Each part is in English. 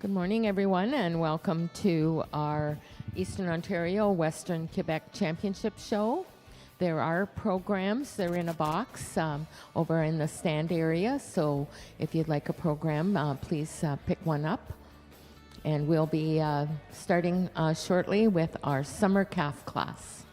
Good morning, everyone, and welcome to our Eastern Ontario Western Quebec Championship Show. There are programs, they're in a box over in the stand area, so if you'd like a program, please pick one up. And we'll be starting shortly with our summer calf class.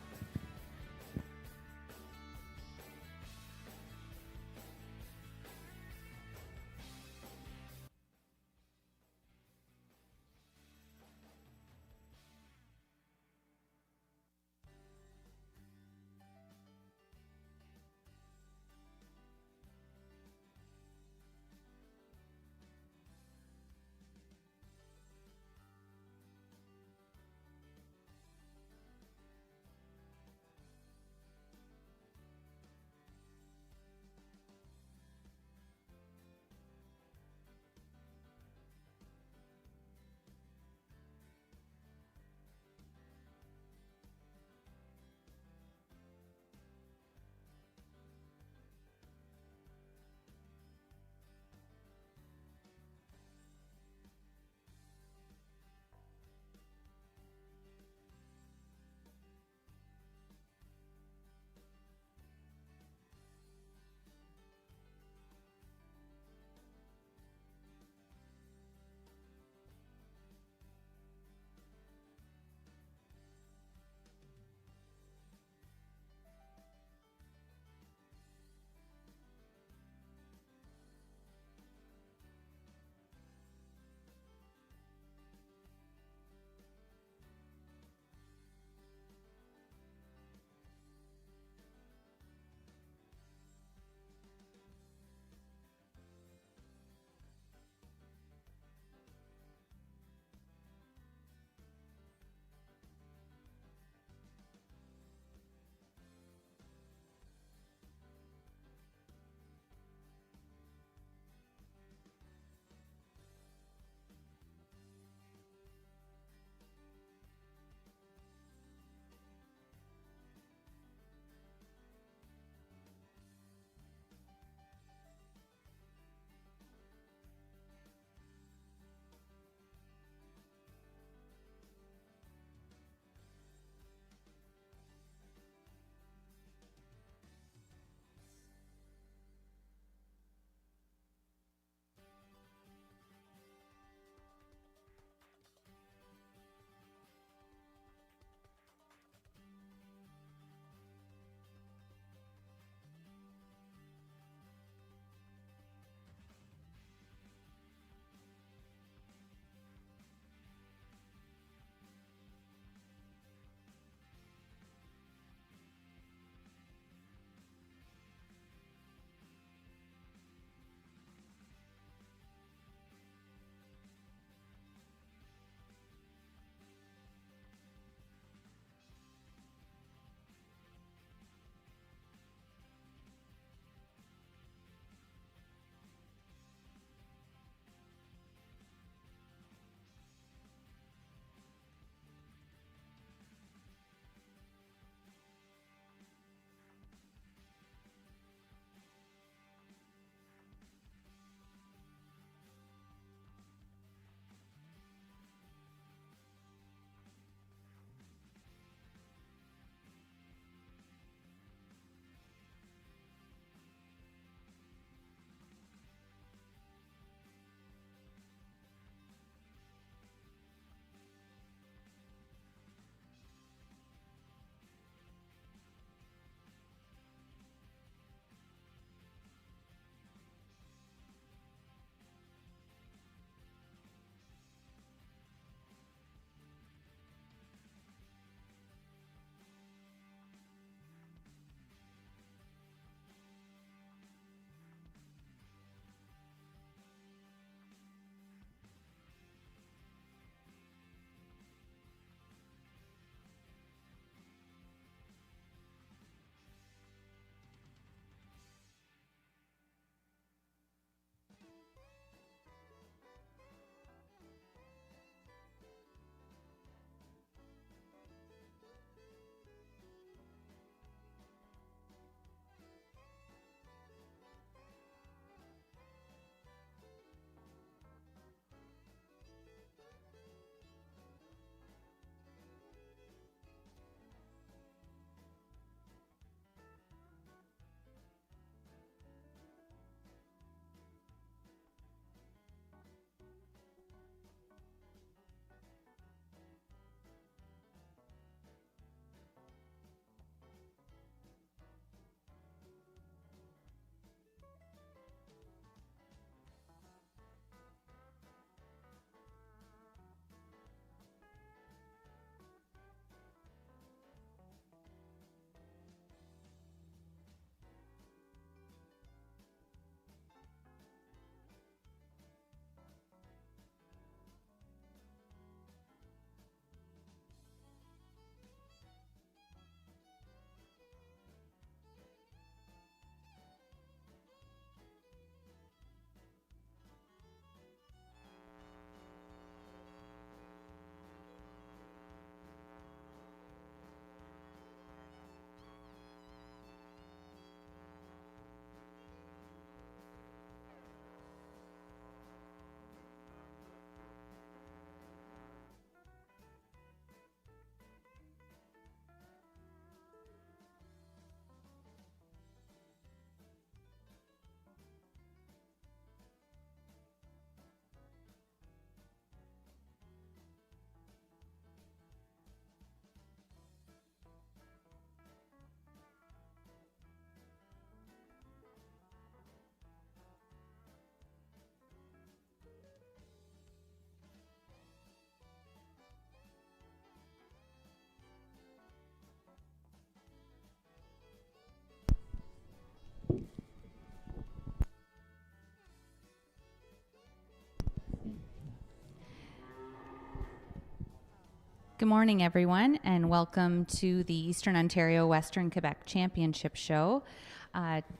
Good morning, everyone, and welcome to the Eastern Ontario Western Quebec Championship Show.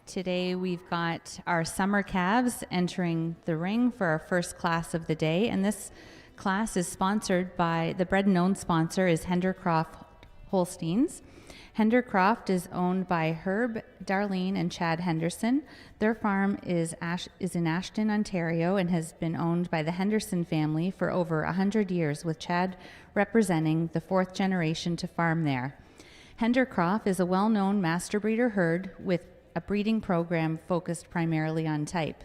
Today we've got our summer calves entering the ring for our first class of the day, and this class is sponsored by, the bred and owned sponsor is Hendercroft Holsteins. Hendercroft is owned by Herb, Darlene, and Chad Henderson. Their farm is in Ashton, Ontario, and has been owned by the Henderson family for over 100 years, with Chad representing the fourth generation to farm there. Hendercroft is a well-known master breeder herd with a breeding program focused primarily on type.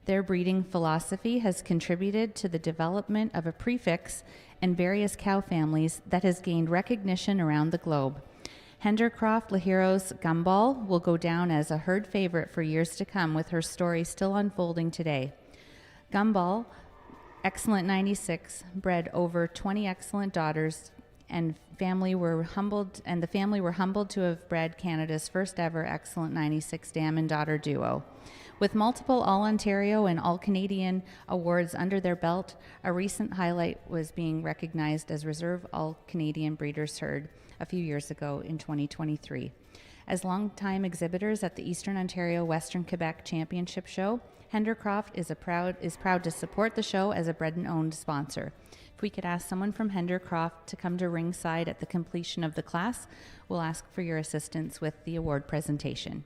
Their breeding philosophy has contributed to the development of a prefix and various cow families that has gained recognition around the globe. Hendercroft Lahiro's Gumball will go down as a herd favorite for years to come, with her story still unfolding today. Gumball, Excellent 96, bred over 20 excellent daughters, and the family were humbled to have bred Canada's first ever Excellent 96 dam and daughter duo. With multiple All-Ontario and All-Canadian awards under their belt, a recent highlight was being recognized as Reserve All-Canadian Breeders' Herd a few years ago in 2023. As longtime exhibitors at the Eastern Ontario Western Quebec Championship Show, Hendercroft is proud to support the show as a bred and owned sponsor. If we could ask someone from Hendercroft to come to ringside at the completion of the class, we'll ask for your assistance with the award presentation.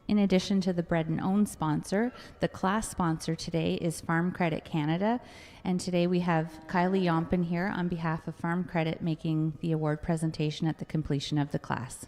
In addition to the bred and owned sponsor, the class sponsor today is Farm Credit Canada, and today we have Kylie Yompen here on behalf of Farm Credit making the award presentation at the completion of the class.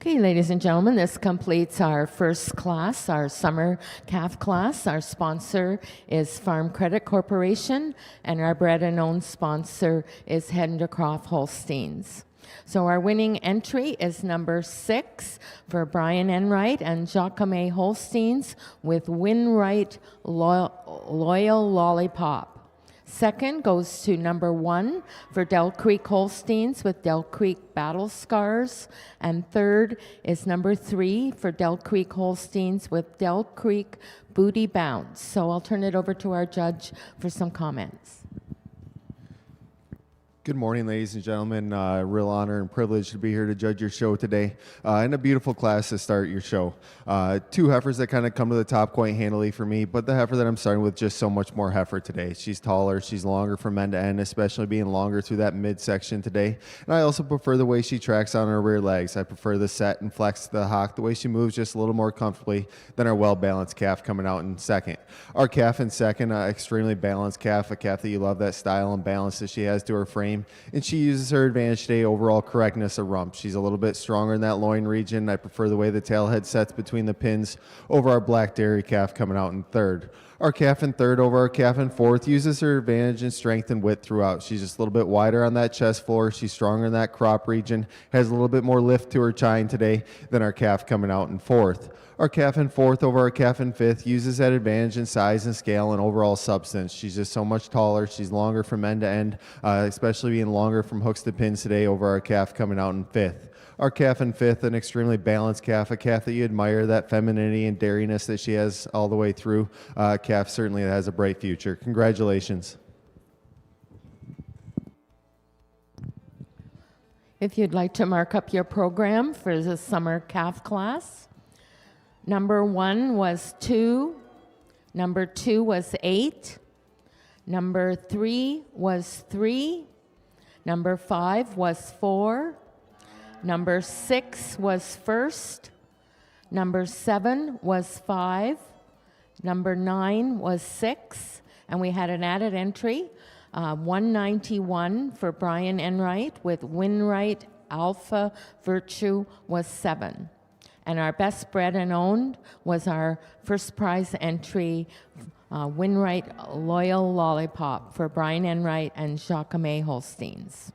Okay, ladies and gentlemen, this completes our first class, our summer calf class. Our sponsor is Farm Credit Corporation, and our bred and owned sponsor is Hendrecroft Holsteins. So our winning entry is number 6 for Brian Enright and Jacqueline Holsteins with Winright Loyal Lollipop. Second goes to number 1 for Del Creek Holsteins with Del Creek Battle Scars. And third is number 3 for Del Creek Holsteins with Del Creek Booty Bounce. So I'll turn it over to our judge for some comments. Good morning, ladies and gentlemen. Real honor and privilege to be here to judge your show today. And a beautiful class to start your show. 2 heifers that kind of come to the top quite handily for me, but the heifer that I'm starting with just so much more heifer today. She's taller, she's longer from end to end, especially being longer through that midsection today. And I also prefer the way she tracks on her rear legs. I prefer the set and flex to the hock, the way she moves just a little more comfortably than our well-balanced calf coming out in second. Our calf in second, extremely balanced calf, a calf that you love that style and balance that she has to her frame. And she uses her advantage today, overall correctness of rump. She's a little bit stronger in that loin region. I prefer the way the tail head sets between the pins over our black dairy calf coming out in third. Our calf in third over our calf in fourth uses her advantage in strength and width throughout. She's just a little bit wider on that chest floor. She's stronger in that crop region, has a little bit more lift to her chine today than our calf coming out in fourth. Our calf in fourth over our calf in fifth uses that advantage in size and scale and overall substance. She's just so much taller. She's longer from end to end, especially being longer from hooks to pins today over our calf coming out in fifth. Our calf in fifth, an extremely balanced calf, a calf that you admire, that femininity and dairiness that she has all the way through. A calf certainly that has a bright future. Congratulations. If you'd like to mark up your program for the summer calf class, number 1 was 2, number 2 was 8, number 3 was 3, number 5 was 4, number 6 was first, number 7 was 5, number 9 was 6, and we had an added entry, 191 for Brian Enright with Winright Alpha Virtue was 7. And our best bred and owned was our first prize entry, Winright Loyal Lollipop for Brian Enright and Jacqueline Holsteins.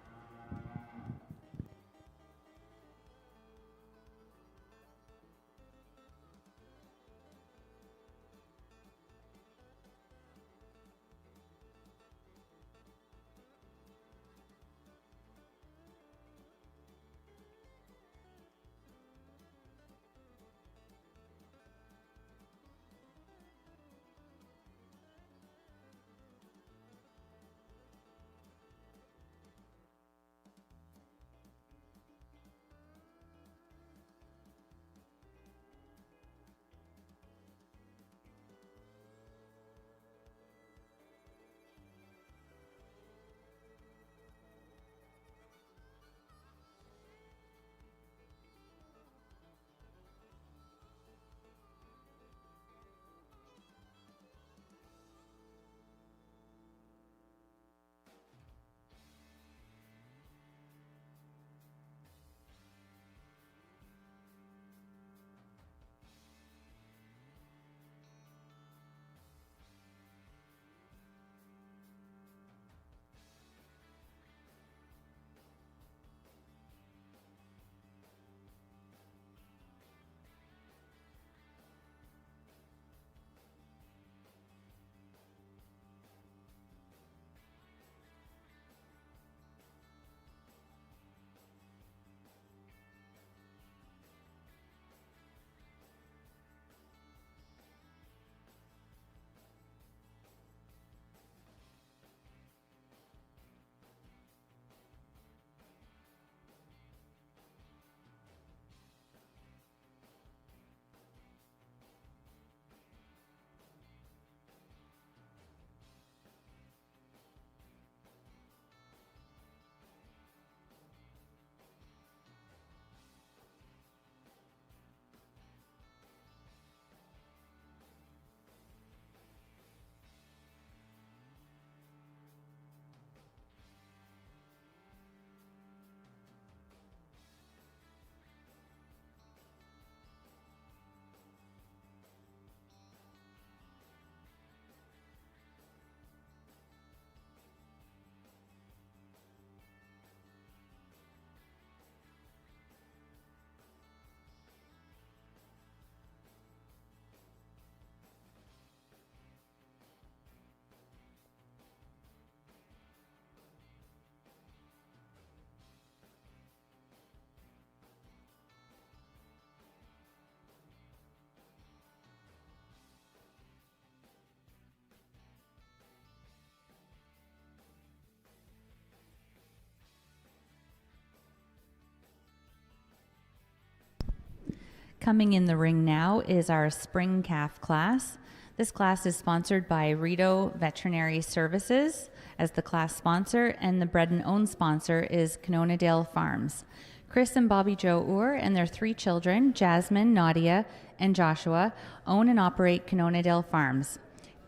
Coming in the ring now is our spring calf class. This class is sponsored by Rito Veterinary Services as the class sponsor, and the bred and owned sponsor is Canonadale Farms. Chris and Bobby Joe Orr and their 3 children, Jasmine, Nadia, and Joshua, own and operate Canonadale Farms.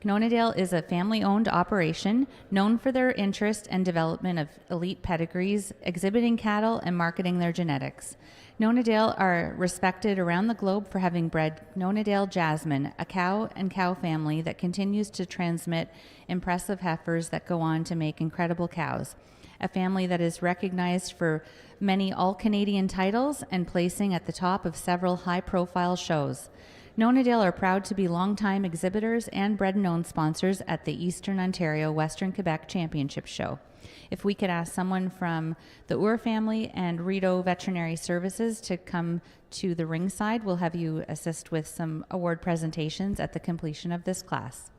Canonadale is a family-owned operation known for their interest and development of elite pedigrees, exhibiting cattle, and marketing their genetics. Canonadale are respected around the globe for having bred Canonadale Jasmine, a cow and cow family that continues to transmit impressive heifers that go on to make incredible cows. A family that is recognized for many all-Canadian titles and placing at the top of several high-profile shows. Canonadale are proud to be longtime exhibitors and bred and owned sponsors at the Eastern Ontario Western Quebec Championship Show. If we could ask someone from the Orr family and Rito Veterinary Services to come to the ringside, we'll have you assist with some award presentations at the completion of this class.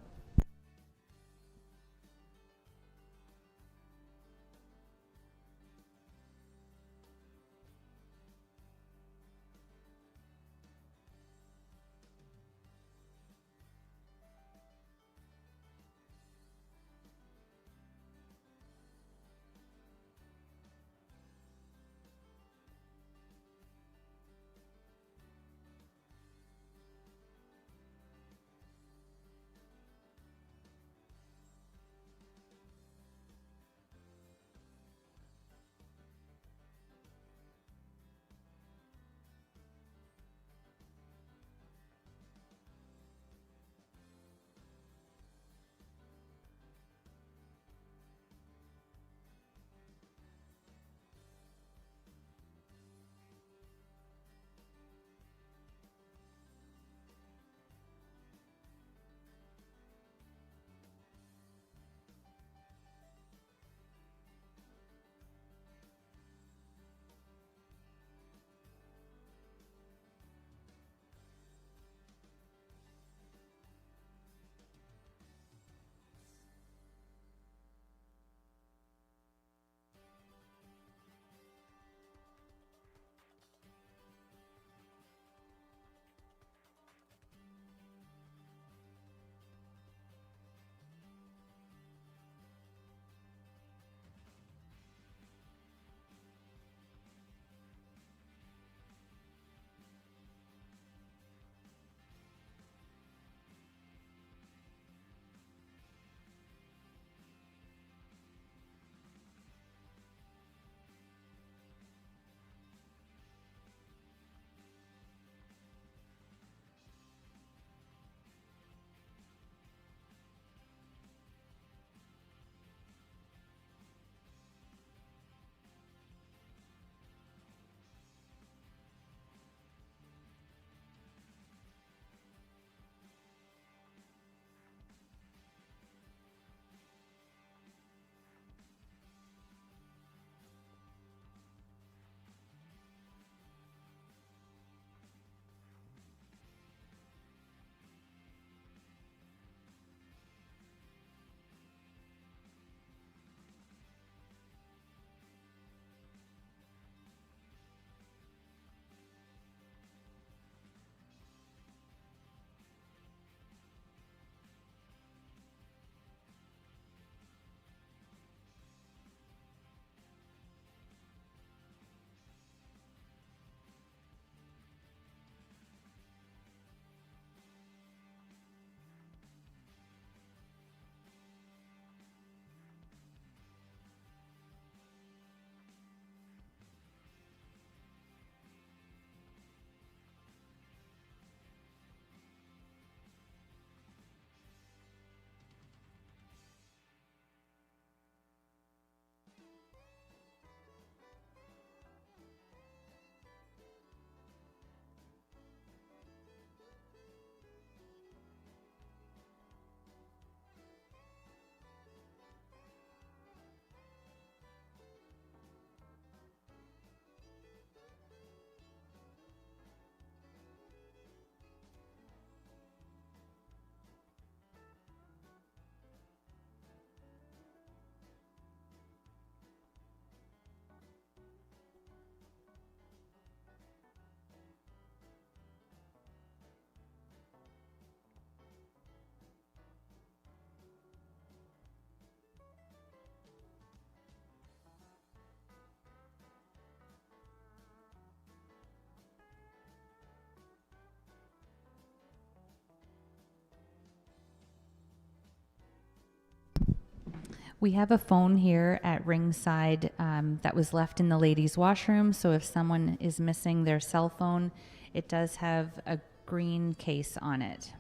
We have a phone here at ringside that was left in the ladies' washroom, so if someone is missing their cell phone, it does have a green case on it.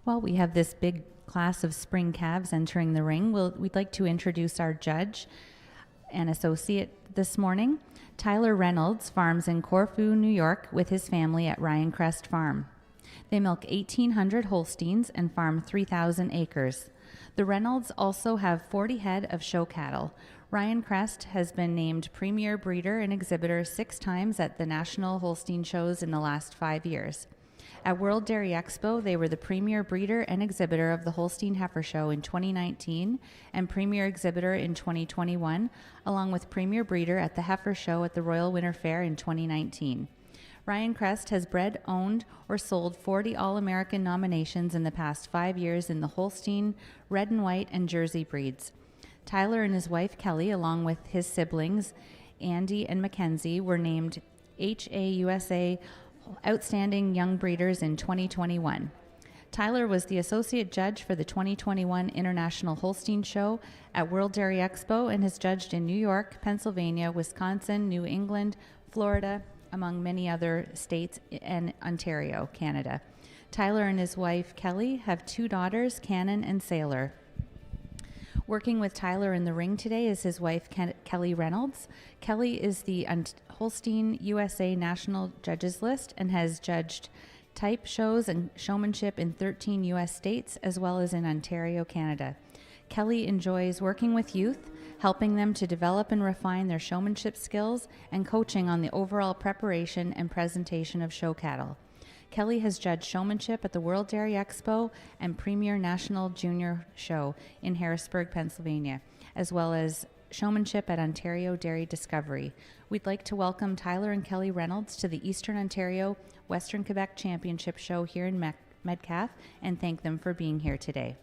While we have this big class of spring calves entering the ring, we'd like to introduce our judge and associate this morning. Tyler Reynolds farms in Corfu, New York with his family at Ryan Crest Farm. They milk 1,800 Holsteins and farm 3,000 acres. The Reynolds also have 40 head of show cattle. Ryan Crest has been named premier breeder and exhibitor 6 times at the National Holstein shows in the last 5 years. At World Dairy Expo, they were the premier breeder and exhibitor of the Holstein Heifer Show in 2019 and premier exhibitor in 2021, along with premier breeder at the Heifer Show at the Royal Winter Fair in 2019. Ryan Crest has bred, owned, or sold 40 All-American nominations in the past 5 years in the Holstein, Red and White, and Jersey breeds. Tyler and his wife Kelly, along with his siblings Andy and Mackenzie, were named HAUSA Outstanding Young Breeders in 2021. Tyler was the associate judge for the 2021 International Holstein Show at World Dairy Expo and has judged in New York, Pennsylvania, Wisconsin, New England, Florida, among many other states, and Ontario, Canada. Tyler and his wife Kelly have 2 daughters, Cannon and Sailor. Working with Tyler in the ring today is his wife, Kelly Reynolds. Kelly is the Holstein USA National Judges List and has judged type shows and showmanship in 13 U.S. states as well as in Ontario, Canada. Kelly enjoys working with youth, helping them to develop and refine their showmanship skills and coaching on the overall preparation and presentation of show cattle. Kelly has judged showmanship at the World Dairy Expo and Premier National Junior Show in Harrisburg, Pennsylvania, as well as showmanship at Ontario Dairy Discovery. We'd like to welcome Tyler and Kelly Reynolds to the Eastern Ontario Western Quebec Championship Show here in Metcalfe and thank them for being here today.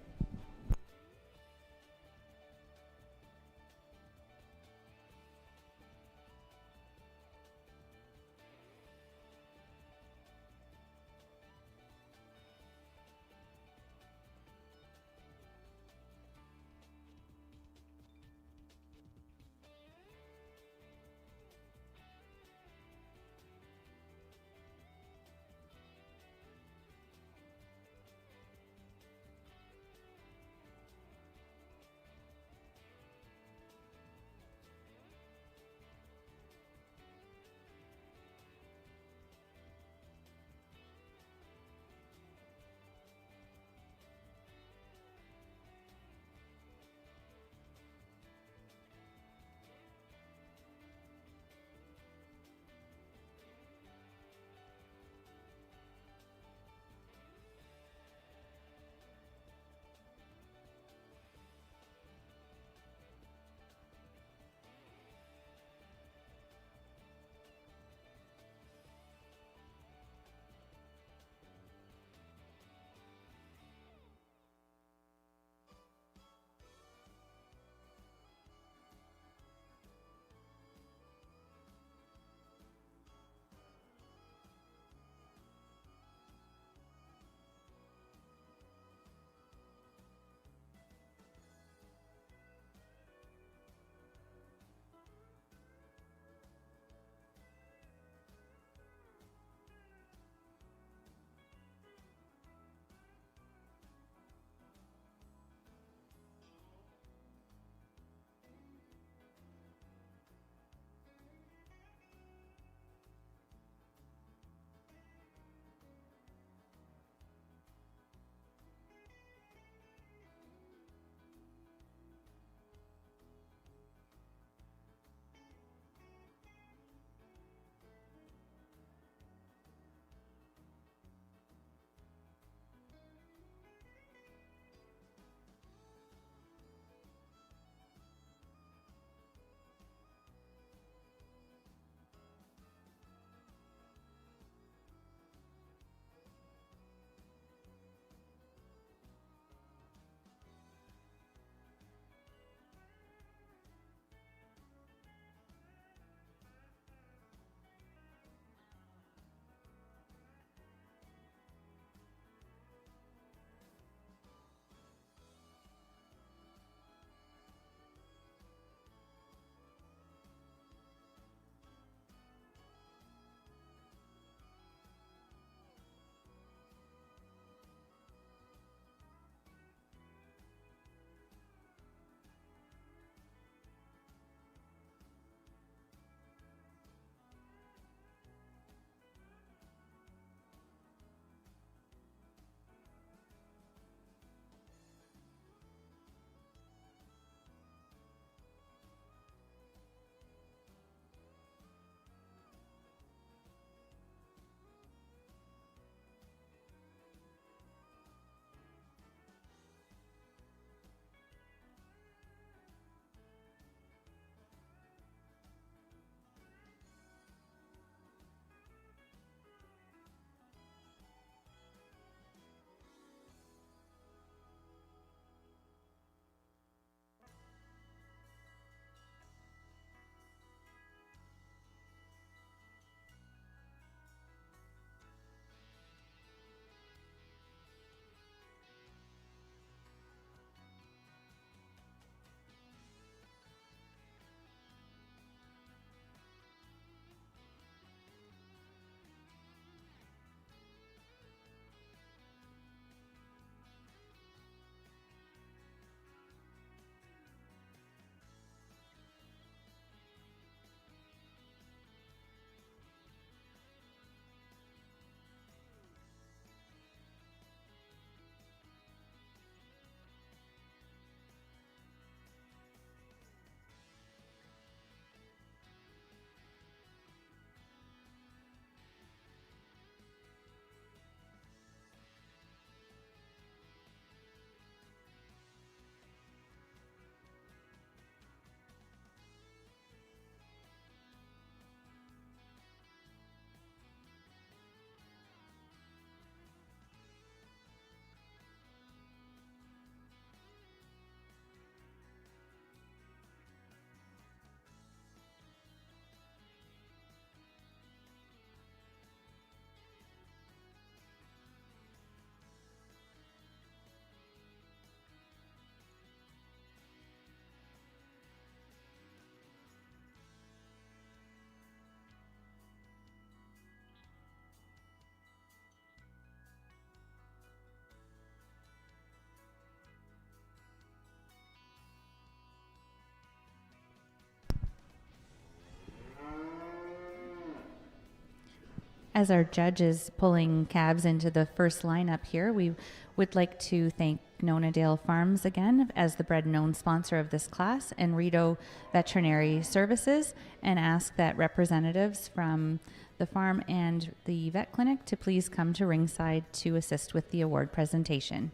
As our judge is pulling calves into the first lineup here, we would like to thank Nonadale Farms again as the bred and owned sponsor of this class, and Rideau Veterinary Services, and ask that representatives from the farm and the vet clinic to please come to ringside to assist with the award presentation.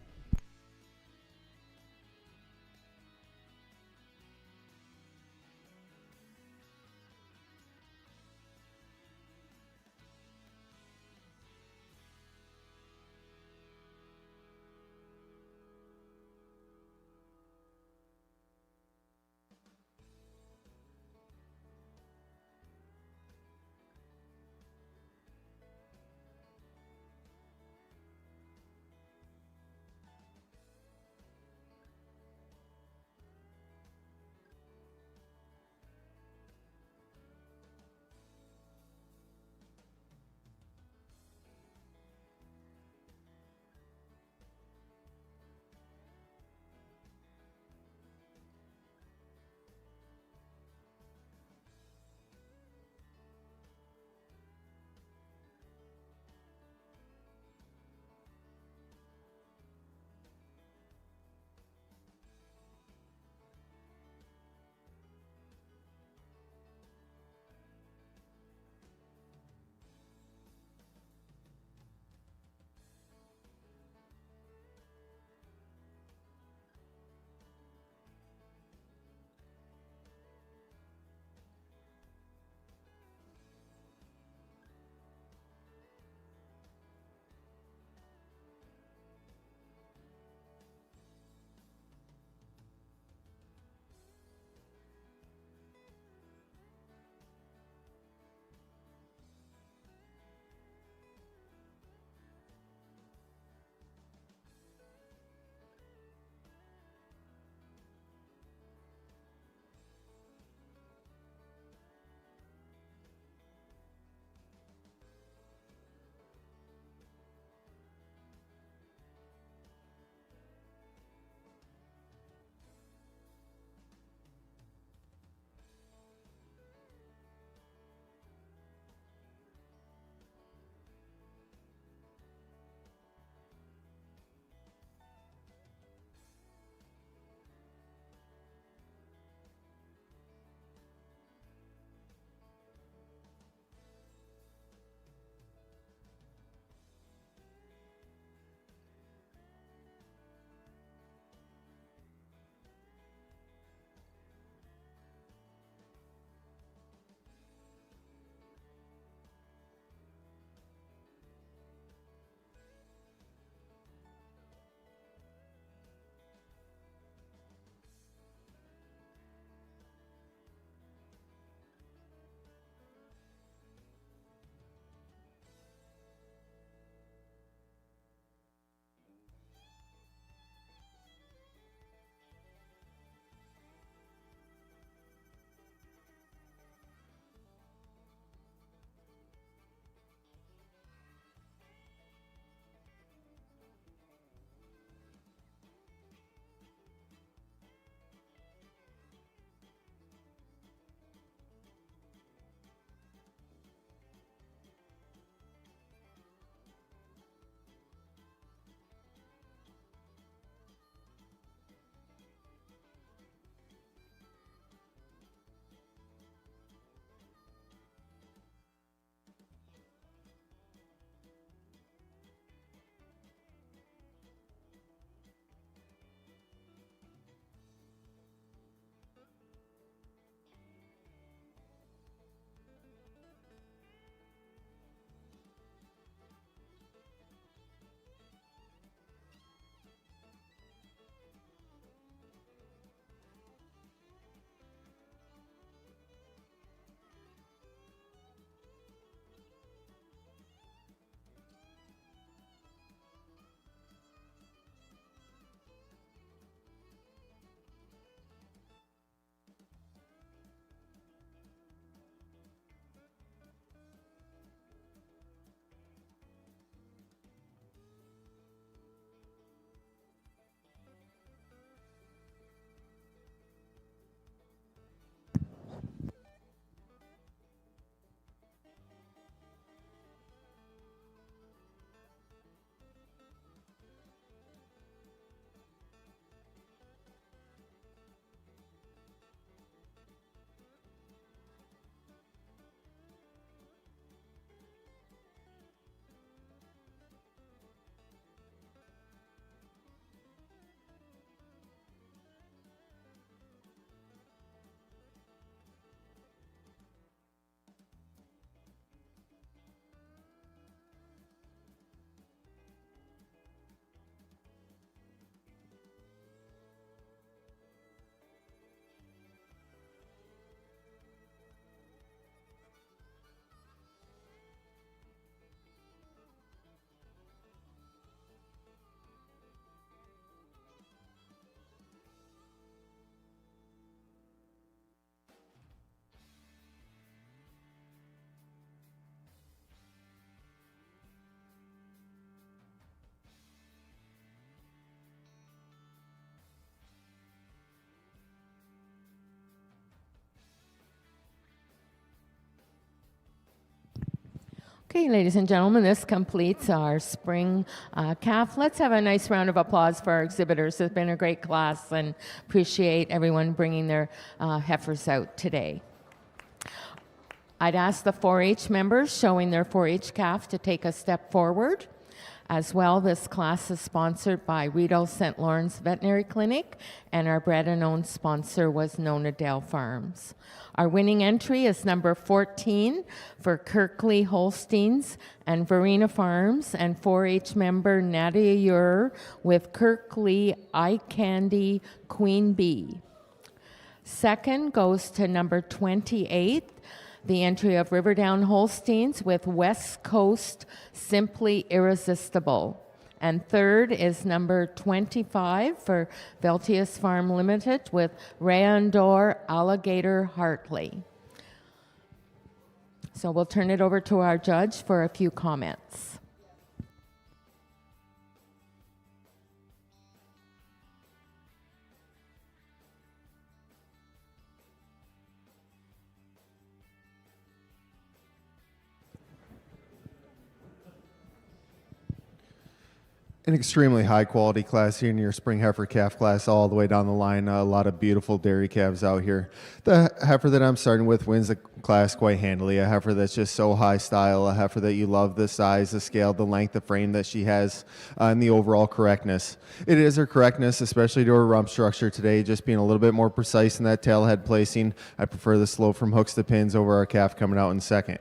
Okay, ladies and gentlemen, this completes our spring calf. Let's have a nice round of applause for our exhibitors. It's been a great class and appreciate everyone bringing their heifers out today. I'd ask the 4-H members showing their 4-H calf to take a step forward. As well, this class is sponsored by Rideau St. Lawrence Veterinary Clinic, and our bred and owned sponsor was Nona Dale Farms. Our winning entry is number 14 for Kirkley Holsteins and Verena Farms, and 4-H member Nadia Ure with Kirkley Eye Candy Queen Bee. Second goes to number 28, the entry of Riverdown Holsteins with West Coast Simply Irresistible. And third is number 25 for Veltius Farm Limited with Rayandor Alligator Hartley. So we'll turn it over to our judge for a few comments. An extremely high quality class here in your spring heifer calf class all the way down the line. A lot of beautiful dairy calves out here. The heifer that I'm starting with wins the class quite handily. A heifer that's just so high style, a heifer that you love the size, the scale, the length, the frame that she has, and the overall correctness. It is her correctness, especially to her rump structure today, just being a little bit more precise in that tail head placing. I prefer the slope from hooks to pins over our calf coming out in second.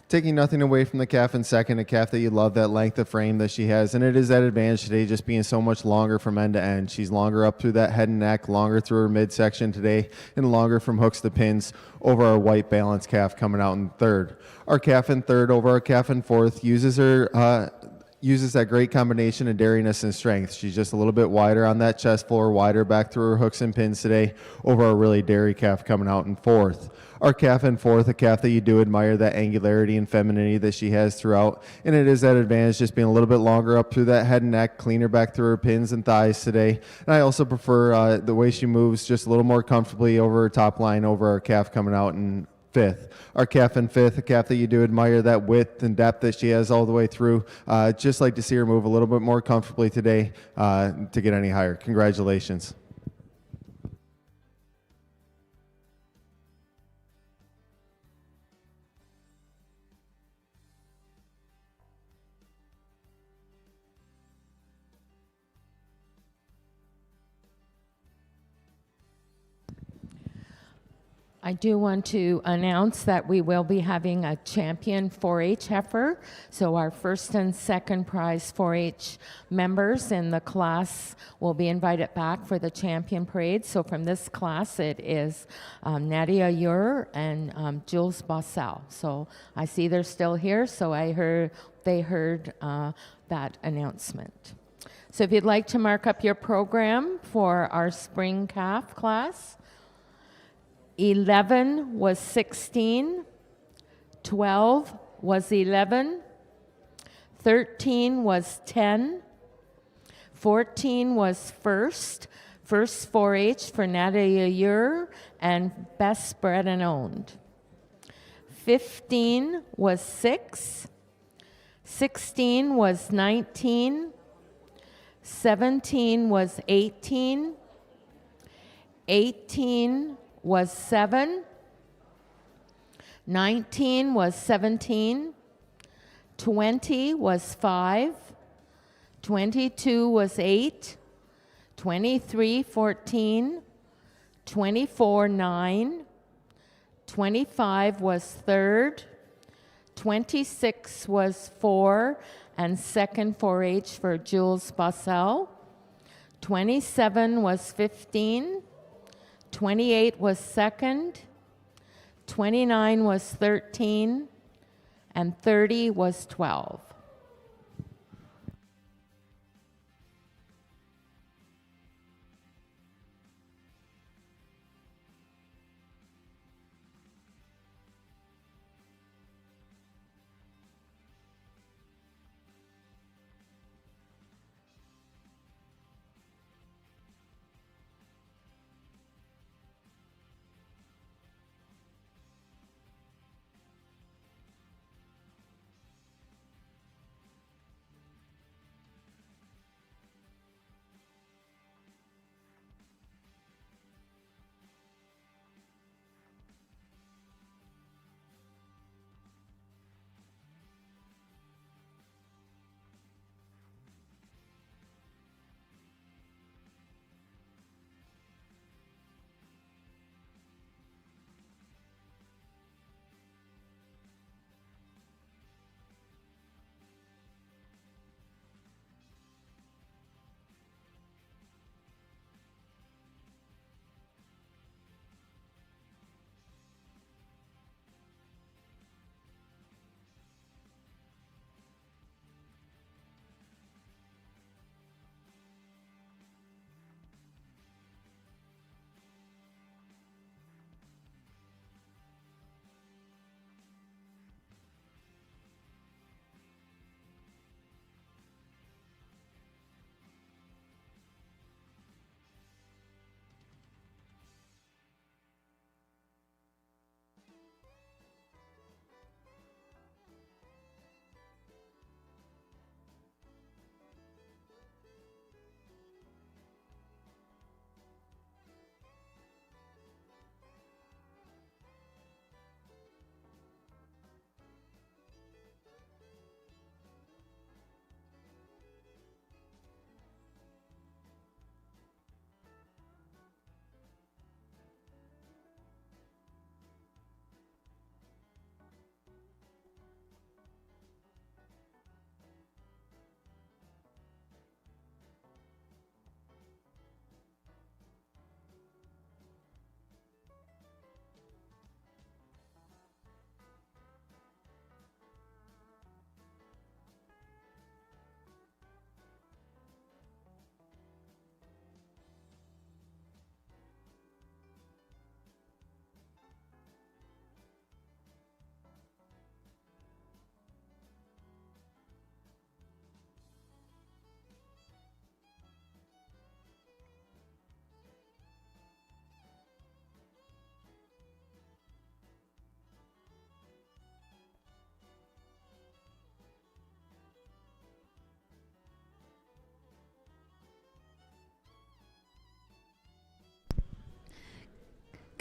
Taking nothing away from the calf in second, a calf that you love, that length of frame that she has, and it is that advantage today just being so much longer from end to end. She's longer up through that head and neck, longer through her midsection today, and longer from hooks to pins over our white balanced calf coming out in third. Our calf in third over our calf in fourth uses that great combination of dairiness and strength. She's just a little bit wider on that chest floor, wider back through her hooks and pins today over our really dairy calf coming out in fourth. Our calf in fourth, a calf that you do admire, that angularity and femininity that she has throughout, and it is that advantage just being a little bit longer up through that head and neck, cleaner back through her pins and thighs today. And I also prefer the way she moves just a little more comfortably over her top line over our calf coming out in fifth. Our calf in fifth, a calf that you do admire, that width and depth that she has all the way through. Just like to see her move a little bit more comfortably today to get any higher. Congratulations. I do want to announce that we will be having a champion 4-H heifer. So our first and second prize 4-H members in the class will be invited back for the champion parade. So from this class, it is Nadia Ure and Jules Bossell. So I see they're still here. So they heard that announcement. So if you'd like to mark up your program for our spring calf class, 11 was 16, 12 was 11, 13 was 10, 14 was first 4-H for Nadia Ure and best bred and owned. 15 was 6, 16 was 19, 17 was 18, 18 was 7, 19 was 17, 20 was 5, 22 was 8, 23 14, 24 9, 25 was third, 26 was 4 and second 4-H for Jules Bossell, 27 was 15, 28 was second, 29 was 13, and 30 was 12.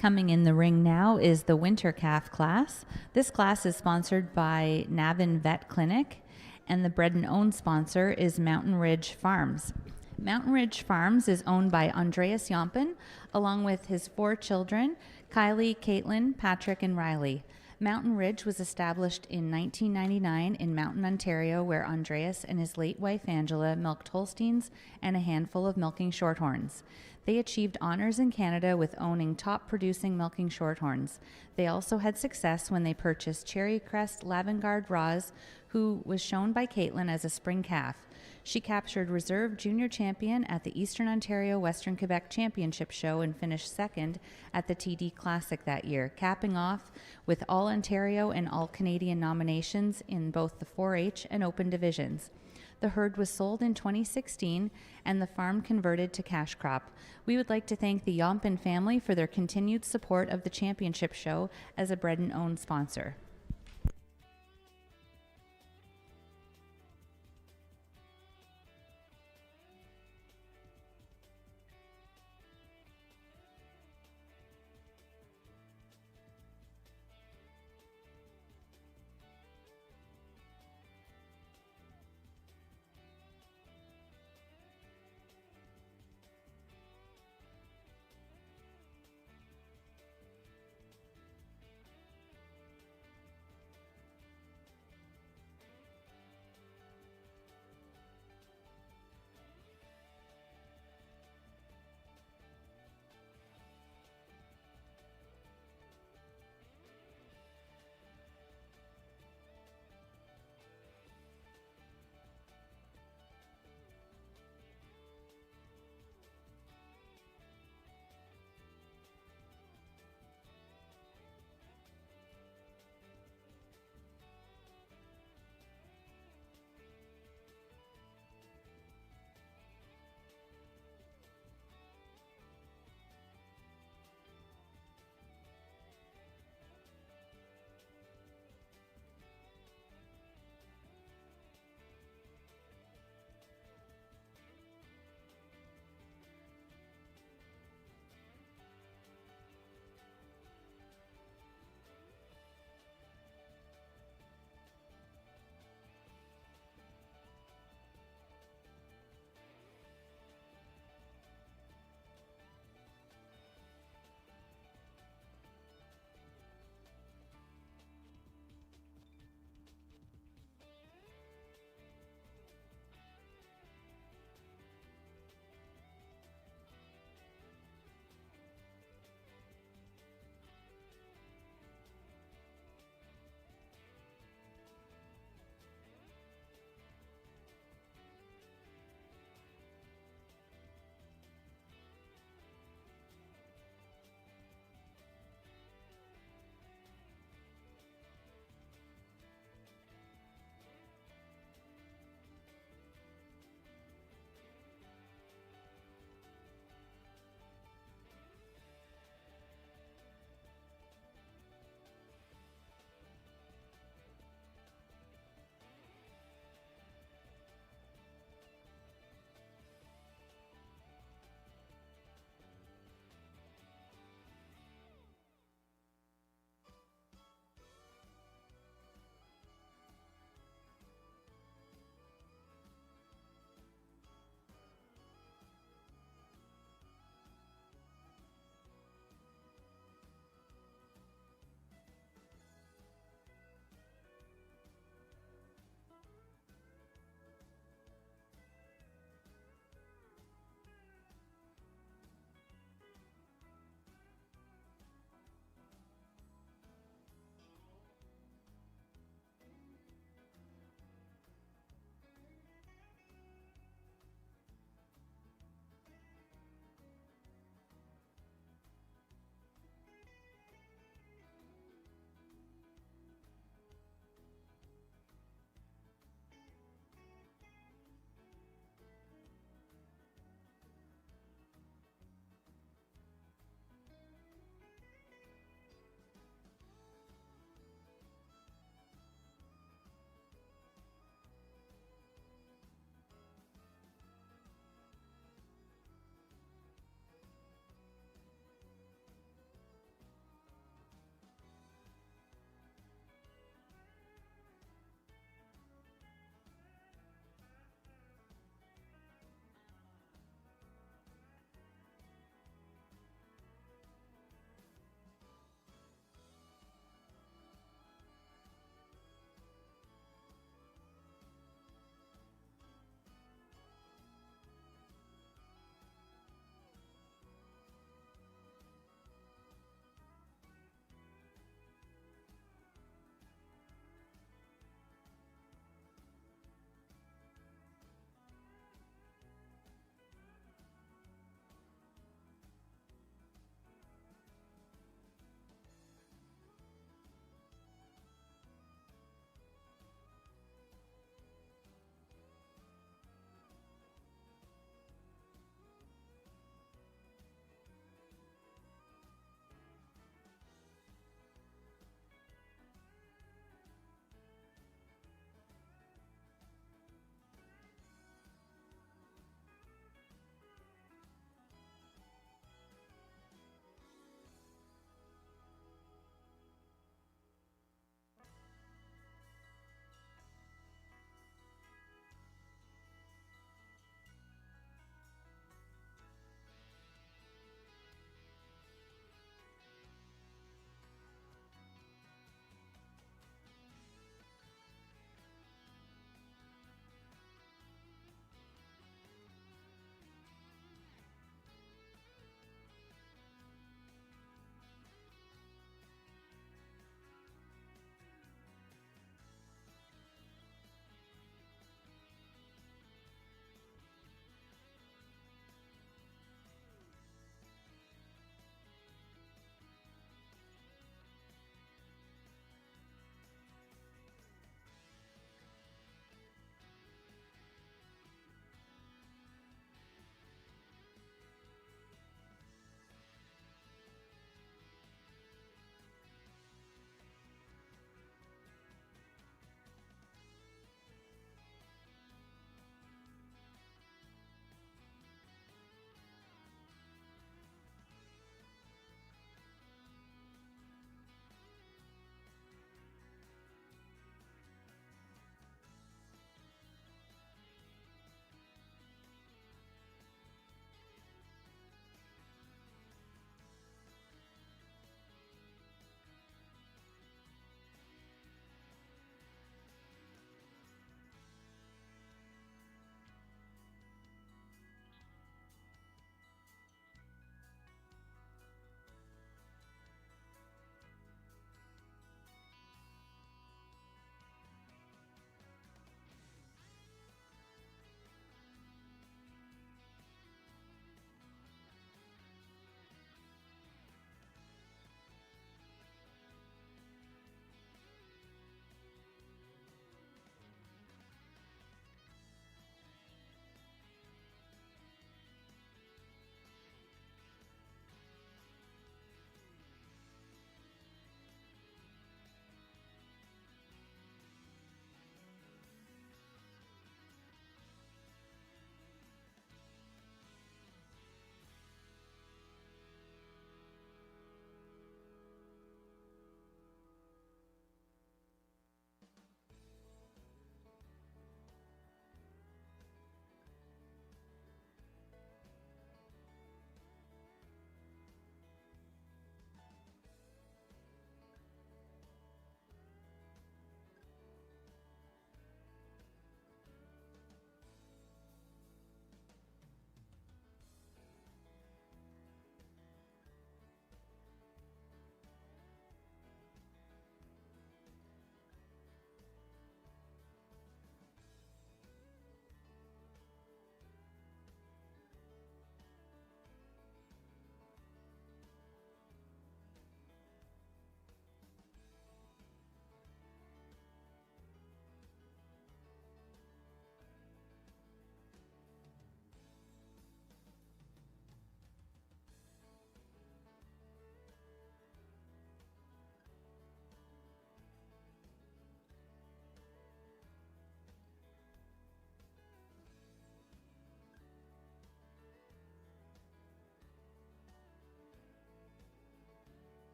Coming in the ring now is the winter calf class. This class is sponsored by Navin Vet Clinic, and the bred and owned sponsor is Mountain Ridge Farms. Mountain Ridge Farms is owned by Andreas Yompen, along with his 4 children, Kylie, Caitlin, Patrick, and Riley. Mountain Ridge was established in 1999 in Mountain, Ontario, where Andreas and his late wife Angela milked Holsteins and a handful of milking Shorthorns. They achieved honors in Canada with owning top producing milking Shorthorns. They also had success when they purchased Cherry Crest Lavengard Roz, who was shown by Caitlin as a spring calf. She captured reserve junior champion at the Eastern Ontario Western Quebec Championship Show and finished second at the TD Classic that year, capping off with all Ontario and all Canadian nominations in both the 4-H and Open divisions. The herd was sold in 2016 and the farm converted to cash crop. We would like to thank the Yompen family for their continued support of the championship show as a bred and owned sponsor.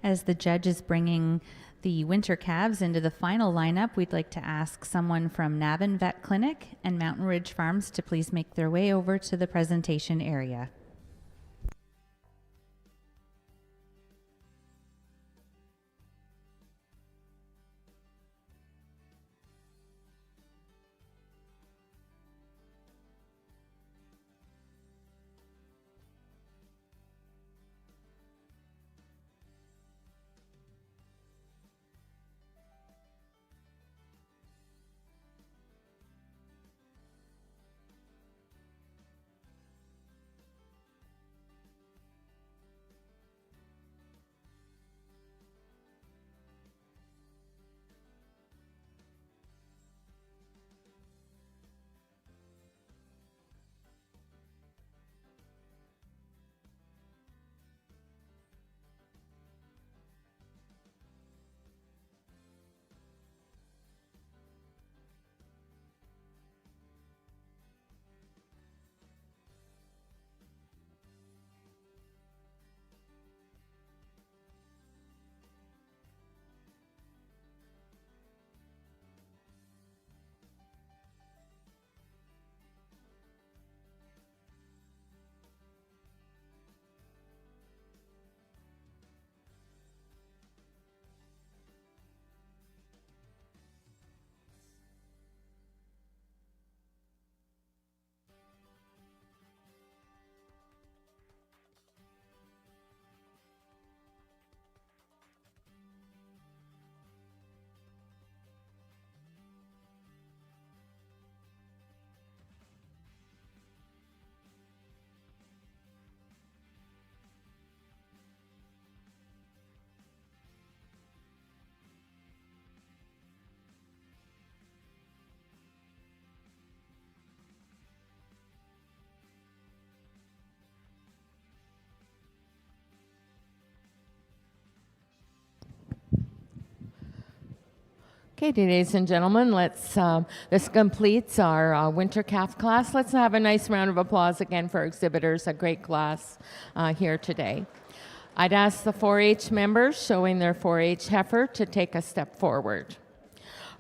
As the judge is bringing the winter calves into the final lineup, we'd like to ask someone from Navin Vet Clinic and Mountain Ridge Farms to please make their way over to the presentation area. Okay, ladies and gentlemen, this completes our winter calf class. Let's have a nice round of applause again for exhibitors, a great class here today. I'd ask the 4-H members showing their 4-H heifer to take a step forward.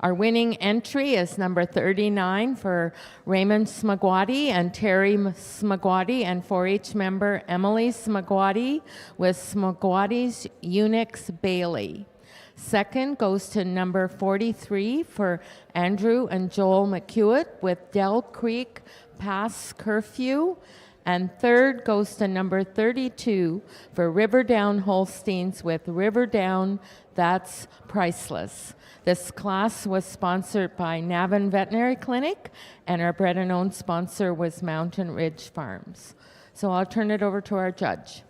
Our winning entry is number 39 for Raymond Smagwati and Terry Smagwati, and 4-H member Emily Smagwati with Smagwati's Unix Bailey. Second goes to number 43 for Andrew and Joel McHewitt with Dell Creek Pass Curfew. And third goes to number 32 for Riverdown Holsteins with Riverdown That's Priceless. This class was sponsored by Navin Veterinary Clinic, and our bred and owned sponsor was Mountain Ridge Farms. So I'll turn it over to our judge.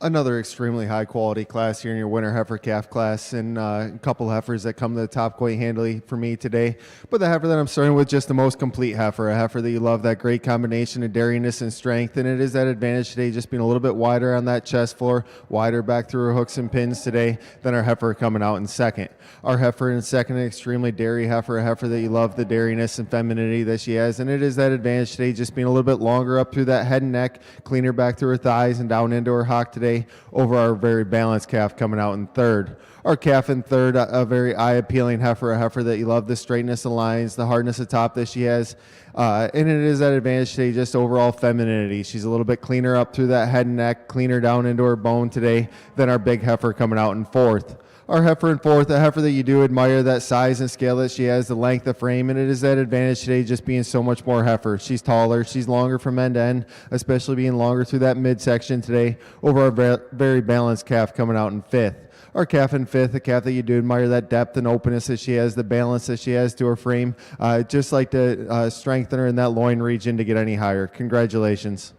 Another extremely high quality class here in your winter heifer calf class, and a couple heifers that come to the top quite handily for me today. But the heifer that I'm starting with, just the most complete heifer, a heifer that you love, that great combination of dairyness and strength, and it is that advantage today, just being a little bit wider on that chest floor, wider back through her hooks and pins today than our heifer coming out in second. Our heifer in second, an extremely dairy heifer, a heifer that you love, the dairyness and femininity that she has, and it is that advantage today, just being a little bit longer up through that head and neck, cleaner back through her thighs and down into her hock today, over our very balanced calf coming out in third. Our calf in third, a very eye-appealing heifer, a heifer that you love, the straightness of lines, the hardness of top that she has, and it is that advantage today, just overall femininity. She's a little bit cleaner up through that head and neck, cleaner down into her bone today than our big heifer coming out in fourth. Our heifer in fourth, a heifer that you do admire, that size and scale that she has, the length of frame, and it is that advantage today, just being so much more heifer. She's taller, she's longer from end to end, especially being longer through that midsection today over our very balanced calf coming out in fifth. Our calf in fifth, a calf that you do admire, that depth and openness that she has, the balance that she has to her frame, just like to strengthen her in that loin region to get any higher. Congratulations.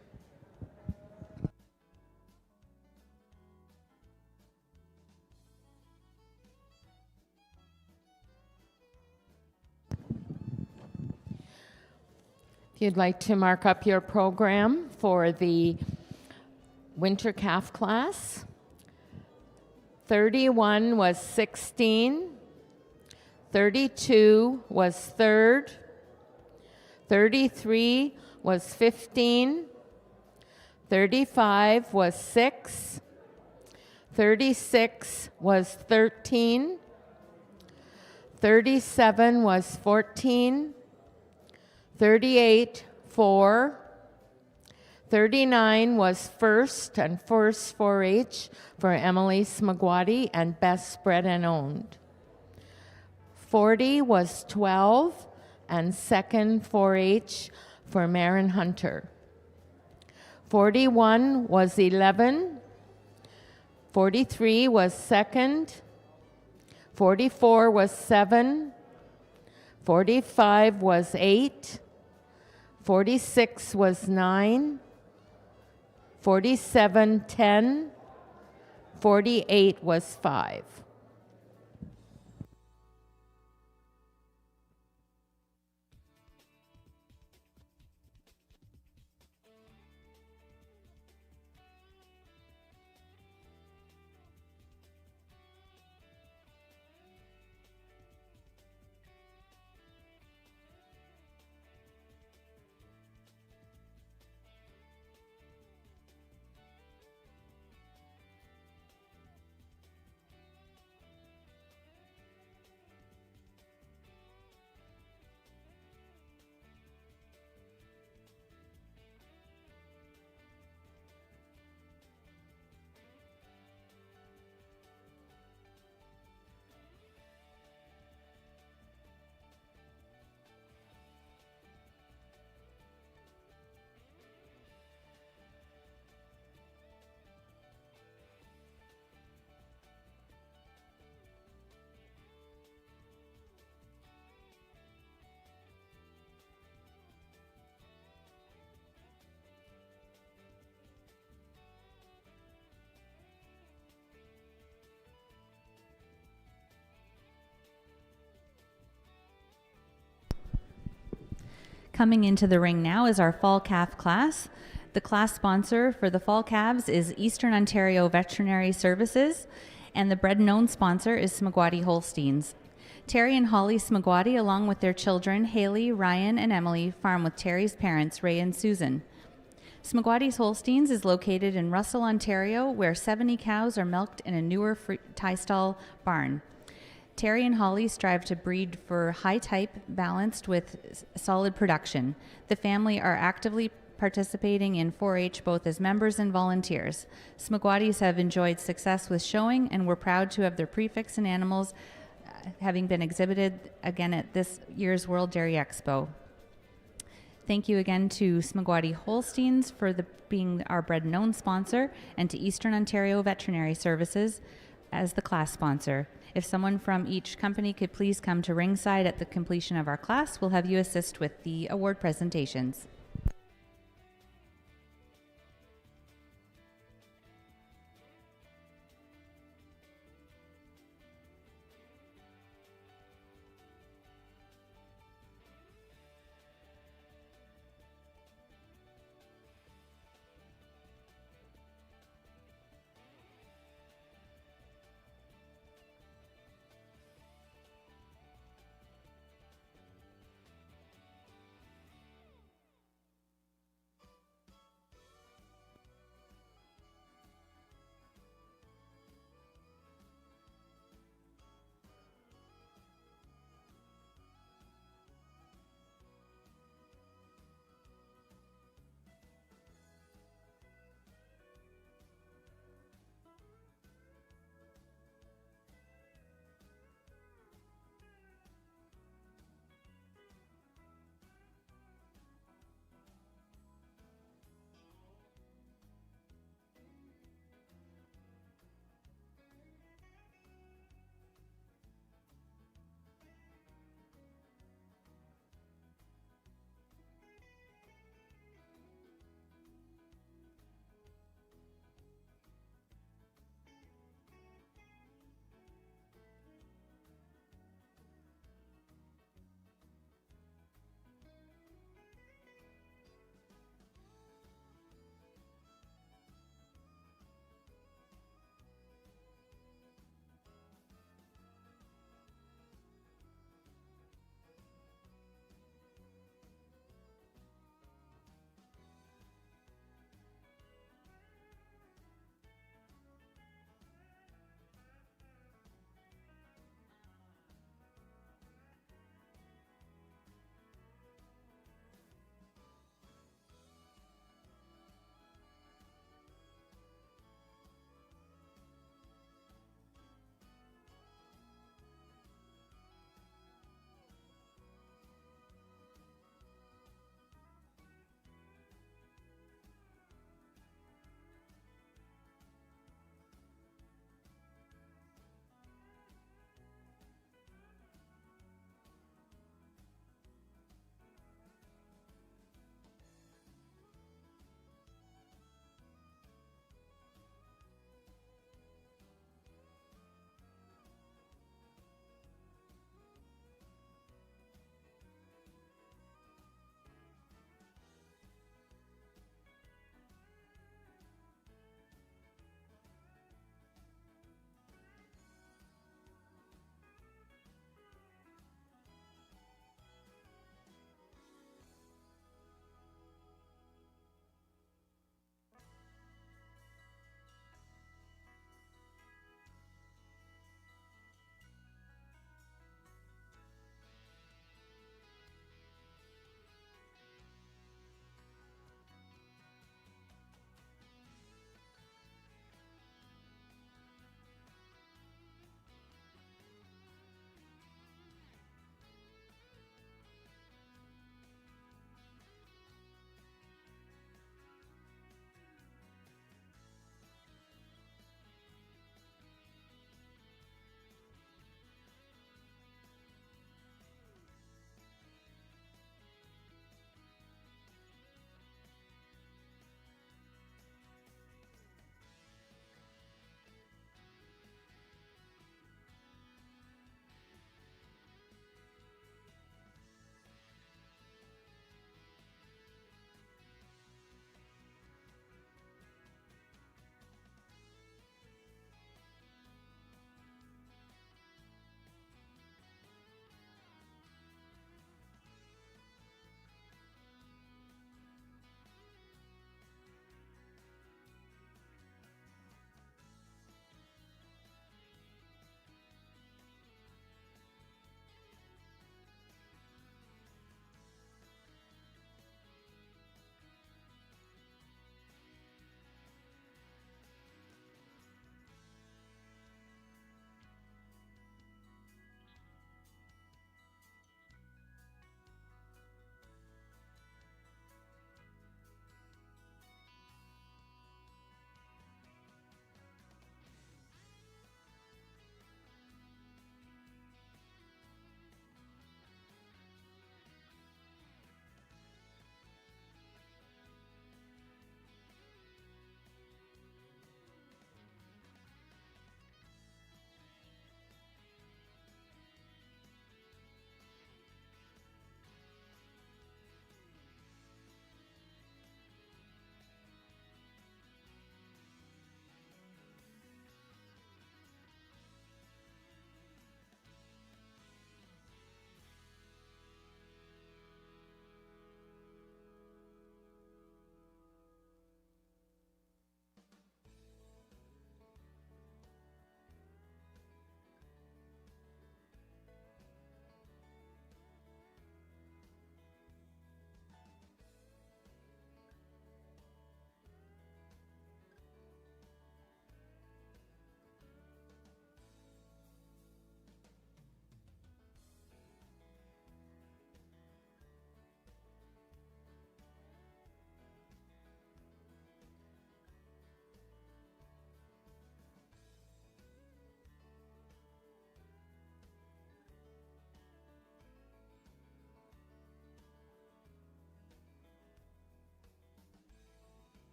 If you'd like to mark up your program for the winter calf class, 31 was 16. 32 was third. 33 was 15. 35 was 6. 36 was 13. 37 was 14. 38, 4. 39 was first and first 4-H for Emily Smagwati and best bred and owned. 40 was 12 and second 4-H for Marin Hunter. 41 was 11. 43 was second. 44 was 7. 45 was 8. 46 was 9. 47, 10. 48 was 5. Coming into the ring now is our fall calf class. The class sponsor for the fall calves is Eastern Ontario Veterinary Services, and the bred and owned sponsor is Smagwati Holsteins. Terry and Holly Smagwati, along with their children, Haley, Ryan, and Emily, farm with Terry's parents, Ray and Susan. Smagwati's Holsteins is located in Russell, Ontario, where 70 cows are milked in a newer tie stall barn. Terry and Holly strive to breed for high type balanced with solid production. The family are actively participating in 4-H both as members and volunteers. Smagwatis have enjoyed success with showing, and we're proud to have their prefix and animals having been exhibited again at this year's World Dairy Expo. Thank you again to Smagwati Holsteins for being our bred and owned sponsor, and to Eastern Ontario Veterinary Services as the class sponsor. If someone from each company could please come to ringside at the completion of our class, we'll have you assist with the award presentations.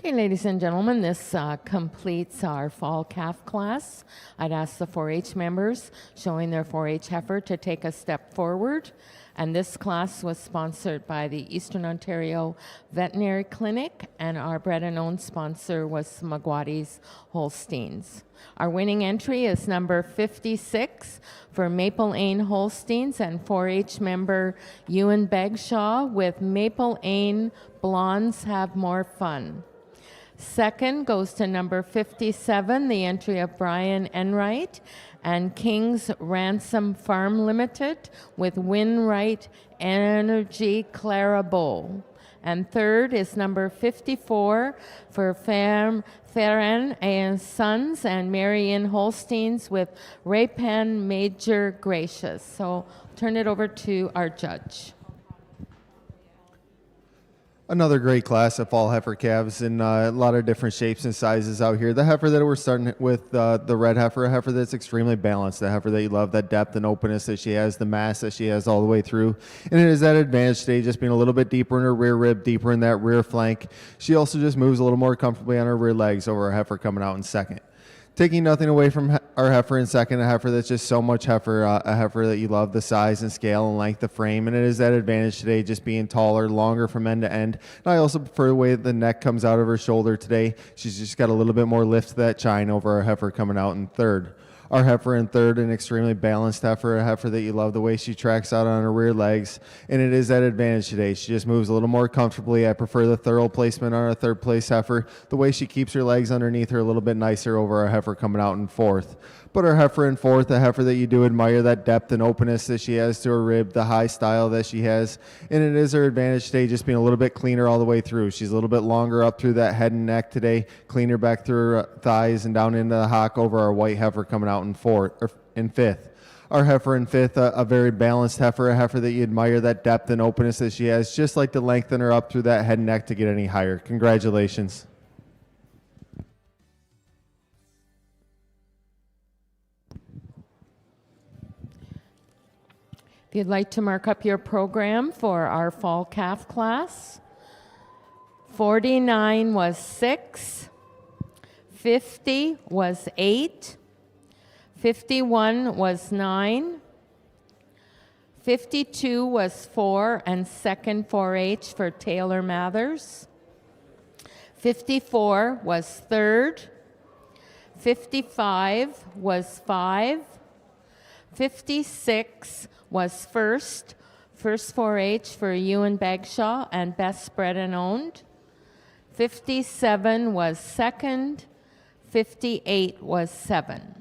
Okay, ladies and gentlemen, this completes our fall calf class. I'd ask the 4-H members showing their 4-H heifer to take a step forward. And this class was sponsored by the Eastern Ontario Veterinary Clinic, and our bred and owned sponsor was Magwadi's Holsteins. Our winning entry is number 56 for Maple Ain Holsteins and 4-H member Ewan Bagshaw with Maple Ain Blondes Have More Fun. Second goes to number 57, the entry of Brian Enright and King's Ransom Farm Limited with Winright Energy Clara Bowl. And third is number 54 for Farren and Sons and Marion Holsteins with Raypan Major Gracious. So turn it over to our judge. Another great class of fall heifer calves in a lot of different shapes and sizes out here. The heifer that we're starting with, the red heifer, a heifer that's extremely balanced, the heifer that you love, that depth and openness that she has, the mass that she has all the way through. And it is that advantage today, just being a little bit deeper in her rear rib, deeper in that rear flank. She also just moves a little more comfortably on her rear legs over a heifer coming out in second. Taking nothing away from our heifer in second, a heifer that's just so much heifer, a heifer that you love, the size and scale and length of frame, and it is that advantage today, just being taller, longer from end to end. And I also prefer the way the neck comes out of her shoulder today. She's just got a little bit more lift to that chine over our heifer coming out in third. Our heifer in third, an extremely balanced heifer, a heifer that you love the way she tracks out on her rear legs, and it is that advantage today. She just moves a little more comfortably. I prefer the thorough placement on our third place heifer, the way she keeps her legs underneath her a little bit nicer over our heifer coming out in fourth. But our heifer in fourth, a heifer that you do admire, that depth and openness that she has to her rib, the high style that she has, and it is her advantage today just being a little bit cleaner all the way through. She's a little bit longer up through that head and neck today, cleaner back through her thighs and down into the hock over our white heifer coming out in fourth or in fifth. Our heifer in fifth, a very balanced heifer, a heifer that you admire, that depth and openness that she has, just like to lengthen her up through that head and neck to get any higher. Congratulations. If you'd like to mark up your program for our fall calf class, 49 was 6, 50 was 8, 51 was 9, 52 was 4 and second 4-H for Taylor Mathers, 54 was third, 55 was 5, 56 was first 4-H for Ewan Bagshaw and best bred and owned. 57 was second, 58 was 7.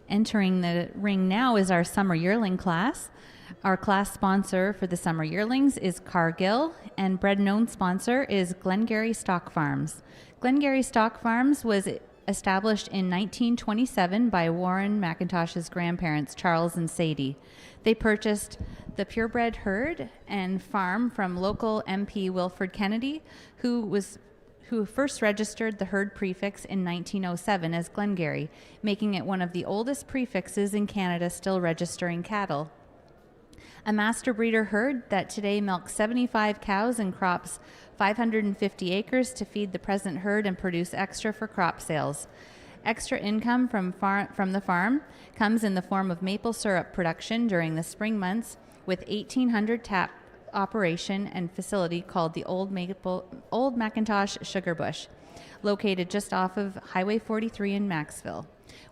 Entering the ring now is our summer yearling class. Our class sponsor for the summer yearlings is Cargill, and bred and owned sponsor is Glengarry Stock Farms. Glengarry Stock Farms was established in 1927 by Warren McIntosh's grandparents, Charles and Sadie. They purchased the purebred herd and farm from local MP Wilford Kennedy, who first registered the herd prefix in 1907 as Glengarry, making it one of the oldest prefixes in Canada still registering cattle. A master breeder herd that today milks 75 cows and crops 550 acres to feed the present herd and produce extra for crop sales. Extra income from the farm comes in the form of maple syrup production during the spring months, with 1,800 tap operation and facility called the Old McIntosh Sugar Bush, located just off of Highway 43 in Maxville.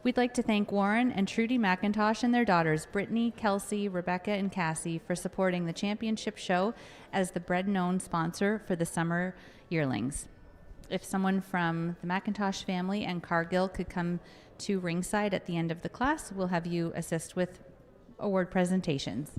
We'd like to thank Warren and Trudy McIntosh and their daughters, Brittany, Kelsey, Rebecca, and Cassie, for supporting the championship show as the bred and owned sponsor for the summer yearlings. If someone from the McIntosh family and Cargill could come to ringside at the end of the class, we'll have you assist with award presentations.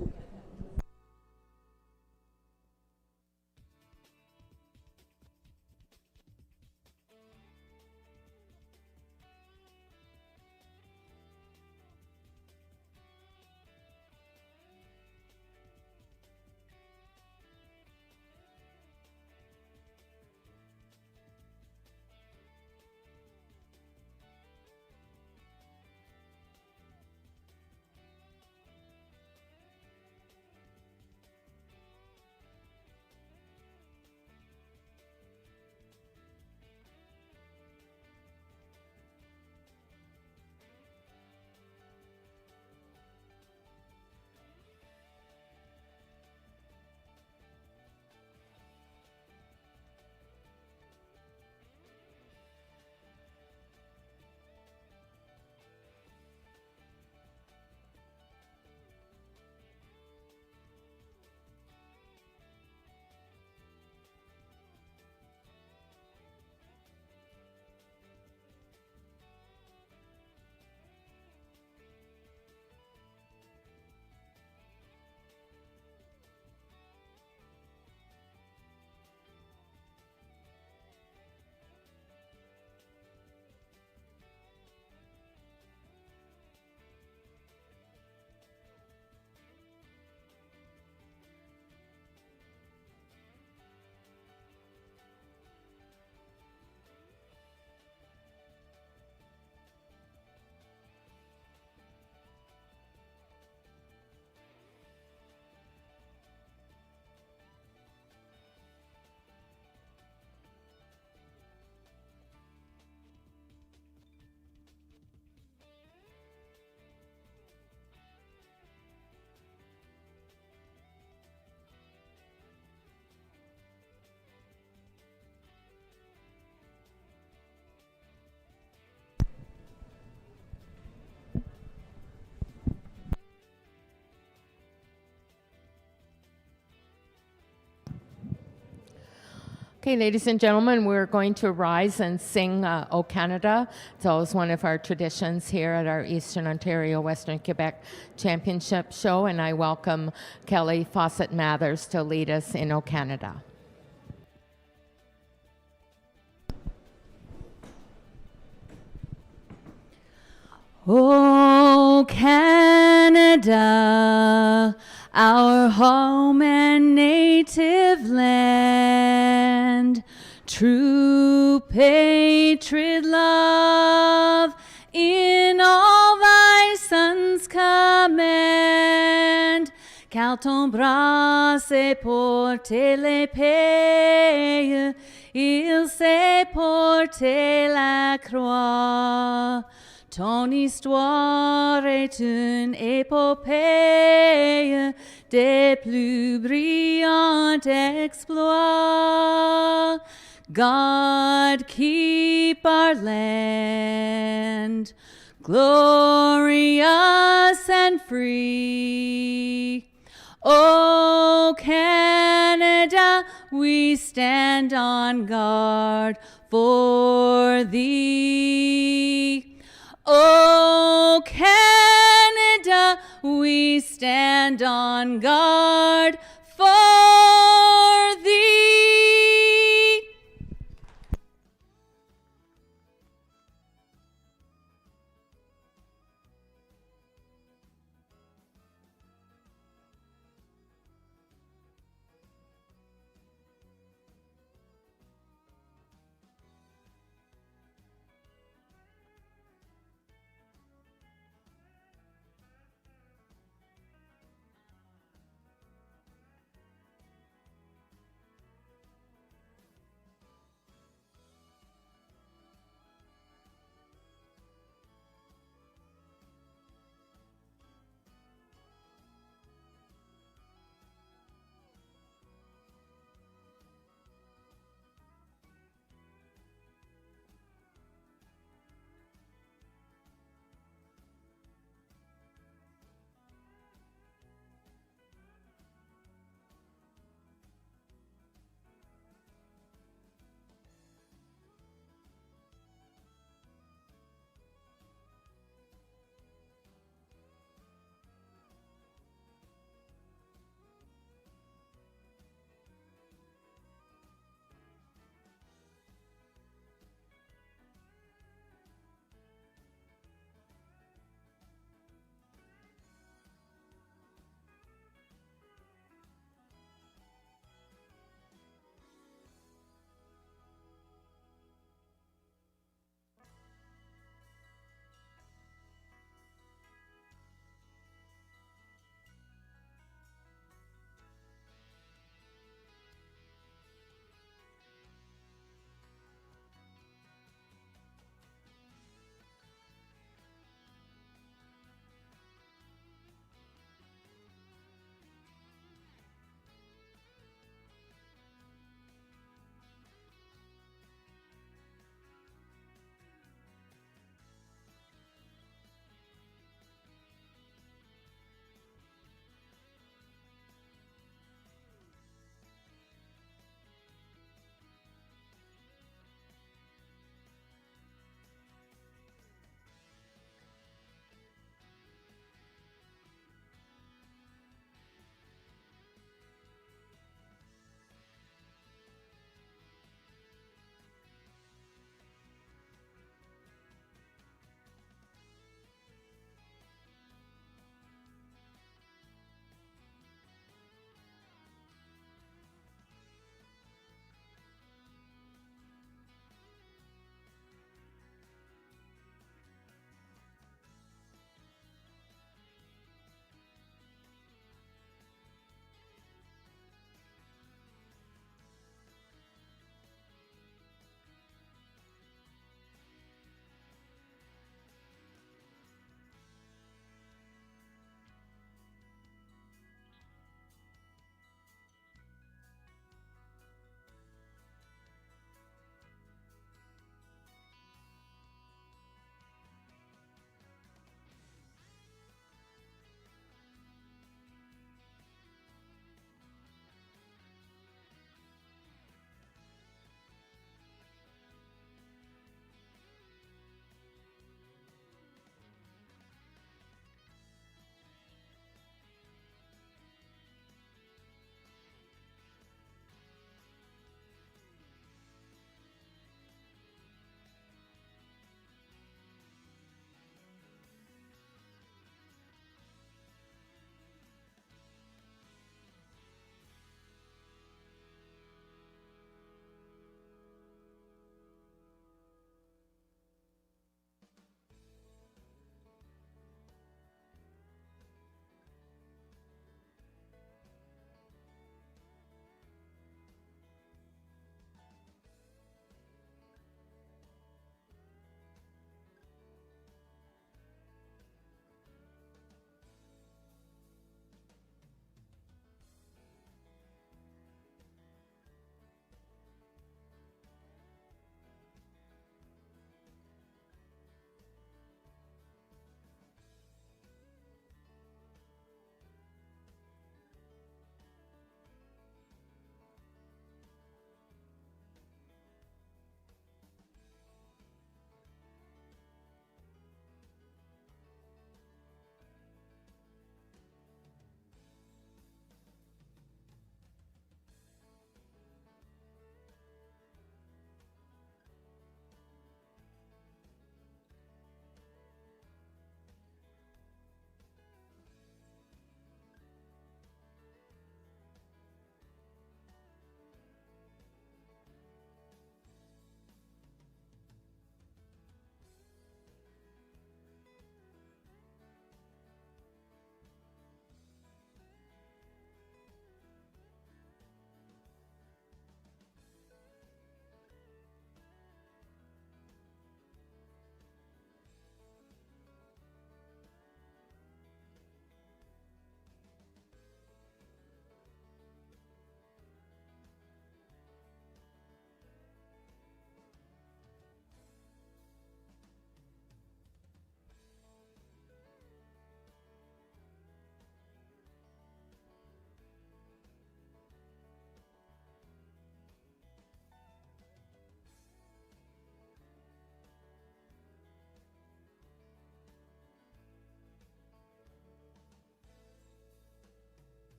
Okay, ladies and gentlemen, we're going to rise and sing O Canada. It's always one of our traditions here at our Eastern Ontario, Western Quebec Championship show, and I welcome Kelly Fawcett Mathers to lead us in O Canada. O Canada, our home and native land, true patriot love in all thy sons command. Car ton bras s'est porté l'épée, il s'est porté la croix. Ton histoire est une épopée des plus brillants exploits. God keep our land glorious and free. O Canada, we stand on guard for thee. O Canada, we stand on guard for thee.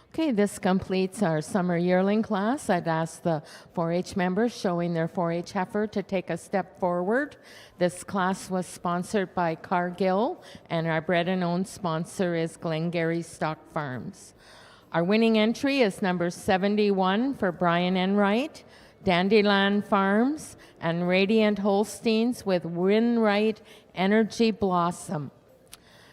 Okay, this completes our summer yearling class. I'd ask the 4-H members showing their 4-H heifer to take a step forward. This class was sponsored by Cargill, and our bred and owned sponsor is Glengarry Stock Farms. Our winning entry is number 71 for Brian Enright, Dandelion Farms, and Radiant Holsteins with Winright Energy Blossom.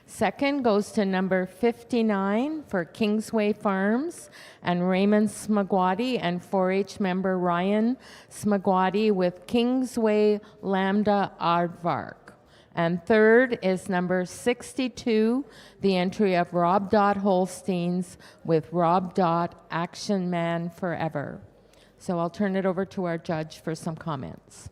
Second goes to number 59 for Kingsway Farms and Raymond Smagwati and 4-H member Ryan Smagwati with Kingsway Lambda Aardvark. And third is number 62, the entry of Rob Dot Holsteins with Rob Dot Action Man Forever. So I'll turn it over to our judge for some comments.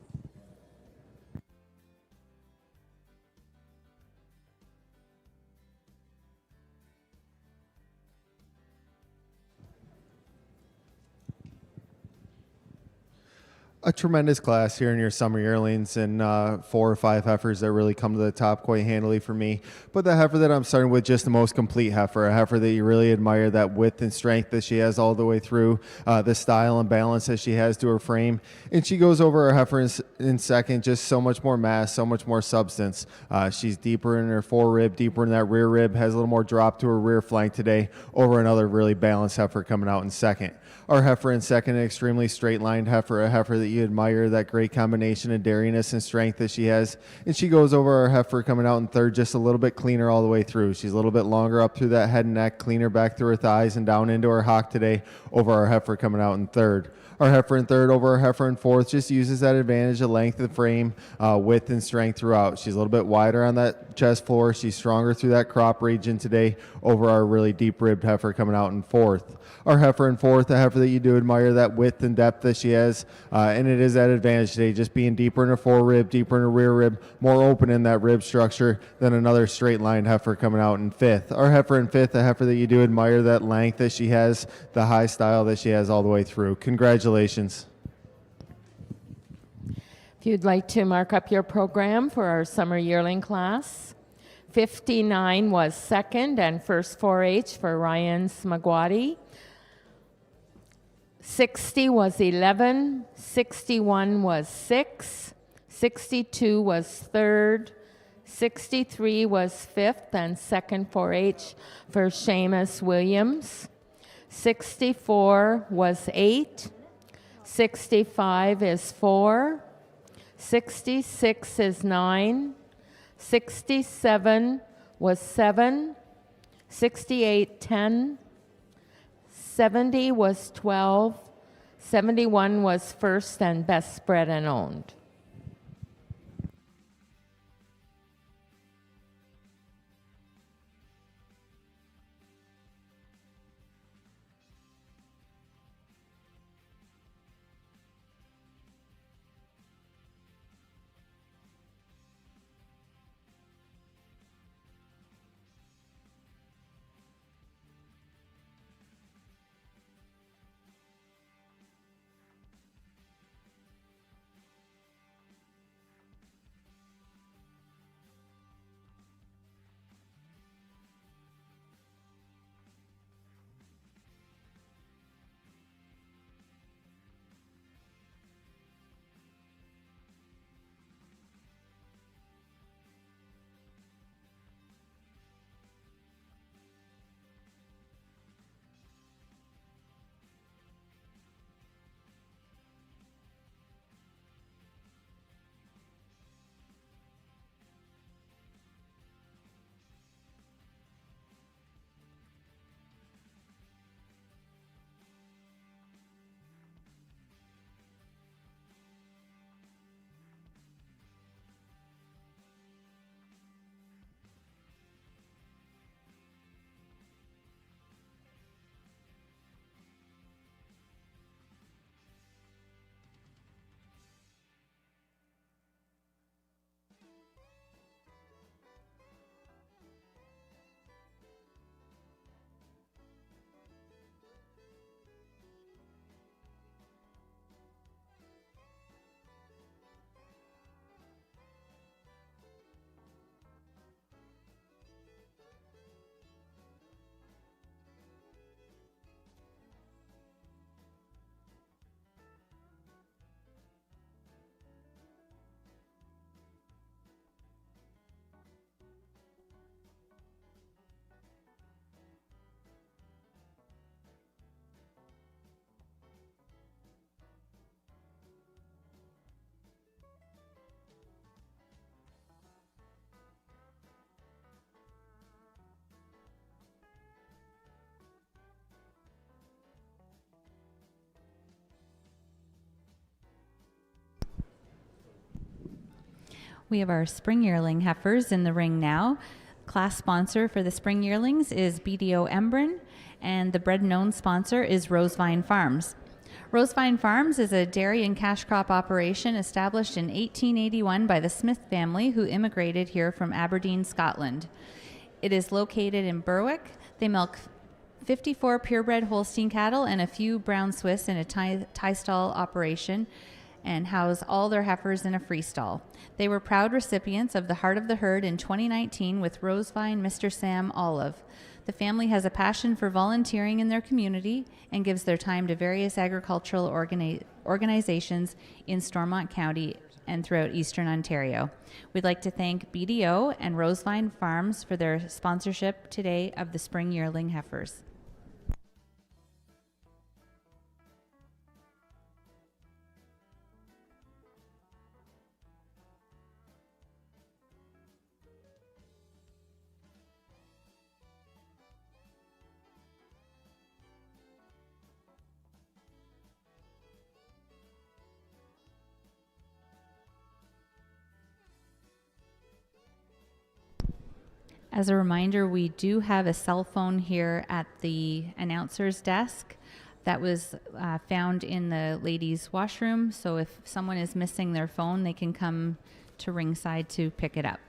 A tremendous class here in your summer yearlings, and 4 or 5 heifers that really come to the top quite handily for me. But the heifer that I'm starting with, just the most complete heifer, a heifer that you really admire, that width and strength that she has all the way through, the style and balance that she has to her frame. And she goes over her heifer in second, just so much more mass, so much more substance. She's deeper in her fore rib, deeper in that rear rib, has a little more drop to her rear flank today over another really balanced heifer coming out in second. Our heifer in second, an extremely straight-lined heifer, a heifer that you admire, that great combination of dairiness and strength that she has. And she goes over our heifer coming out in third, just a little bit cleaner all the way through. She's a little bit longer up through that head and neck, cleaner back through her thighs and down into her hock today over our heifer coming out in third. Our heifer in third over our heifer in fourth just uses that advantage of length of frame, width and strength throughout. She's a little bit wider on that chest floor. She's stronger through that crop region today over our really deep-ribbed heifer coming out in fourth. Our heifer in fourth, a heifer that you do admire, that width and depth that she has, and it is that advantage today, just being deeper in her fore rib, deeper in her rear rib, more open in that rib structure than another straight-lined heifer coming out in fifth. Our heifer in fifth, a heifer that you do admire, that length that she has, the high style that she has all the way through. Congratulations. If you'd like to mark up your program for our summer yearling class, 59 was second and first 4-H for Ryan Smagwati. 60 was 11, 61 was 6, 62 was third, 63 was fifth and second 4-H for Seamus Williams. 64 was 8, 65 is 4, 66 is 9, 67 was 7, 68 10, 70 was 12, 71 was first and best spread and owned. We have our spring yearling heifers in the ring now. Class sponsor for the spring yearlings is BDO Embrun, and the bred and owned sponsor is Rosevine Farms. Rosevine Farms is a dairy and cash crop operation established in 1881 by the Smith family, who immigrated here from Aberdeen, Scotland. It is located in Berwick. They milk 54 purebred Holstein cattle and a few brown Swiss in a tie stall operation, and house all their heifers in a free stall. They were proud recipients of the Heart of the Herd in 2019 with Rosevine Mr. Sam Olive. The family has a passion for volunteering in their community and gives their time to various agricultural organizations in Stormont County and throughout Eastern Ontario. We'd like to thank BDO and Rosevine Farms for their sponsorship today of the spring yearling heifers. As a reminder, we do have a cell phone here at the announcer's desk that was found in the ladies' washroom. So if someone is missing their phone, they can come to ringside to pick it up.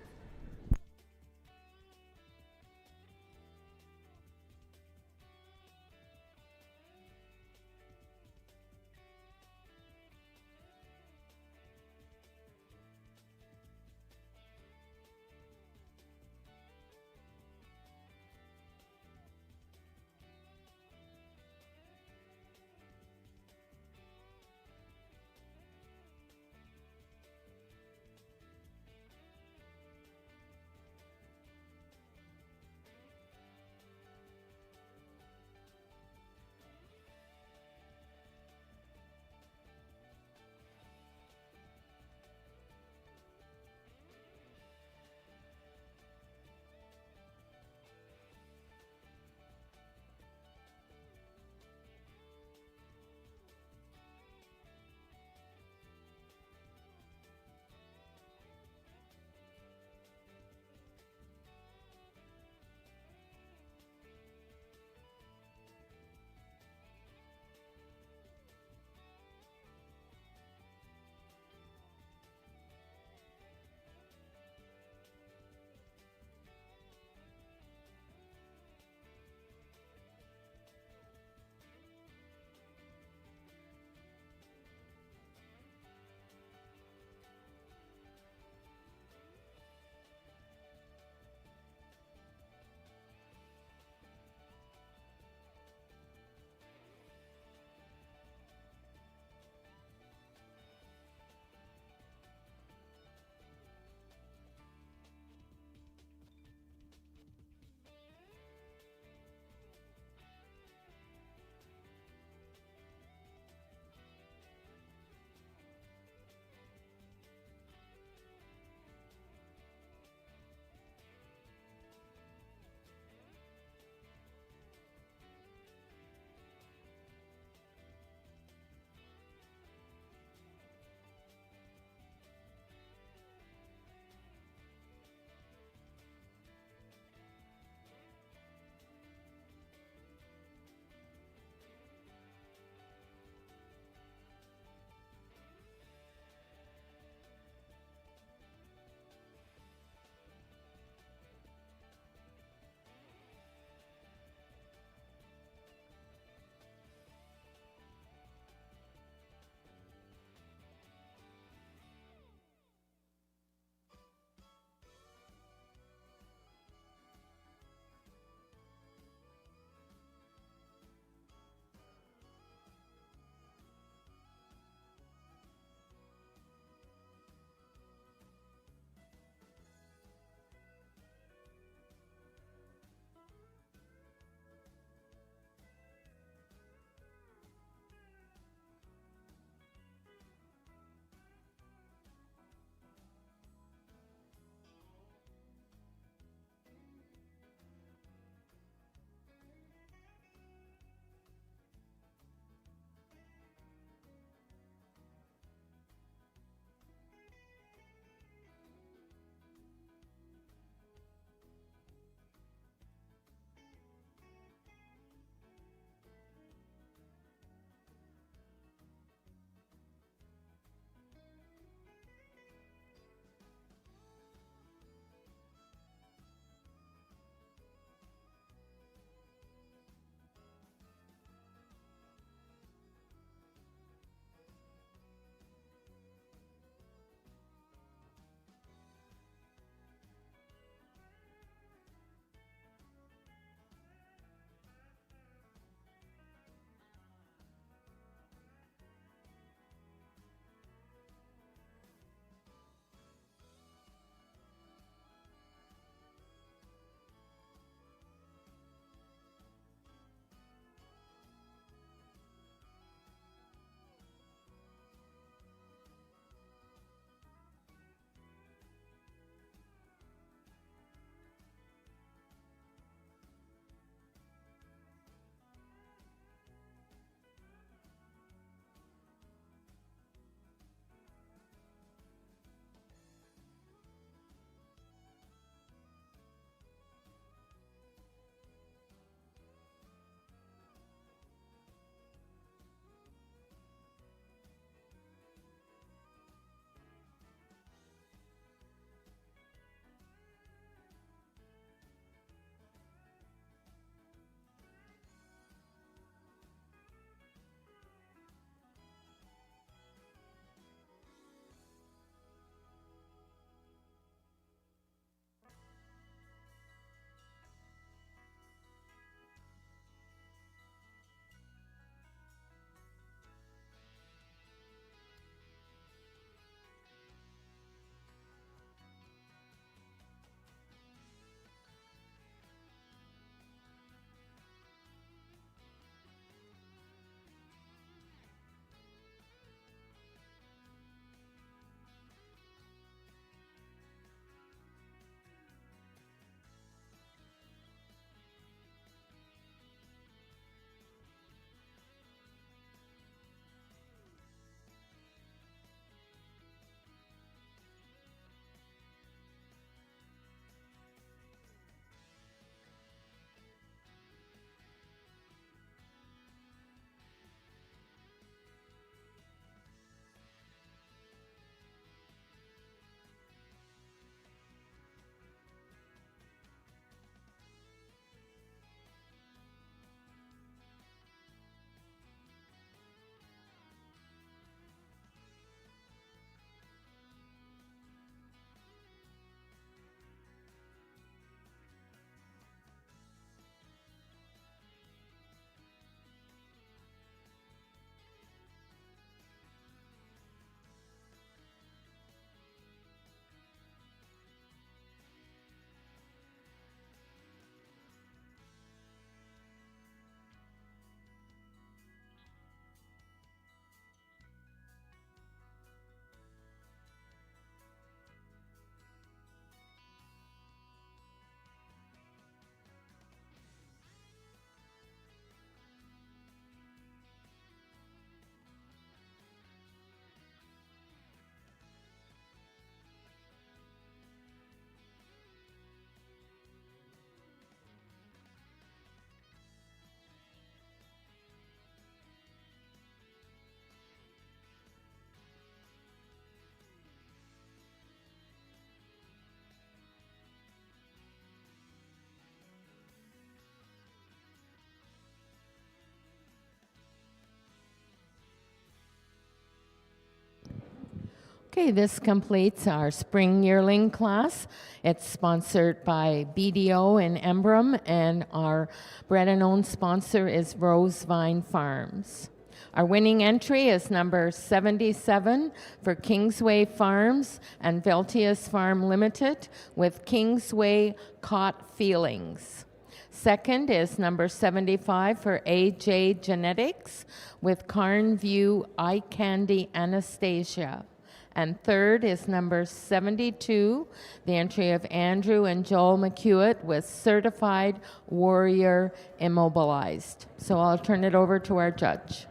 Okay, this completes our spring yearling class. It's sponsored by BDO in Emblem, and our bred and owned sponsor is Rosevine Farms. Our winning entry is number 77 for Kingsway Farms and Veltius Farm Limited with Kingsway Caught Feelings. Second is number 75 for AJ Genetics with Carnview Eye Candy Anastasia. And third is number 72, the entry of Andrew and Joel McEwitt with Certified Warrior Immobilized. So I'll turn it over to our judge.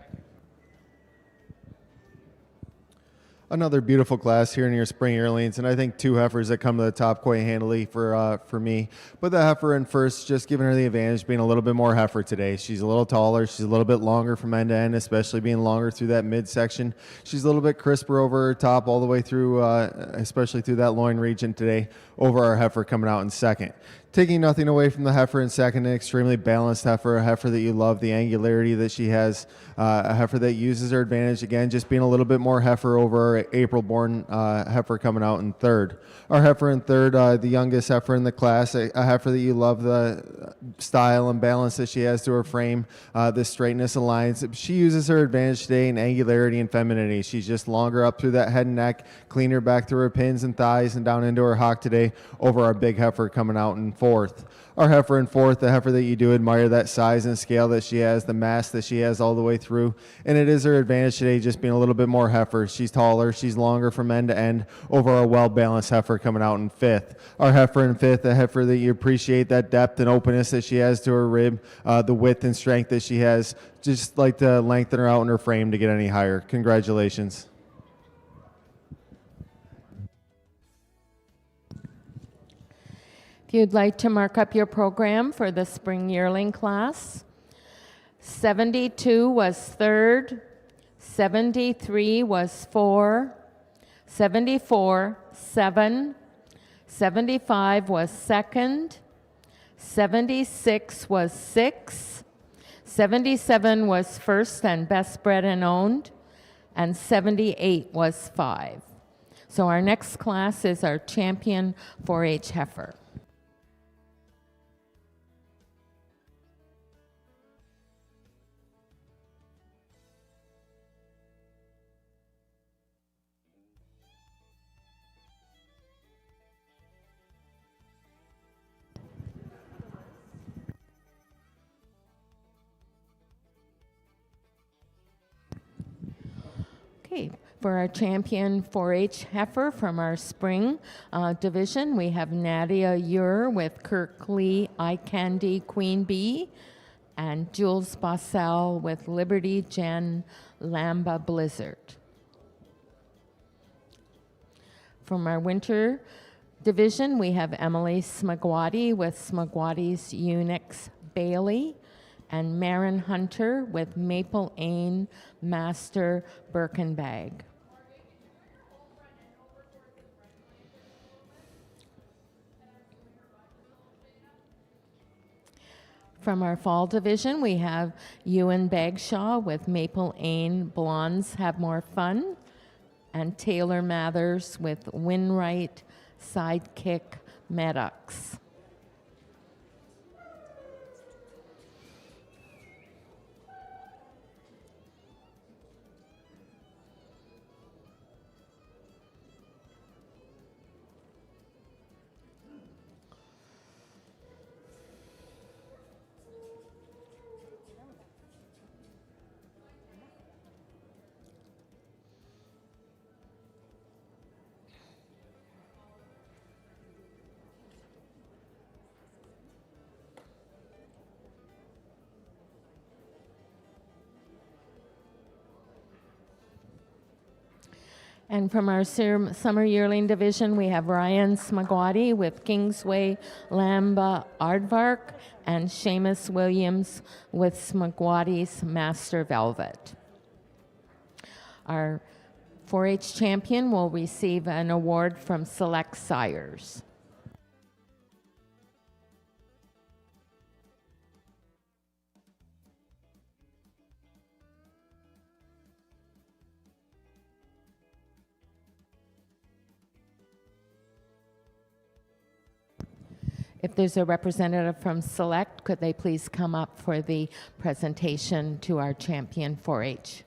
Another beautiful class here in your spring yearlings, and I think two heifers that come to the top quite handily for me. But the heifer in first, just giving her the advantage being a little bit more heifer today. She's a little taller. She's a little bit longer from end to end, especially being longer through that midsection. She's a little bit crisper over her top all the way through, especially through that loin region today, over our heifer coming out in second. Taking nothing away from the heifer in second, an extremely balanced heifer, a heifer that you love, the angularity that she has, a heifer that uses her advantage, again, just being a little bit more heifer over our April-born heifer coming out in third. Our heifer in third, the youngest heifer in the class, a heifer that you love the style and balance that she has to her frame, the straightness and lines. She uses her advantage today in angularity and femininity. She's just longer up through that head and neck, cleaner back through her pins and thighs and down into her hock today over our big heifer coming out in fourth. Our heifer in fourth, the heifer that you do admire, that size and scale that she has, the mass that she has all the way through. And it is her advantage today just being a little bit more heifer. She's taller, she's longer from end to end over our well-balanced heifer coming out in fifth. Our heifer in fifth, a heifer that you appreciate that depth and openness that she has to her rib, the width and strength that she has. Just like to lengthen her out in her frame to get any higher. Congratulations. If you'd like to mark up your program for the spring yearling class, 72 was third, 73 was 4, 74, 7, 75 was second, 76 was 6, 77 was first and best bred and owned, and 78 was 5. So our next class is our champion 4-H heifer. Okay, for our champion 4-H heifer from our spring division, we have Nadia Ure with Kirkley Eye Candy Queen Bee and Jules Bossell with Liberty Jen Lamba Blizzard. From our winter division, we have Emily Smagwati with Smagwati's Unix Bailey and Marin Hunter with Maple Ain Master Birkenbag. From our fall division, we have Ewan Bagshaw with Maple Ain Blondes Have More Fun and Taylor Mathers with Winright Sidekick Maddox. And from our summer yearling division, we have Ryan Smagwati with Kingsway Lamba Aardvark and Seamus Williams with Smagwati's Master Velvet. Our 4-H champion will receive an award from Select Sires. If there's a representative from Select, could they please come up for the presentation to our champion 4-H?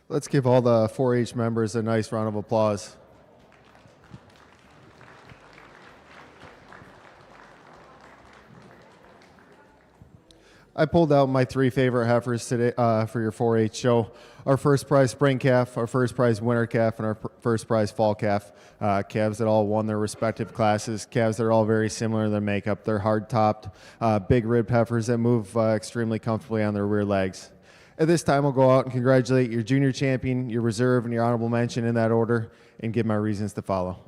Let's give all the 4-H members a nice round of applause. I pulled out my 3 favorite heifers today for your 4-H show. Our first prize spring calf, our first prize winter calf, and our first prize fall calf. Calves that all won their respective classes. Calves that are all very similar in their makeup. They're hard-topped, big ribbed heifers that move extremely comfortably on their rear legs. At this time, I'll go out and congratulate your junior champion, your reserve, and your honorable mention in that order, and give my reasons to follow.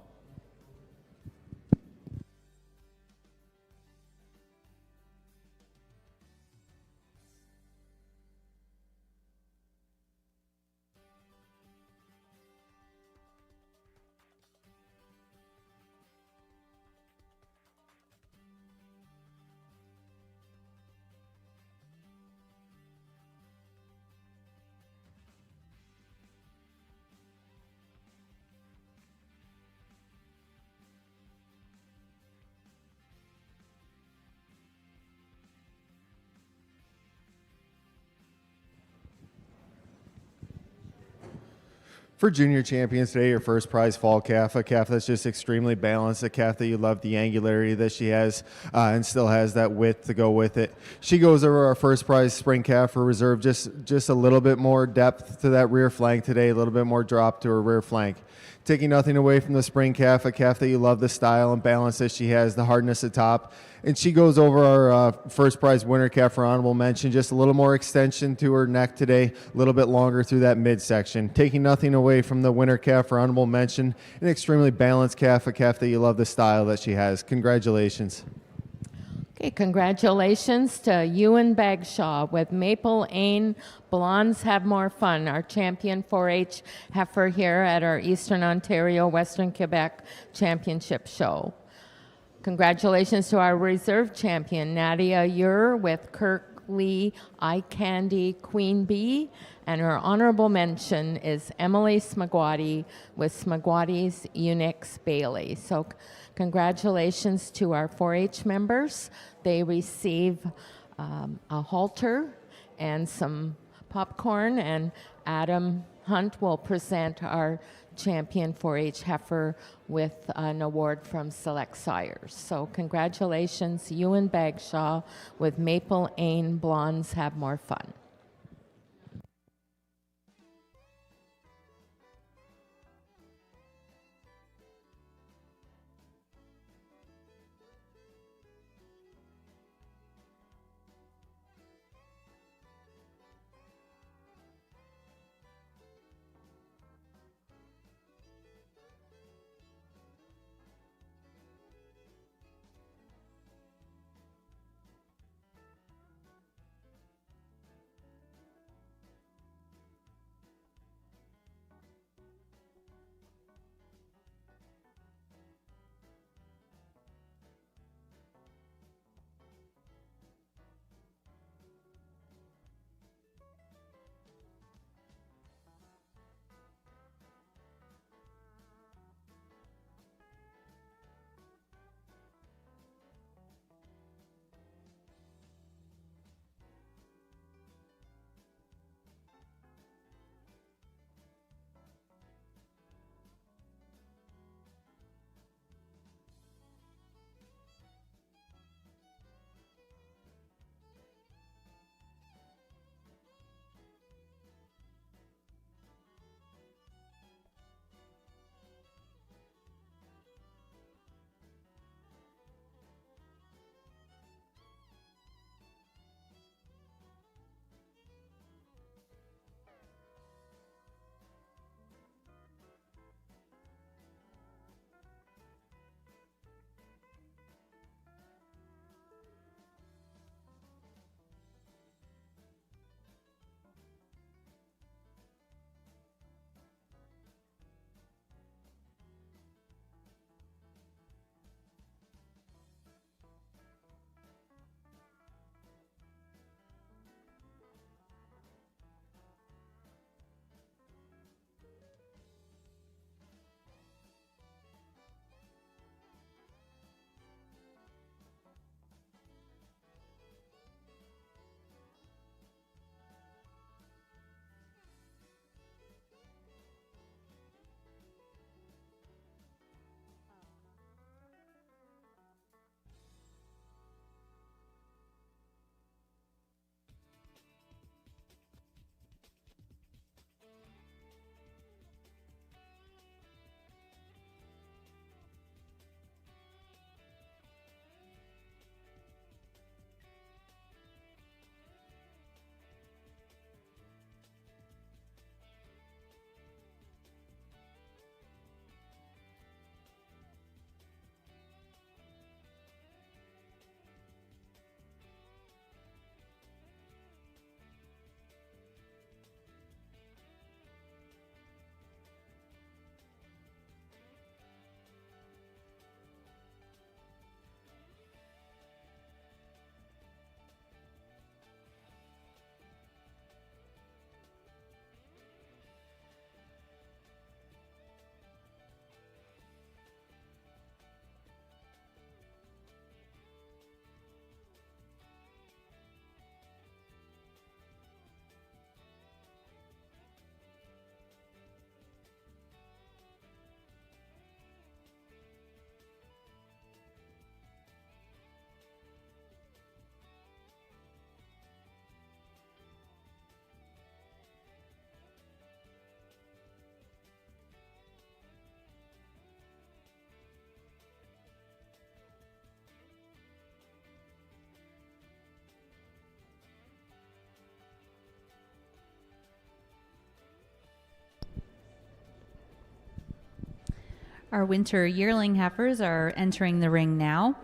For junior champions today, your first prize fall calf, a calf that's just extremely balanced, a calf that you love the angularity that she has and still has that width to go with it. She goes over our first prize spring calf for reserve, just a little bit more depth to that rear flank today, a little bit more drop to her rear flank. Taking nothing away from the spring calf, a calf that you love the style and balance that she has, the hardness at top. And she goes over our first prize winner calf for honorable mention, just a little more extension to her neck today, a little bit longer through that midsection. Taking nothing away from the winner calf for honorable mention, an extremely balanced calf, a calf that you love the style that she has. Congratulations. Okay, congratulations to Ewan Bagshaw with Maple Ain Blondes Have More Fun, our champion 4-H heifer here at our Eastern Ontario, Western Quebec Championship Show. Congratulations to our reserve champion, Nadia Ure with Kirkley Eye Candy Queen Bee, and her honorable mention is Emily Smagwati with Smagwati's Unix Bailey. So congratulations to our 4-H members. They receive a halter and some popcorn, and Adam Hunt will present our champion 4-H heifer with an award from Select Sires. So congratulations, Ewan Bagshaw with Maple Ain Blondes Have More Fun. Our winter yearling heifers are entering the ring now.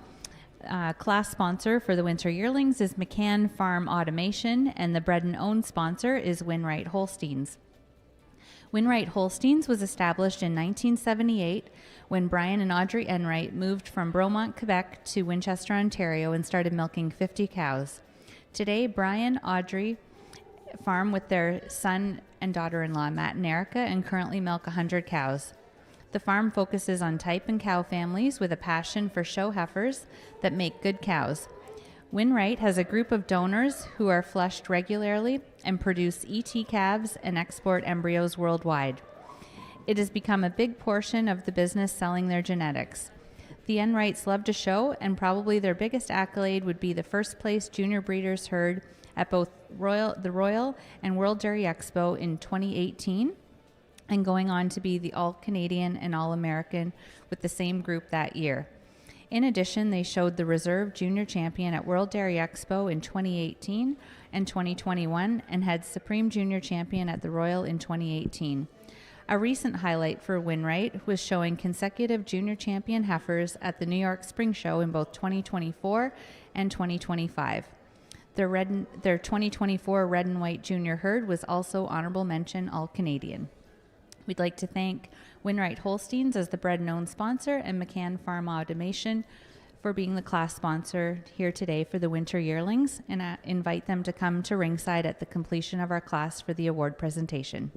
Class sponsor for the winter yearlings is McCann Farm Automation, and the bred and owned sponsor is Winwright Holsteins. Winwright Holsteins was established in 1978 when Brian and Audrey Enright moved from Bromont, Quebec to Winchester, Ontario and started milking 50 cows. Today, Brian, Audrey farm with their son and daughter-in-law, Matt and Erica, and currently milk 100 cows. The farm focuses on type and cow families with a passion for show heifers that make good cows. Winwright has a group of donors who are flushed regularly and produce ET calves and export embryos worldwide. It has become a big portion of the business selling their genetics. The Enrights love to show, and probably their biggest accolade would be the first place junior breeders herd at both the Royal and World Dairy Expo in 2018, and going on to be the All-Canadian and All-American with the same group that year. In addition, they showed the Reserve Junior Champion at World Dairy Expo in 2018 and 2021 and had Supreme Junior Champion at the Royal in 2018. A recent highlight for Winwright was showing consecutive Junior Champion heifers at the New York Spring Show in both 2024 and 2025. Their 2024 Red and White Junior herd was also honorable mention All-Canadian. We'd like to thank Winwright Holsteins as the bred and owned sponsor and McCann Farm Automation for being the class sponsor here today for the winter yearlings, and invite them to come to ringside at the completion of our class for the award presentation.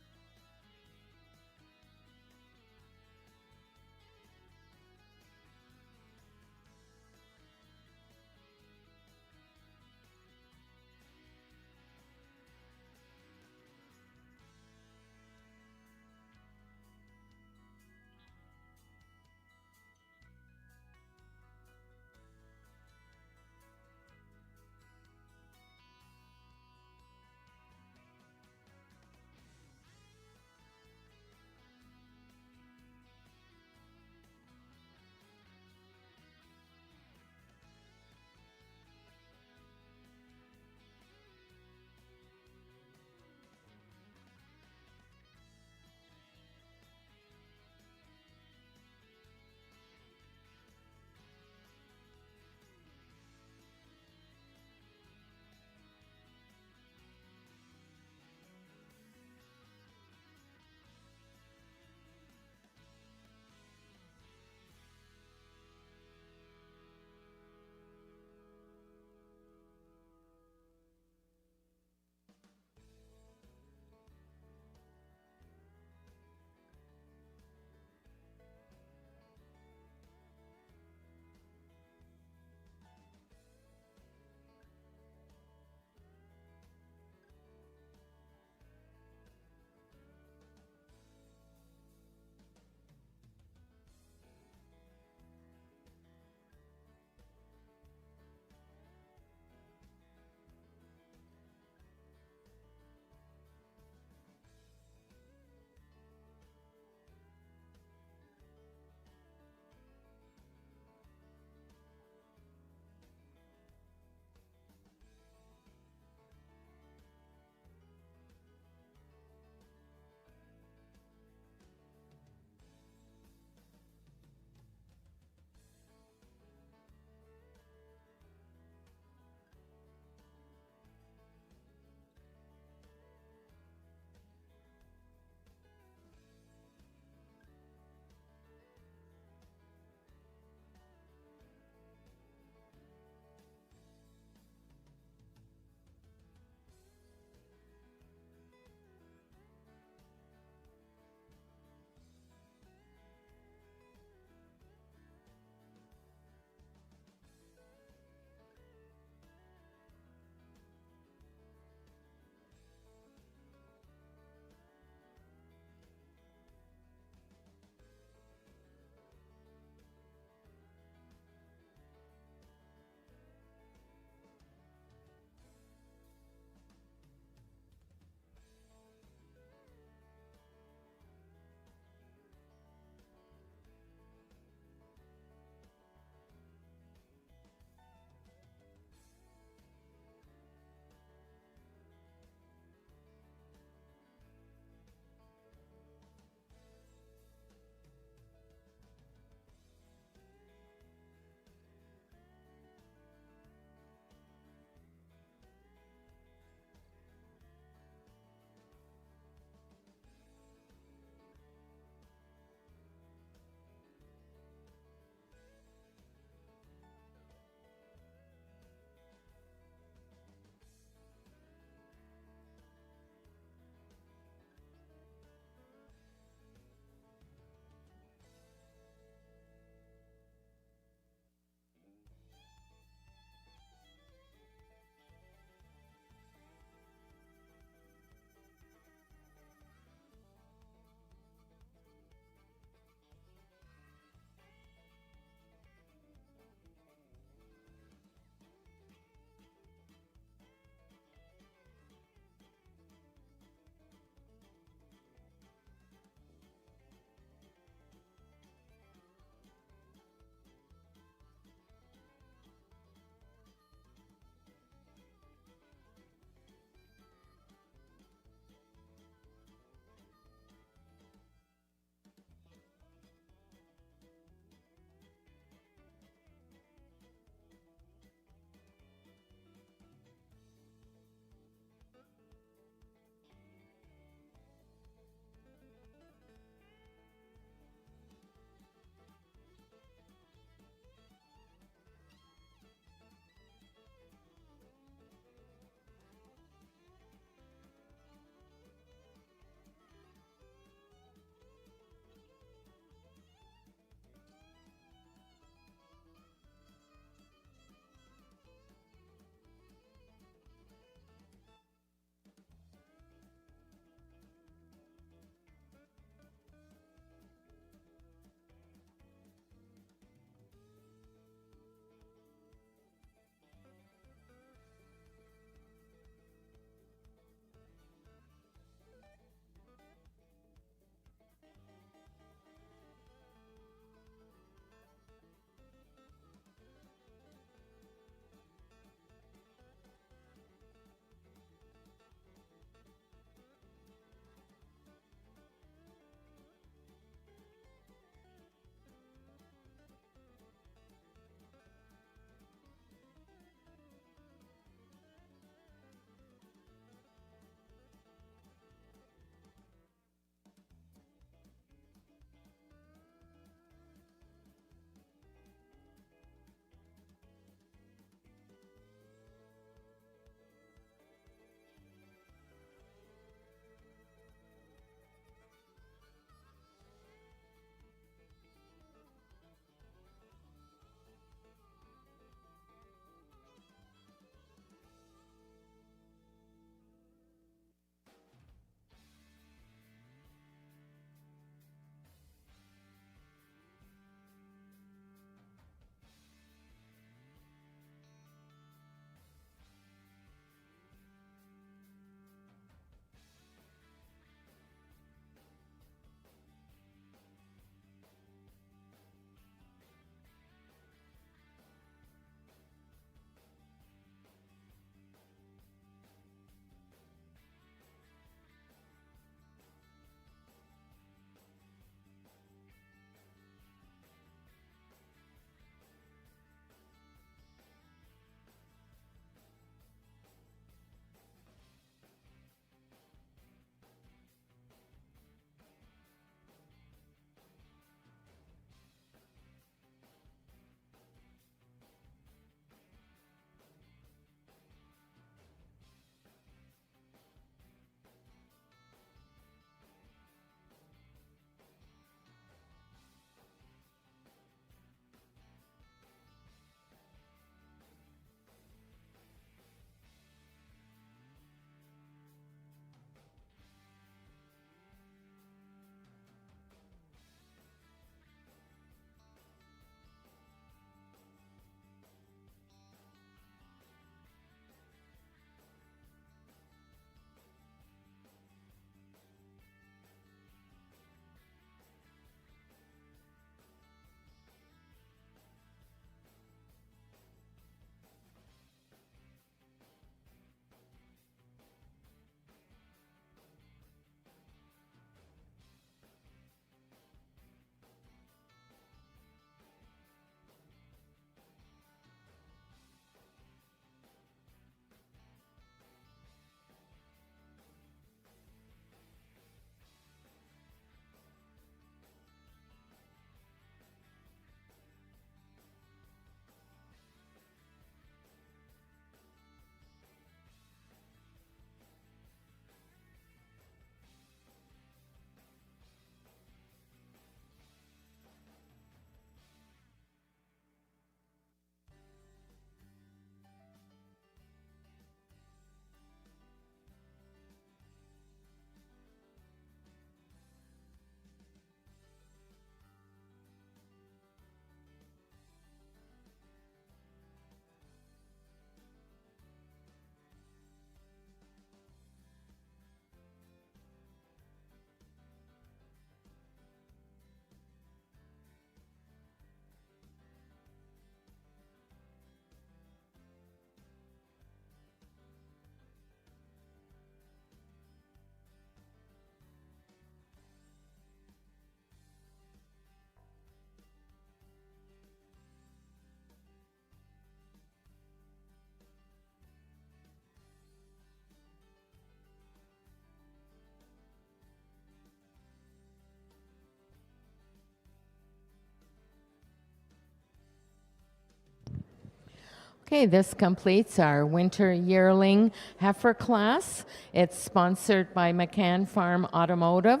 Okay, this completes our winter yearling heifer class. It's sponsored by McCann Farm Automotive,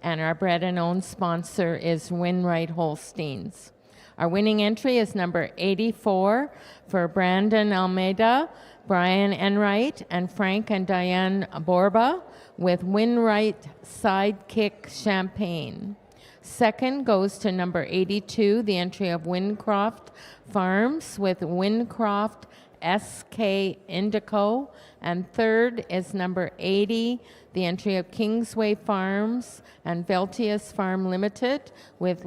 and our bred and owned sponsor is Winright Holsteins. Our winning entry is number 84 for Brandon Almeida, Brian Enright, and Frank and Diane Borba with Winright Sidekick Champagne. Second goes to number 82, the entry of Wincroft Farms with Wincroft SK Indico. And third is number 80, the entry of Kingsway Farms and Veltius Farm Limited with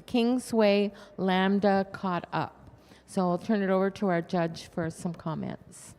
Kingsway Lambda Caught Up. So I'll turn it over to our judge for some comments.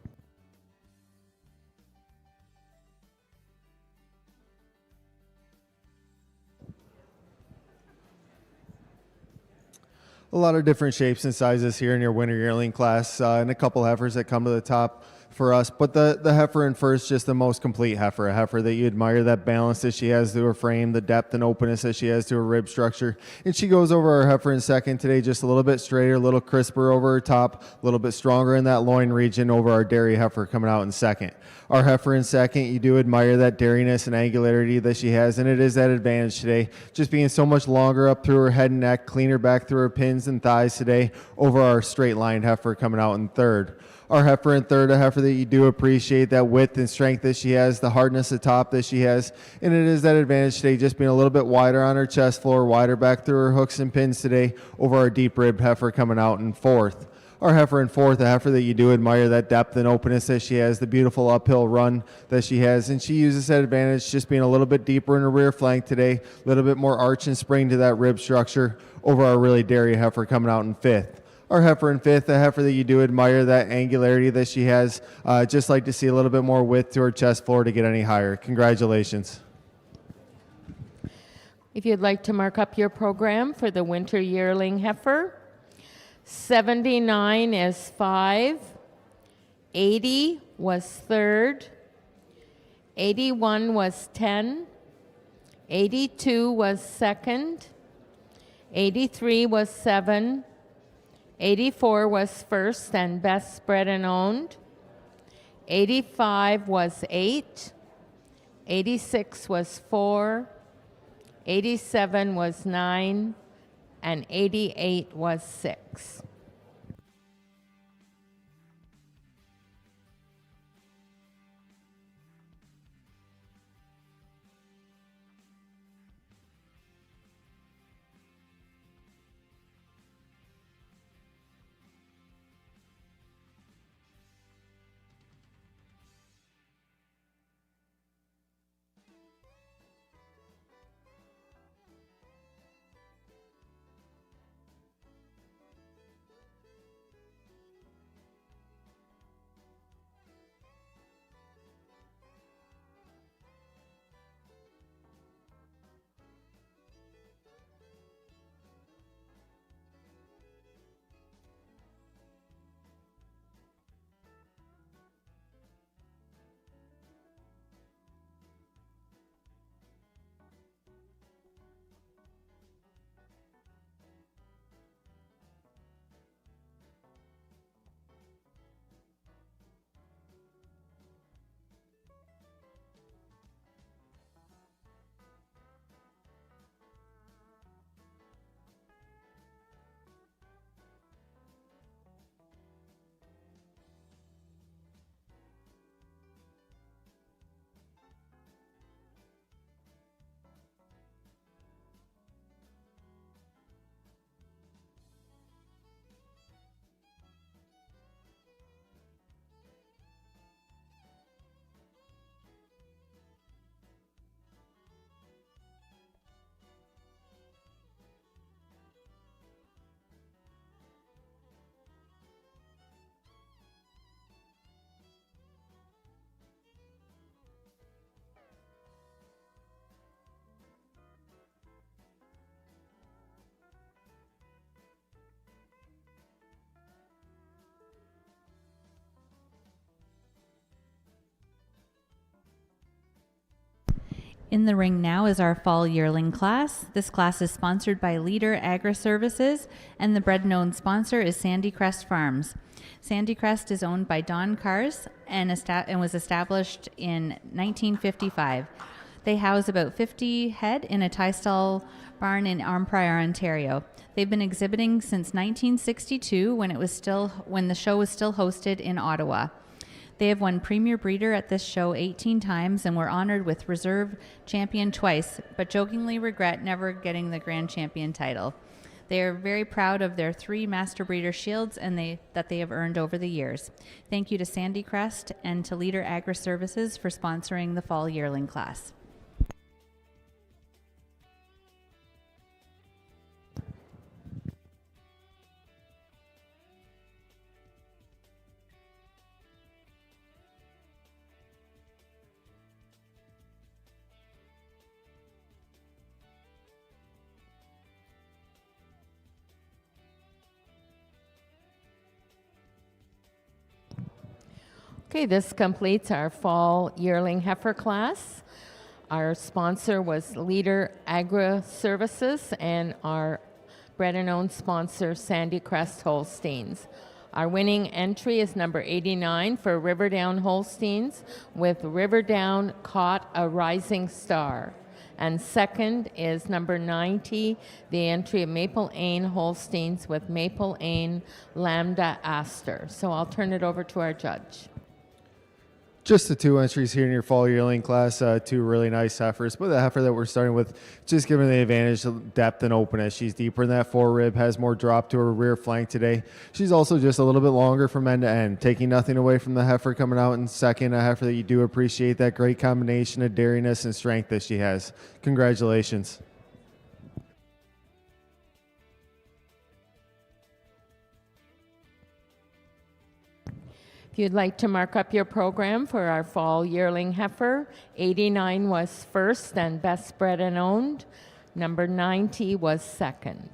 A lot of different shapes and sizes here in your winter yearling class, and a couple heifers that come to the top for us. But the heifer in first, just the most complete heifer, a heifer that you admire, that balance that she has to her frame, the depth and openness that she has to her rib structure. And she goes over our heifer in second today, just a little bit straighter, a little crisper over her top, a little bit stronger in that loin region over our dairy heifer coming out in second. Our heifer in second, you do admire that dairiness and angularity that she has, and it is that advantage today, just being so much longer up through her head and neck, cleaner back through her pins and thighs today over our straight-lined heifer coming out in third. Our heifer in third, a heifer that you do appreciate, that width and strength that she has, the hardness of top that she has, and it is that advantage today, just being a little bit wider on her chest floor, wider back through her hooks and pins today over our deep-ribbed heifer coming out in fourth. Our heifer in fourth, a heifer that you do admire, that depth and openness that she has, the beautiful uphill run that she has, and she uses that advantage just being a little bit deeper in her rear flank today, a little bit more arch and spring to that rib structure over our really dairy heifer coming out in fifth. Our heifer in fifth, a heifer that you do admire, that angularity that she has, just like to see a little bit more width to her chest floor to get any higher. Congratulations. If you'd like to mark up your program for the winter yearling heifer, 79 is 5, 80 was third, 81 was 10, 82 was second, 83 was 7, 84 was first and best bred and owned, 85 was 8, 86 was 4, 87 was 9, and 88 was 6. In the ring now is our fall yearling class. This class is sponsored by Leader Agri Services, and the bred-and-owned sponsor is Sandy Crest Farms. Sandy Crest is owned by Don Cars and was established in 1955. They house about 50 head in a tie-stall barn in Arnprior, Ontario. They've been exhibiting since 1962 when the show was still hosted in Ottawa. They have won Premier Breeder at this show 18 times and were honored with Reserve Champion twice, but jokingly regret never getting the Grand Champion title. They are very proud of their 3 Master Breeder Shields that they have earned over the years. Thank you to Sandy Crest and to Leader Agri Services for sponsoring the Fall Yearling class. Okay, this completes our fall yearling heifer class. Our sponsor was Leader Agri Services and our bred and owned sponsor, Sandy Crest Holsteins. Our winning entry is number 89 for Riverdown Holsteins, with Riverdown Caught a Rising Star. And second is number 90, the entry of Maple Ain Holsteins, with Maple Ain Lambda Aster. So I'll turn it over to our judge. Just the 2 entries here in your fall yearling class, 2 really nice heifers. But the heifer that we're starting with, just giving the advantage of depth and openness. She's deeper in that forerib, has more drop to her rear flank today. She's also just a little bit longer from end to end, taking nothing away from the heifer coming out in second. A heifer that you do appreciate that great combination of dairiness and strength that she has. Congratulations. If you'd like to mark up your program for our fall yearling heifer, 89 was first and best bred and owned. Number 90 was second.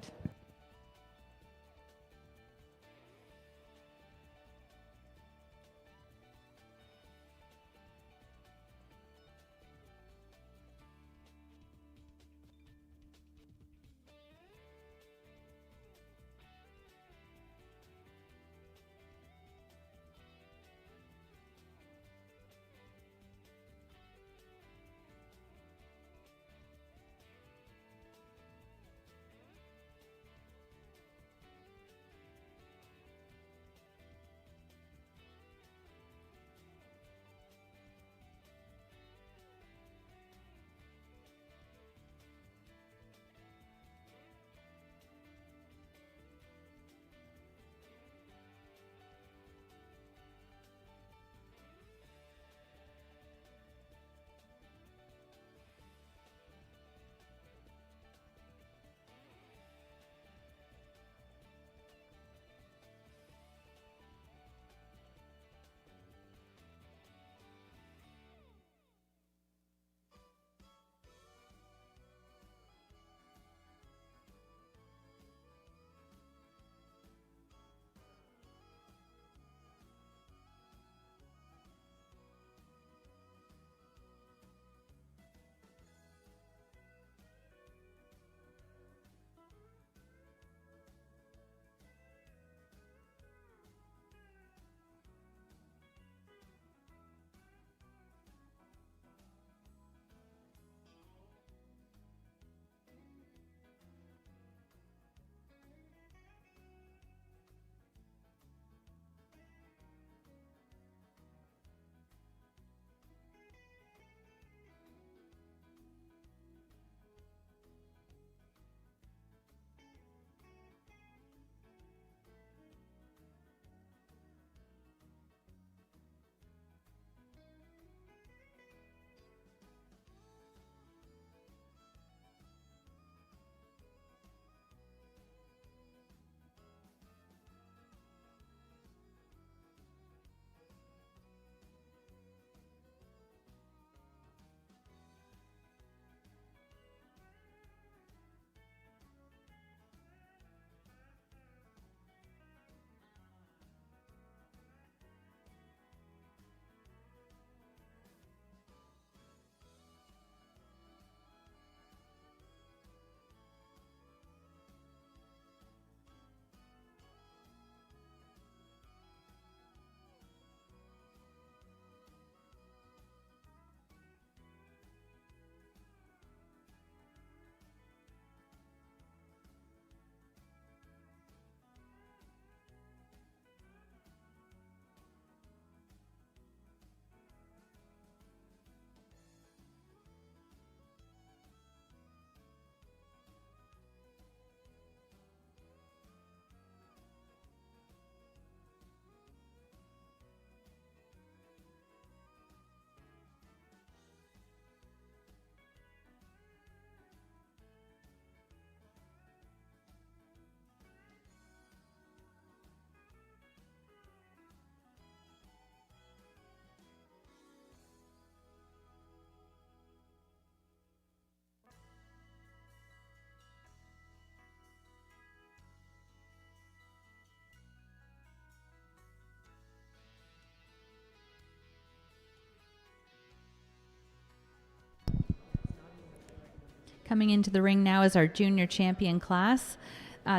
Coming into the ring now is our junior champion class.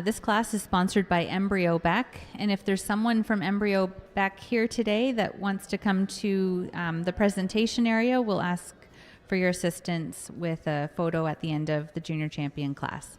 This class is sponsored by Embryo Beck, and if there's someone from Embryo Beck here today that wants to come to the presentation area, we'll ask for your assistance with a photo at the end of the junior champion class.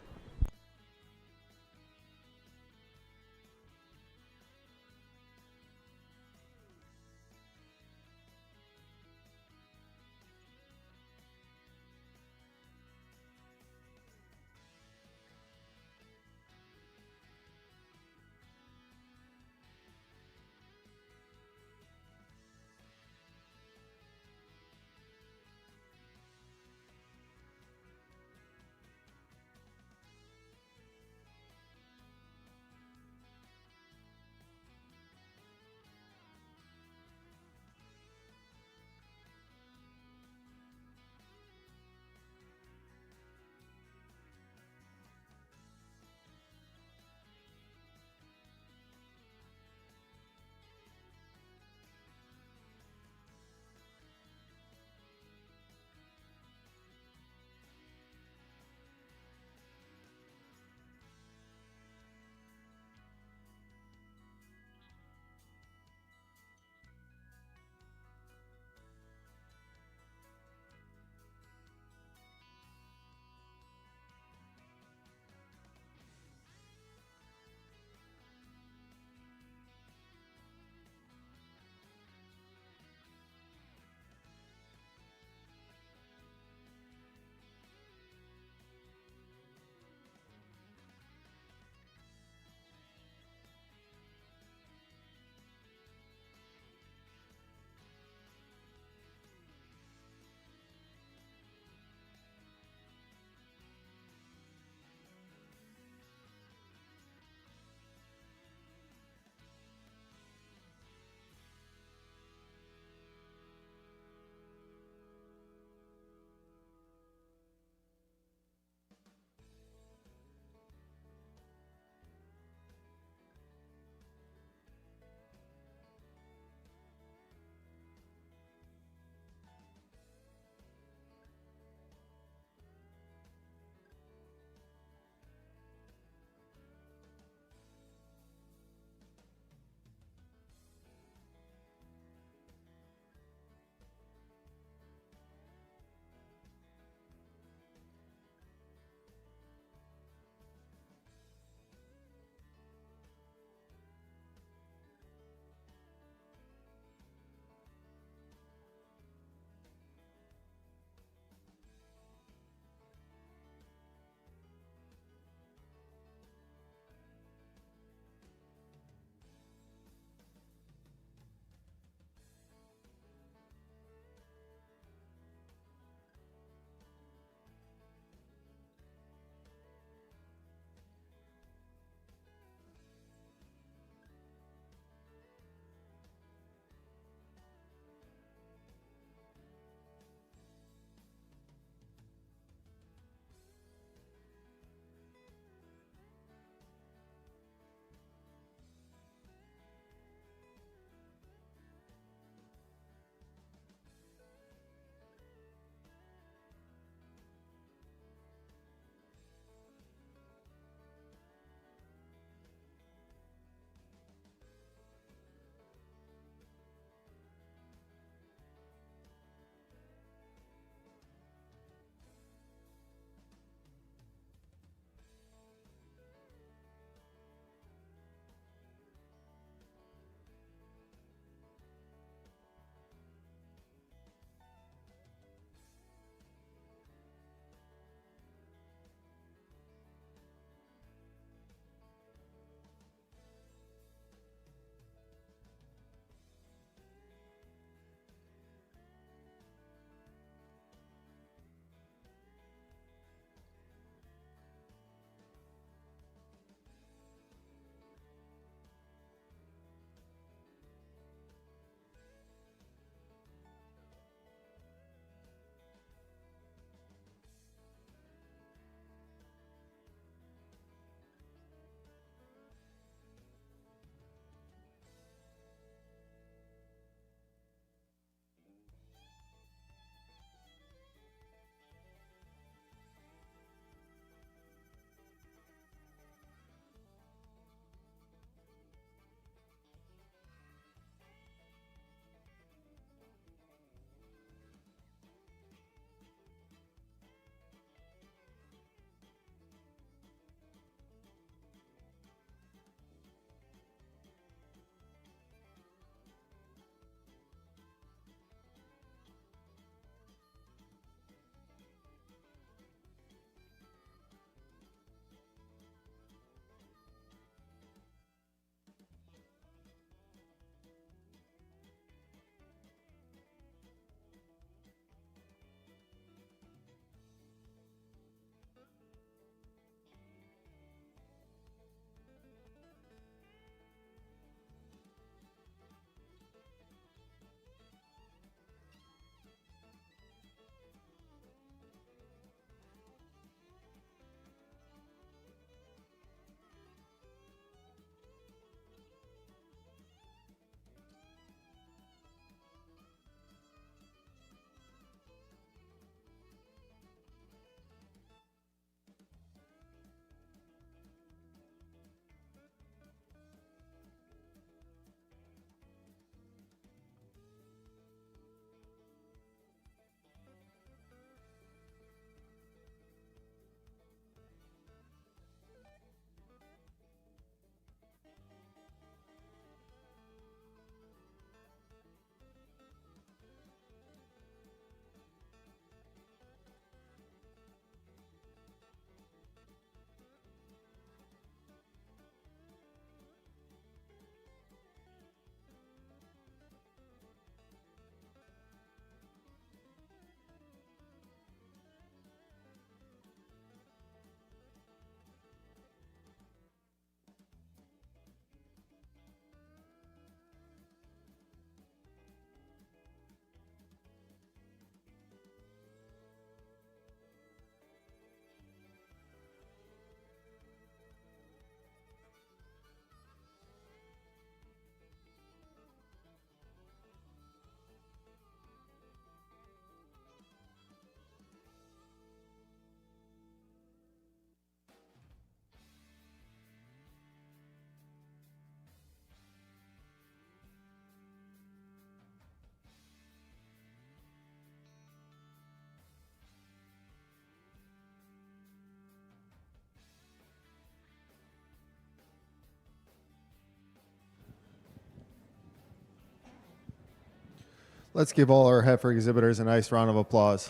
Let's give all our heifer exhibitors a nice round of applause.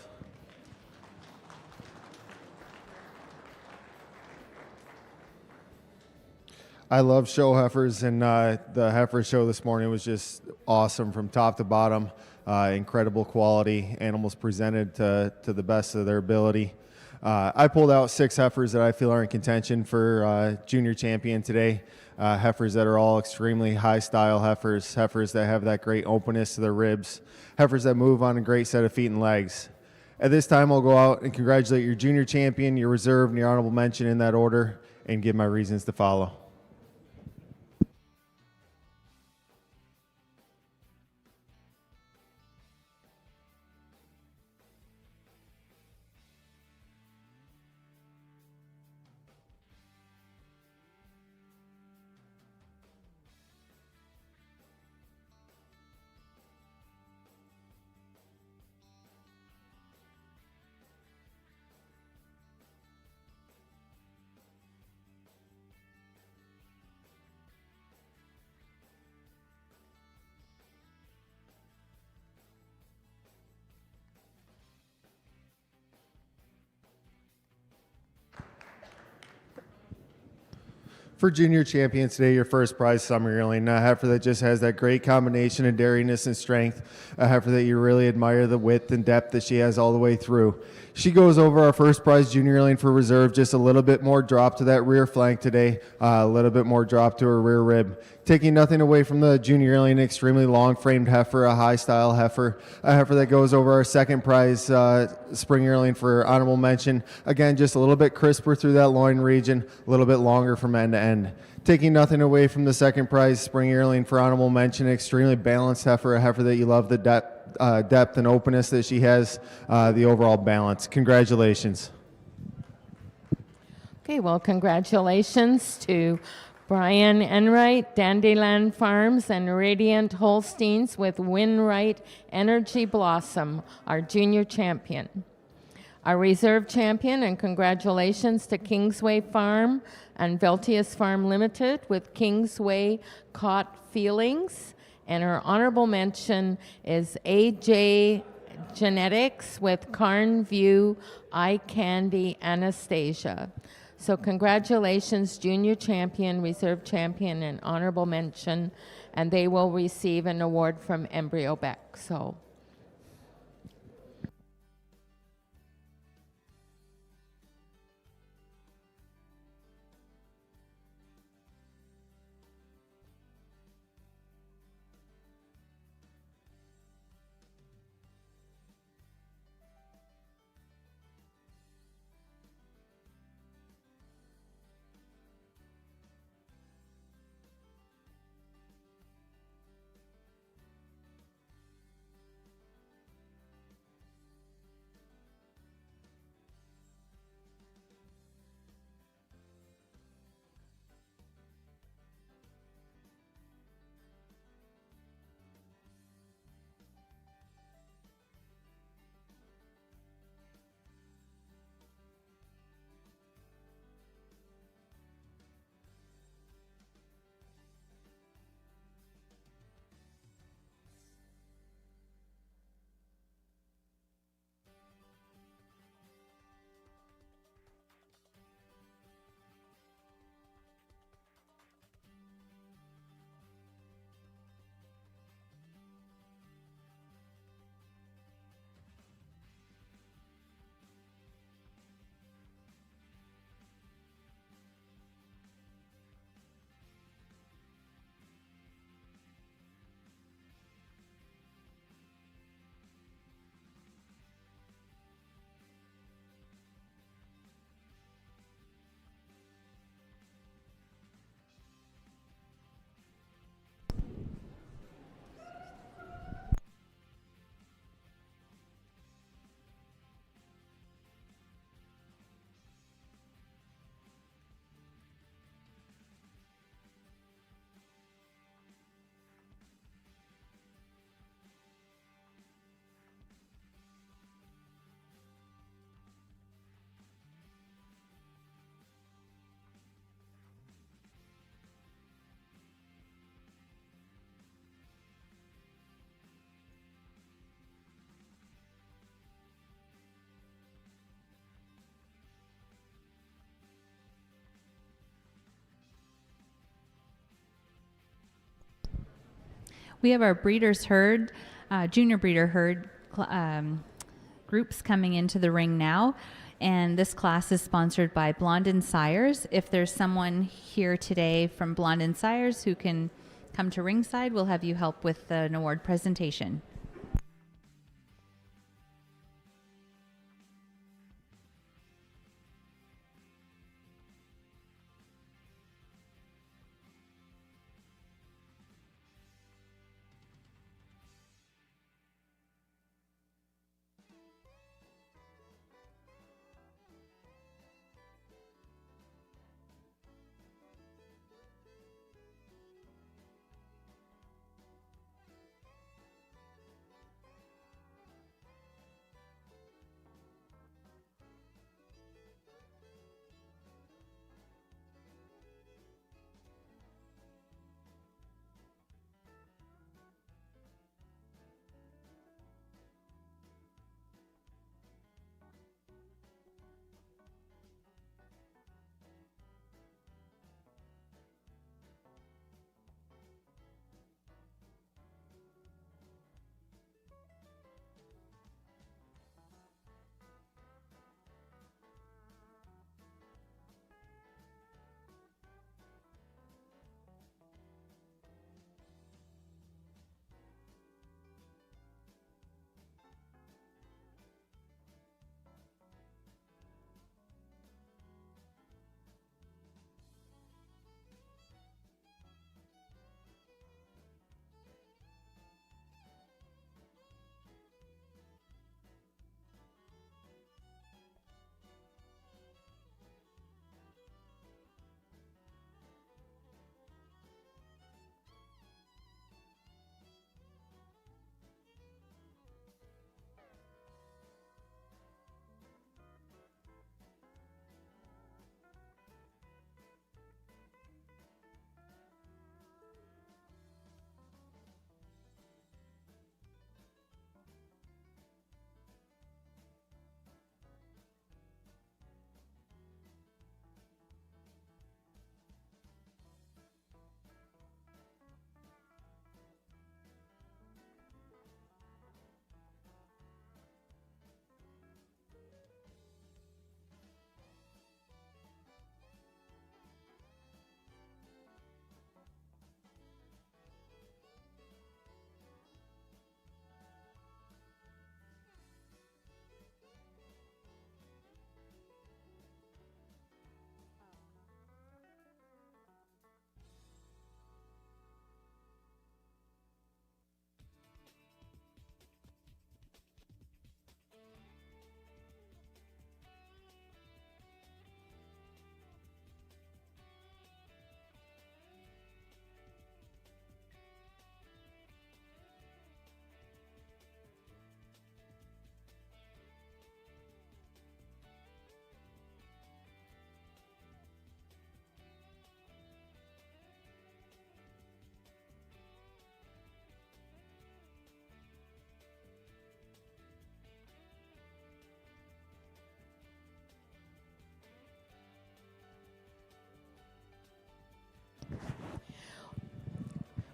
I love show heifers, and the heifer show this morning was just awesome from top to bottom. Incredible quality, animals presented to the best of their ability. I pulled out 6 heifers that I feel are in contention for junior champion today. Heifers that are all extremely high style heifers, heifers that have that great openness to their ribs, heifers that move on a great set of feet and legs. At this time, I'll go out and congratulate your junior champion, your reserve, and your honorable mention in that order, and give my reasons to follow. For junior champions today, your first prize summer yearling, a heifer that just has that great combination of dairiness and strength, a heifer that you really admire the width and depth that she has all the way through. She goes over our first prize junior yearling for reserve, just a little bit more drop to that rear flank today, a little bit more drop to her rear rib. Taking nothing away from the junior yearling, extremely long-framed heifer, a high-style heifer, a heifer that goes over our second prize spring yearling for honorable mention. Again, just a little bit crisper through that loin region, a little bit longer from end to end. Taking nothing away from the second prize spring yearling for honorable mention, extremely balanced heifer, a heifer that you love the depth and openness that she has, the overall balance. Congratulations. Okay, well, congratulations to Brian Enright, Dandelion Farms, and Radiant Holsteins with Winright Energy Blossom, our junior champion. Our reserve champion, and congratulations to Kingsway Farm and Veltius Farm Limited with Kingsway Caught Feelings. And our honorable mention is AJ Genetics with Carn View Eye Candy Anastasia. So congratulations, junior champion, reserve champion, and honorable mention, and they will receive an award from Embryo Beck. So. We have our breeders herd, junior breeder herd groups coming into the ring now. And this class is sponsored by Blondin Sires. If there's someone here today from Blondin Sires who can come to ringside, we'll have you help with an award presentation.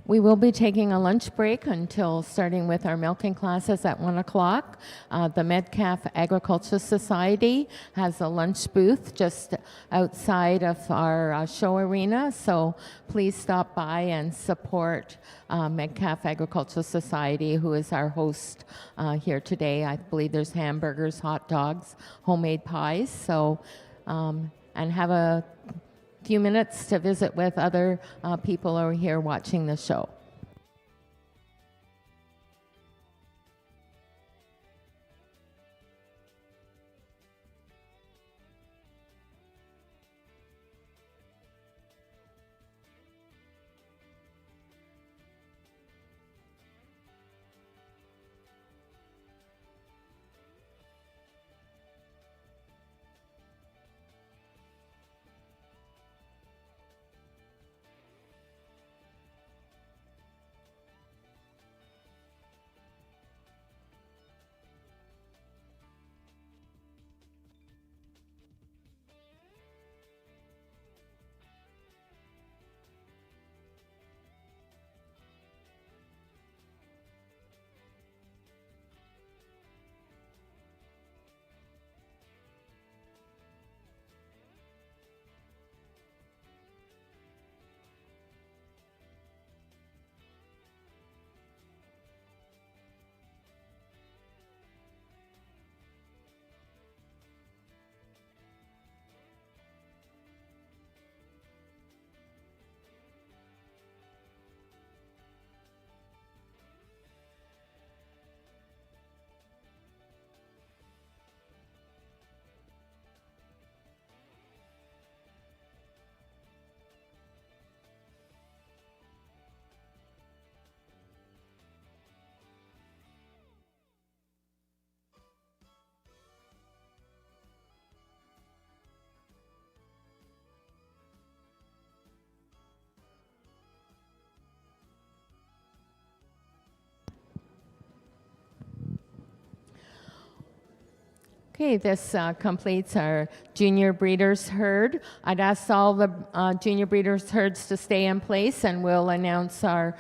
We will be taking a lunch break until starting with our milking classes at 1 o'clock. The Metcalfe Agricultural Society has a lunch booth just outside of our show arena, so please stop by and support Metcalfe Agricultural Society, who is our host here today. I believe there's hamburgers, hot dogs, homemade pies, so and have a few minutes to visit with other people over here watching the show. Okay, this completes our junior breeders herd. I'd ask all the junior breeders herds to stay in place, and we'll announce our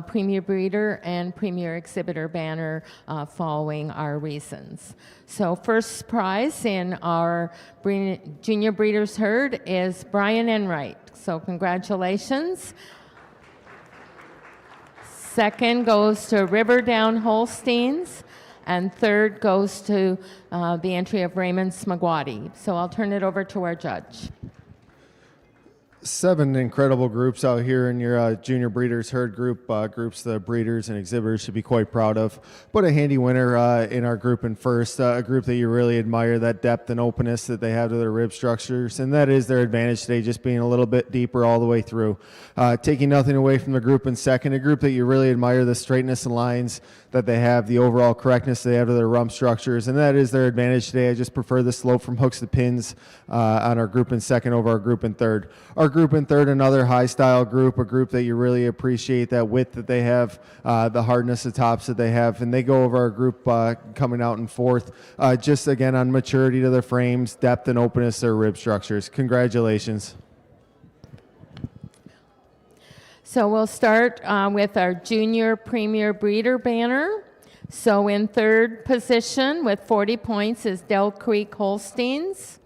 premier breeder and premier exhibitor banner following our reasons. So first prize in our junior breeders herd is Brian Enright. So congratulations. Second goes to Riverdown Holsteins. And third goes to the entry of Raymond Smagwati. So I'll turn it over to our judge. 7 incredible groups out here in your junior breeders herd group. Groups the breeders and exhibitors should be quite proud of. But a handy winner in our group in first, a group that you really admire, that depth and openness that they have to their rib structures, and that is their advantage today, just being a little bit deeper all the way through. Taking nothing away from the group in second, a group that you really admire, the straightness and lines that they have, the overall correctness they have to their rump structures, and that is their advantage today. I just prefer the slope from hooks to pins on our group in second over our group in third. Our group in third, another high style group, a group that you really appreciate, that width that they have, the hardness of tops that they have, and they go over our group coming out in fourth, just again on maturity to their frames, depth and openness to their rib structures. Congratulations. So we'll start with our junior premier breeder banner. So in third position with 40 points is Dell Creek Holsteins.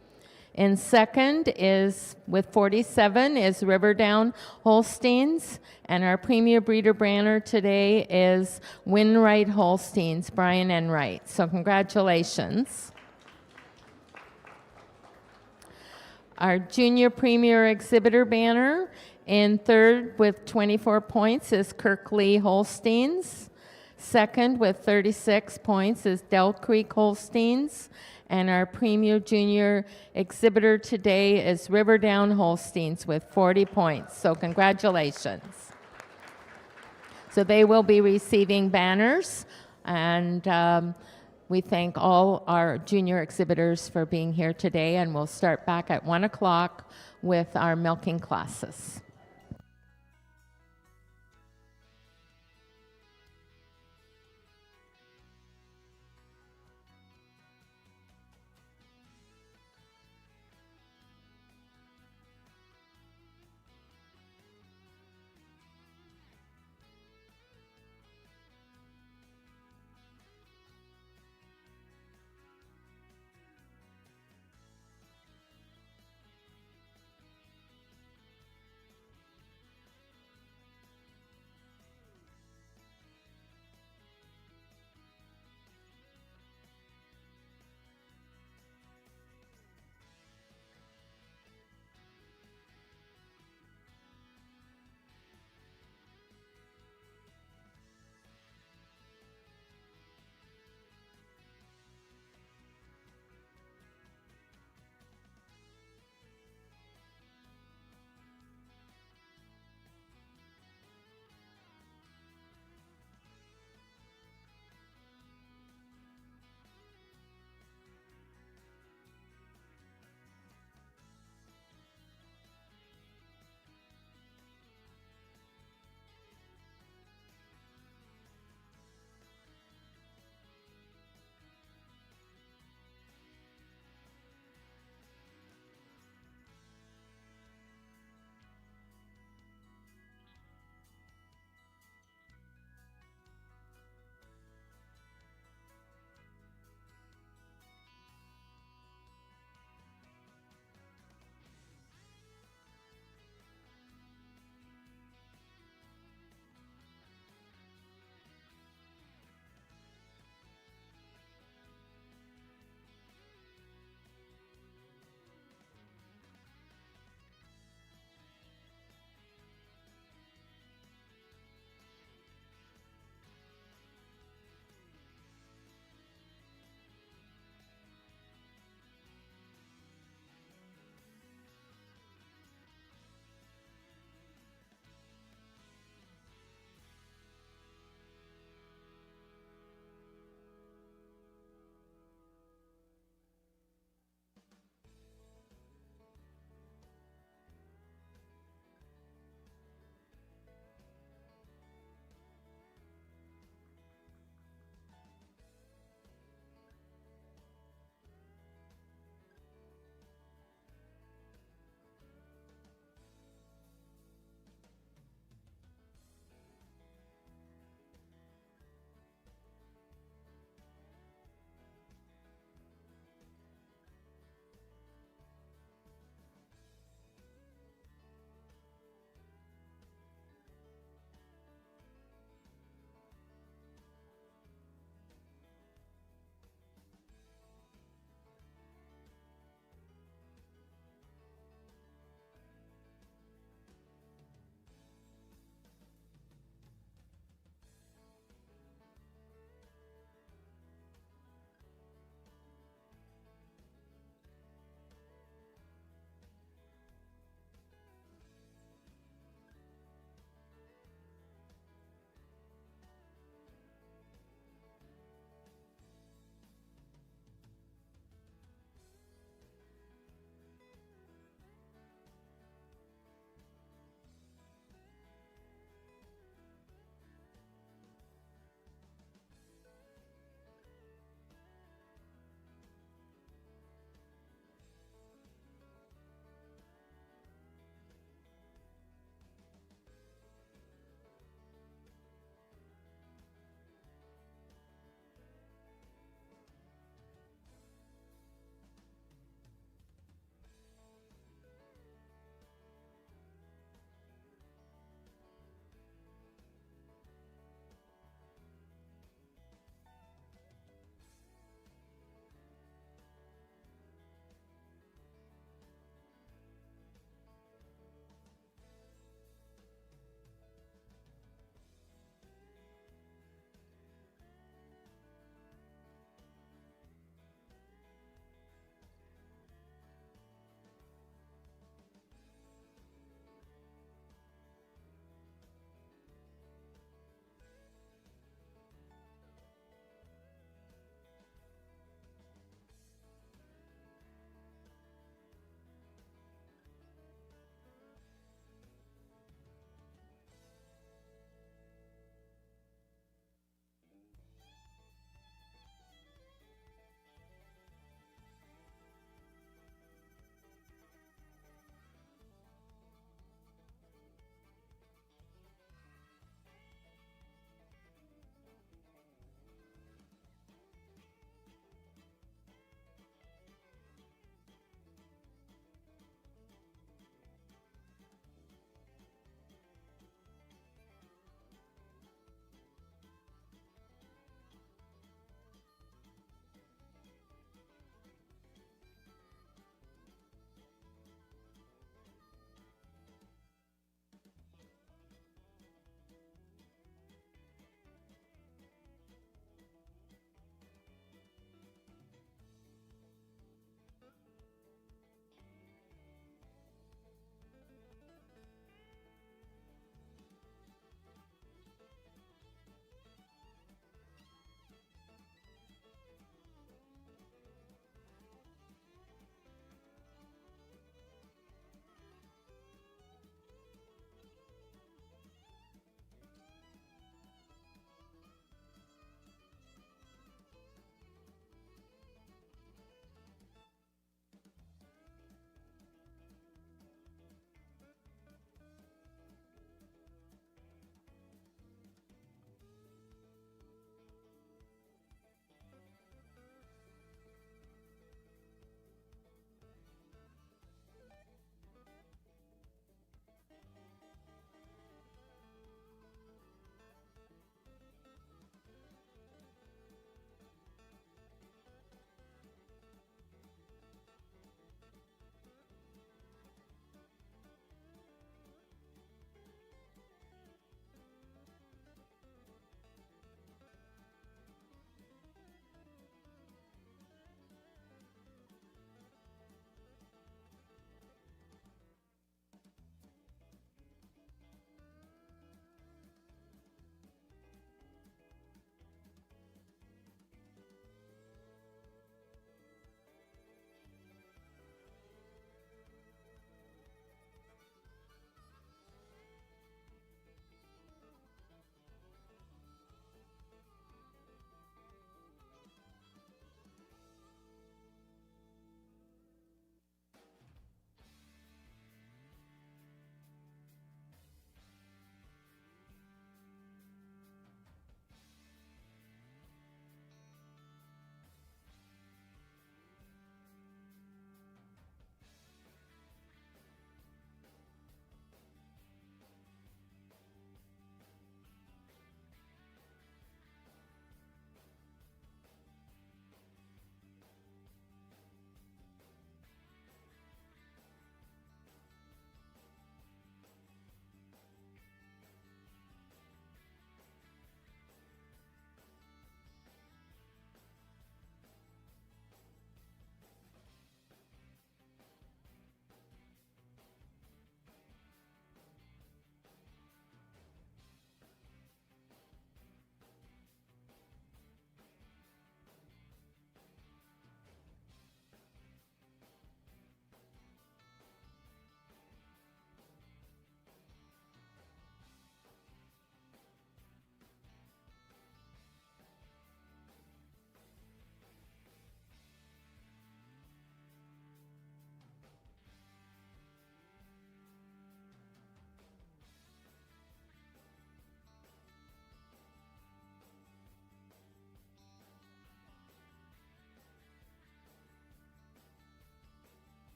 In second is, with 47, is Riverdown Holsteins. And our premier breeder banner today is Winwright Holsteins, Brian Enright. So congratulations. Our junior premier exhibitor banner in third with 24 points is Kirkley Holsteins. Second with 36 points is Dell Creek Holsteins. And our premier junior exhibitor today is Riverdown Holsteins with 40 points. So congratulations. So they will be receiving banners, and we thank all our junior exhibitors for being here today, and we'll start back at 1 o'clock with our milking classes.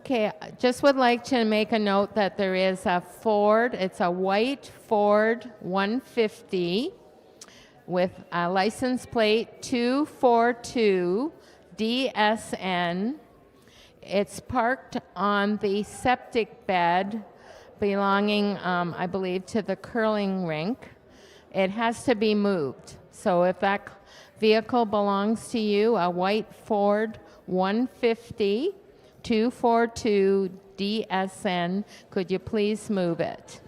Okay, just would like to make a note that there is a Ford, it's a white Ford 150 with a license plate 242 DSN. It's parked on the septic bed belonging, I believe, to the curling rink. It has to be moved. So if that vehicle belongs to you, a white Ford 150 242 DSN, could you please move it?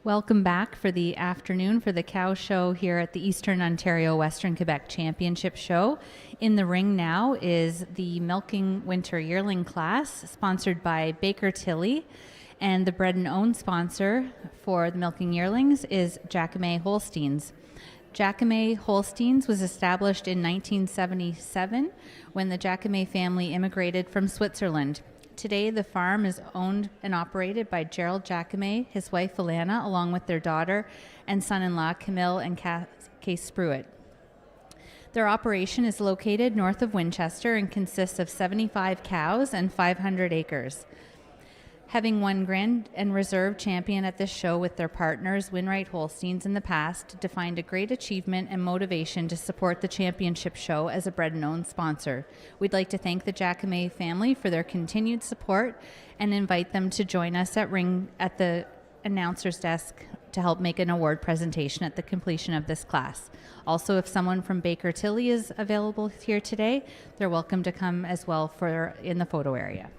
Welcome back for the afternoon for the cow show here at the Eastern Ontario Western Quebec Championship Show. In the ring now is the Milking Winter Yearling class, sponsored by Baker Tilly, and the bred and owned sponsor for the Milking Yearlings is Jacome Holsteins. Jacome Holsteins was established in 1977 when the Jacome family immigrated from Switzerland. Today, the farm is owned and operated by Gerald Jacome, his wife Alana, along with their daughter and son-in-law Camille and Case Spruitt. Their operation is located north of Winchester and consists of 75 cows and 500 acres. Having won Grand and Reserve champion at this show with their partners, Winright Holsteins, in the past, defined a great achievement and motivation to support the championship show as a bred and owned sponsor. We'd like to thank the Jacome family for their continued support and invite them to join us at the announcer's desk to help make an award presentation at the completion of this class. Also, if someone from Baker Tilly is available here today, they're welcome to come as well in the photo area.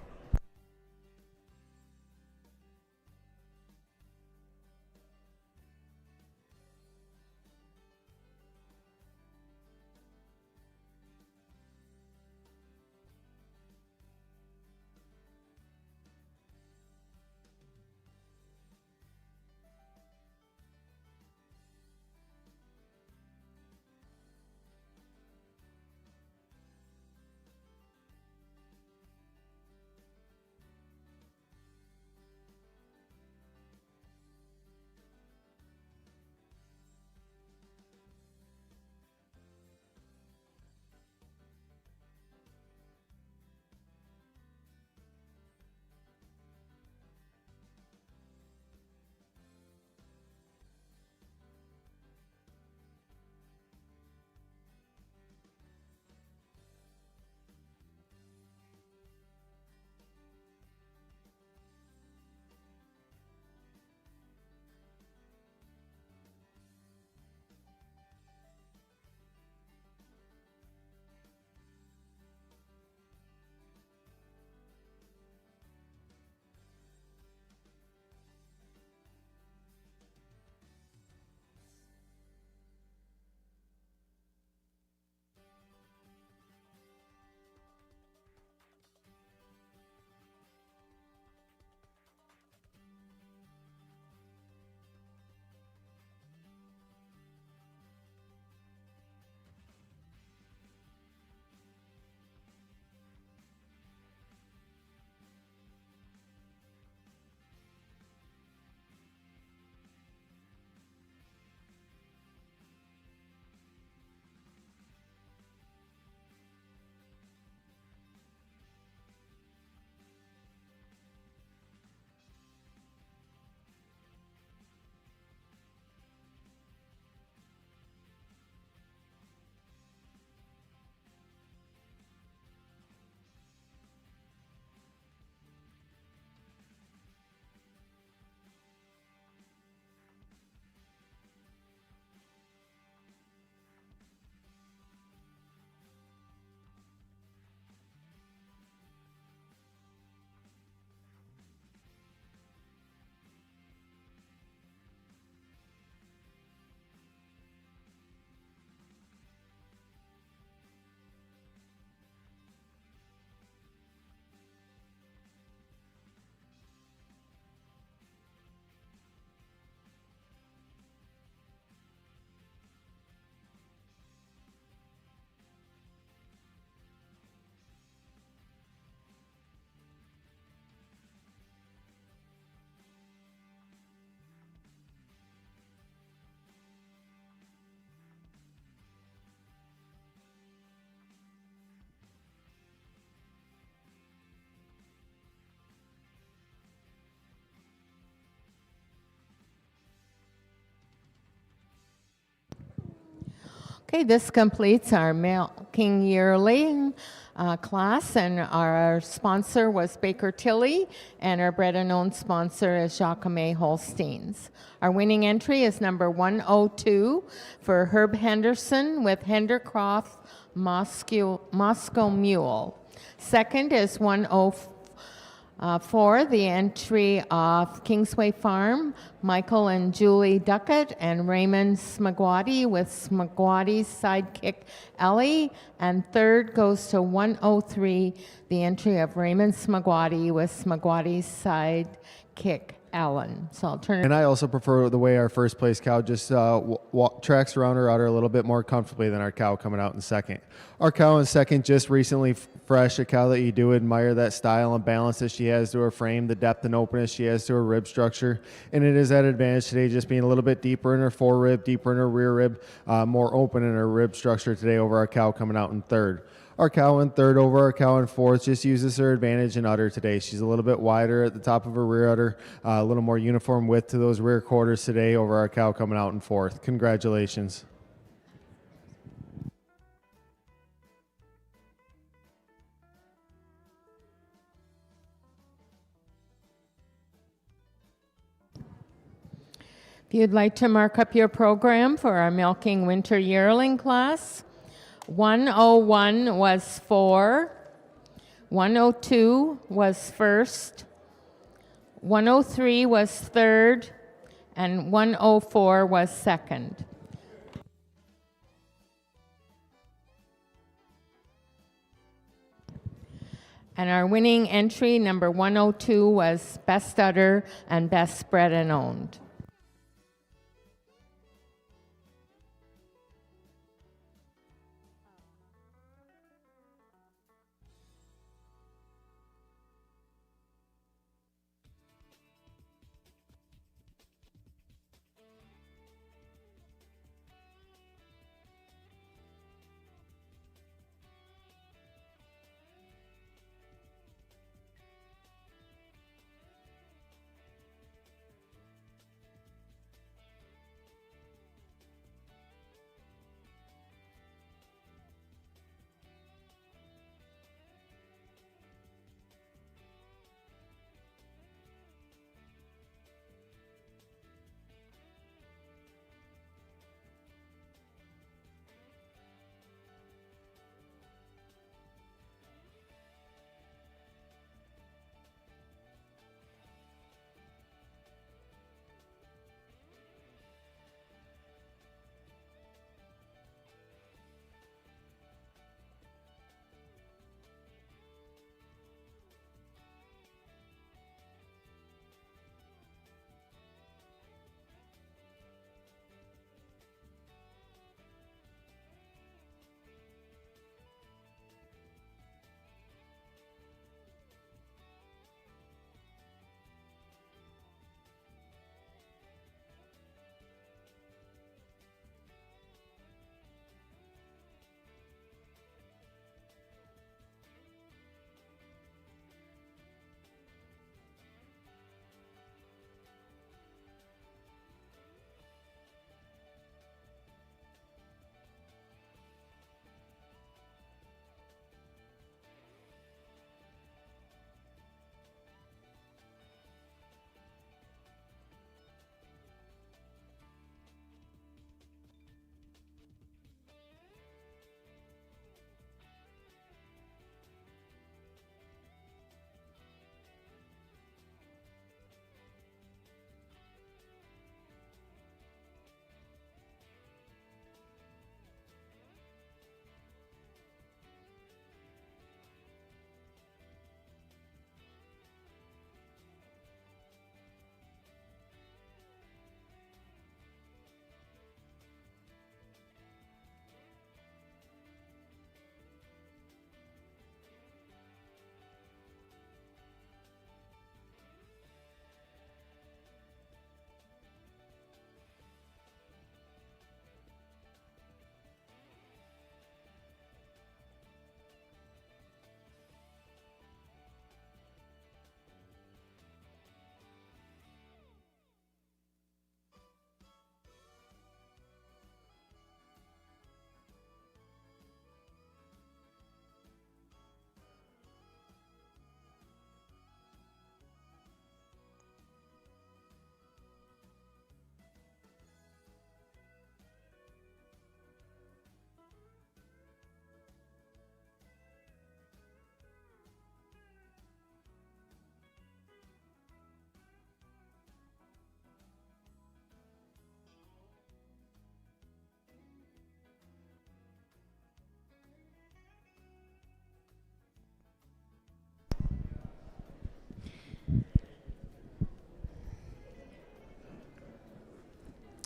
Okay, this completes our Milking Yearling class, and our sponsor was Baker Tilly, and our bred and owned sponsor is Jacome Holsteins. Our winning entry is number 102 for Herb Henderson with Hendercroft Moscow Mule. Second is For the entry of Kingsway Farm, Michael and Julie Duckett and Raymond Smagwati with Smagwati's sidekick Ellie. And third goes to 103, the entry of Raymond Smagwati with Smagwati's sidekick Alan. So I'll turn it. And I also prefer the way our first place cow just tracks around her udder a little bit more comfortably than our cow coming out in second. Our cow in second just recently fresh, a cow that you do admire that style and balance that she has to her frame, the depth and openness she has to her rib structure. And it is at advantage today just being a little bit deeper in her forerib, deeper in her rear rib, more open in her rib structure today over our cow coming out in third. Our cow in third over our cow in fourth just uses her advantage in udder today. She's a little bit wider at the top of her rear udder, a little more uniform width to those rear quarters today over our cow coming out in fourth. Congratulations. If you'd like to mark up your program for our milking winter yearling class, 101 was 4, 102 was first, 103 was third, and 104 was second. And our winning entry, number 102, was best udder and best bred and owned.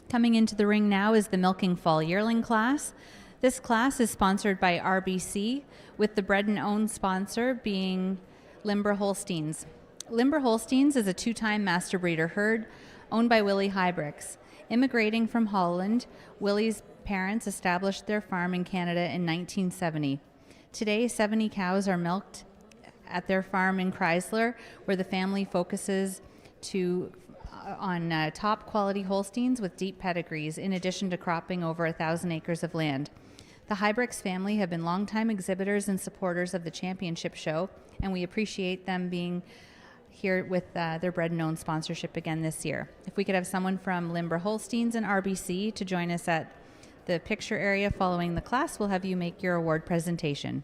Coming into the ring now is the Milking Fall Yearling class. This class is sponsored by RBC, with the bred and owned sponsor being Limber Holsteins. Limber Holsteins is a 2-time master breeder herd owned by Willie Hybricks. Immigrating from Holland, Willie's parents established their farm in Canada in 1970. Today, 70 cows are milked at their farm in Chrysler, where the family focuses on top quality Holsteins with deep pedigrees, in addition to cropping over 1,000 acres of land. The Hybricks family have been longtime exhibitors and supporters of the championship show, and we appreciate them being here with their bred and owned sponsorship again this year. If we could have someone from Limber Holsteins and RBC to join us at the picture area following the class, we'll have you make your award presentation.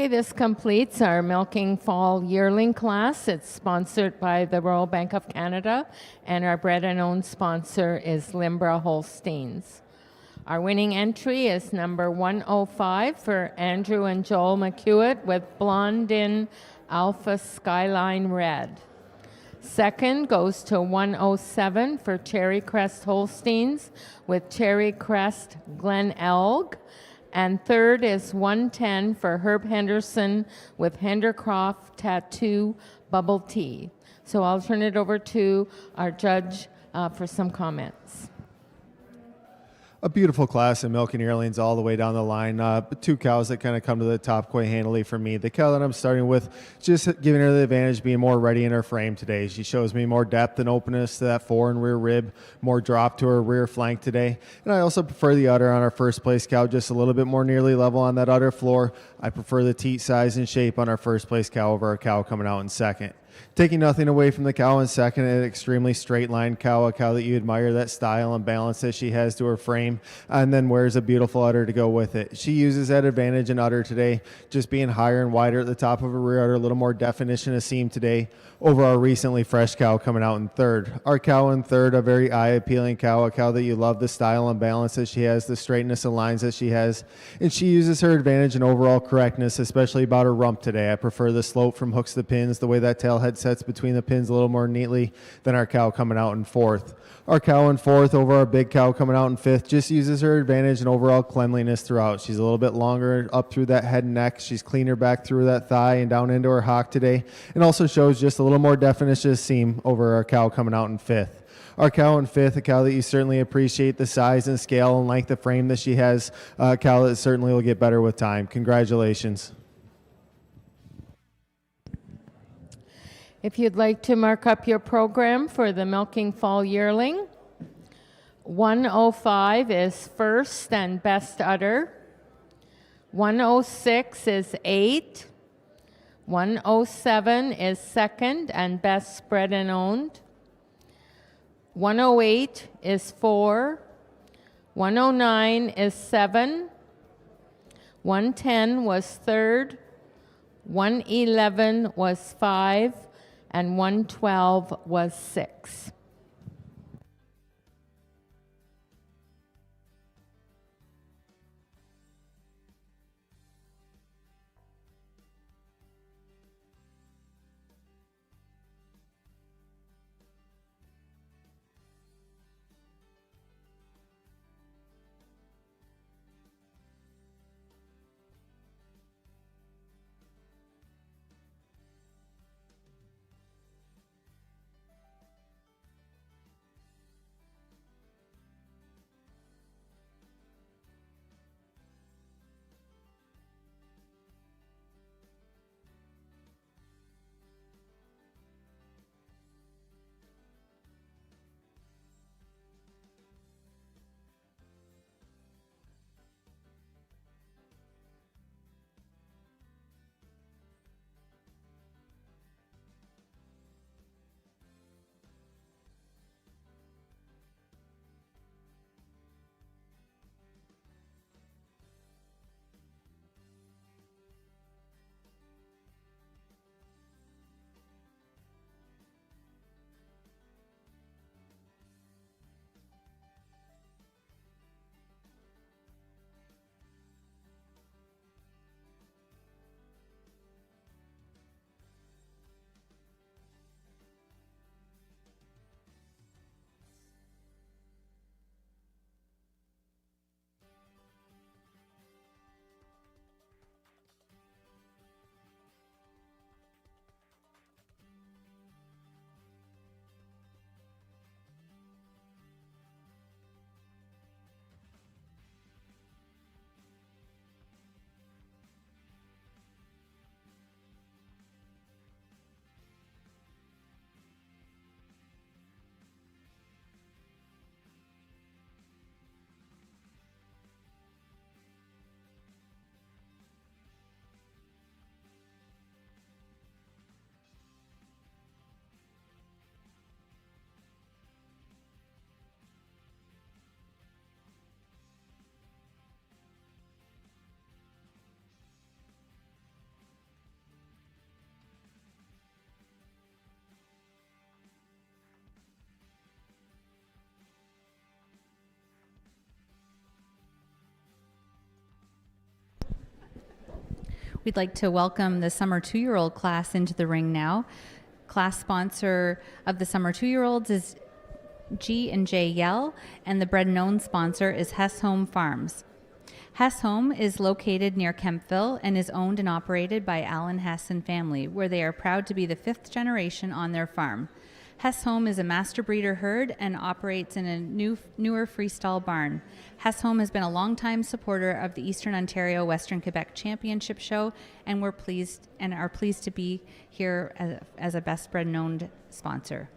Okay, this completes our Milking Fall Yearling class. It's sponsored by the Royal Bank of Canada, and our bred and owned sponsor is Limbra Holsteins. Our winning entry is number 105 for Andrew and Joel McEwitt with Blondin Alpha Skyline Red. Second goes to 107 for Cherry Crest Holsteins with Cherry Crest Glen Elg. And third is 110 for Herb Henderson with Hendercroft Tattoo Bubble Tea. So I'll turn it over to our judge for some comments. A beautiful class of milking yearlings all the way down the line. Two cows that kind of come to the top quite handily for me. The cow that I'm starting with, just giving her the advantage being more ready in her frame today. She shows me more depth and openness to that fore and rear rib, more drop to her rear flank today. And I also prefer the udder on our first place cow, just a little bit more nearly level on that udder floor. I prefer the teat size and shape on our first place cow over our cow coming out in second. Taking nothing away from the cow in second, an extremely straight line cow, a cow that you admire that style and balance that she has to her frame, and then wears a beautiful udder to go with it. She uses that advantage in udder today, just being higher and wider at the top of her rear udder, a little more definition of seam today over our recently fresh cow coming out in third. Our cow in third, a very eye-appealing cow, a cow that you love the style and balance that she has, the straightness of lines that she has, and she uses her advantage in overall correctness, especially about her rump today. I prefer the slope from hooks to pins, the way that tail head sets between the pins a little more neatly than our cow coming out in fourth. Our cow in fourth over our big cow coming out in fifth just uses her advantage in overall cleanliness throughout. She's a little bit longer up through that head and neck. She's cleaner back through that thigh and down into her hock today, and also shows just a little more definition of seam over our cow coming out in fifth. Our cow in fifth, a cow that you certainly appreciate the size and scale and length of frame that she has, a cow that certainly will get better with time. Congratulations. If you'd like to mark up your program for the Milking Fall Yearling, 105 is first and best udder. 106 is 8. 107 is second and best spread and owned. 108 is 4. 109 is 7. 110 was third. 111 was 5. And 112 was 6. We'd like to welcome the Summer 2-year-old class into the ring now. Class sponsor of the Summer 2-year-olds is G&J Yell, and the Bread and Own sponsor is Hess Home Farms. Hess Home is located near Kempville and is owned and operated by Alan Hess and family, where they are proud to be the 5th generation on their farm. Hess Home is a master breeder herd and operates in a newer freestall barn. Hess Home has been a longtime supporter of the Eastern Ontario Western Quebec Championship Show, and are pleased to be here as a Best Bread and Owned sponsor.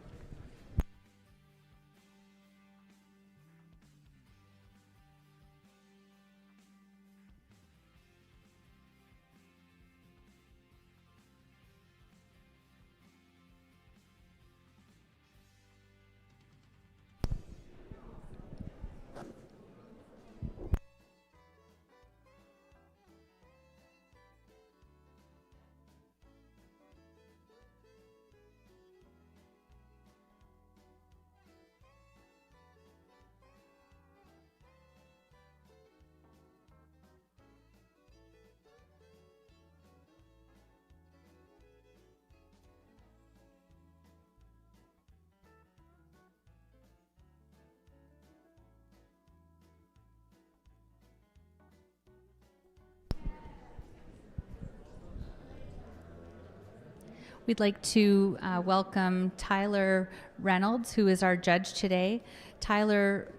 We'd like to welcome Tyler Reynolds, who is our judge today. Tyler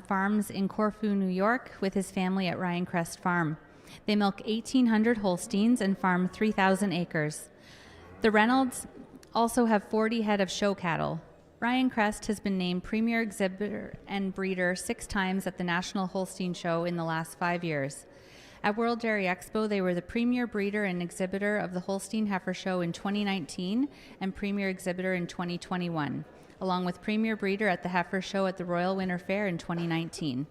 farms in Corfu, New York, with his family at Ryan Crest Farm. They milk 1,800 Holsteins and farm 3,000 acres. The Reynolds also have 40 head of show cattle. Ryan Crest has been named Premier Exhibitor and Breeder 6 times at the National Holstein Show in the last 5 years. At World Dairy Expo, they were the Premier Breeder and Exhibitor of the Holstein Heifer Show in 2019 and Premier Exhibitor in 2021, along with Premier Breeder at the Heifer Show at the Royal Winter Fair in 2019.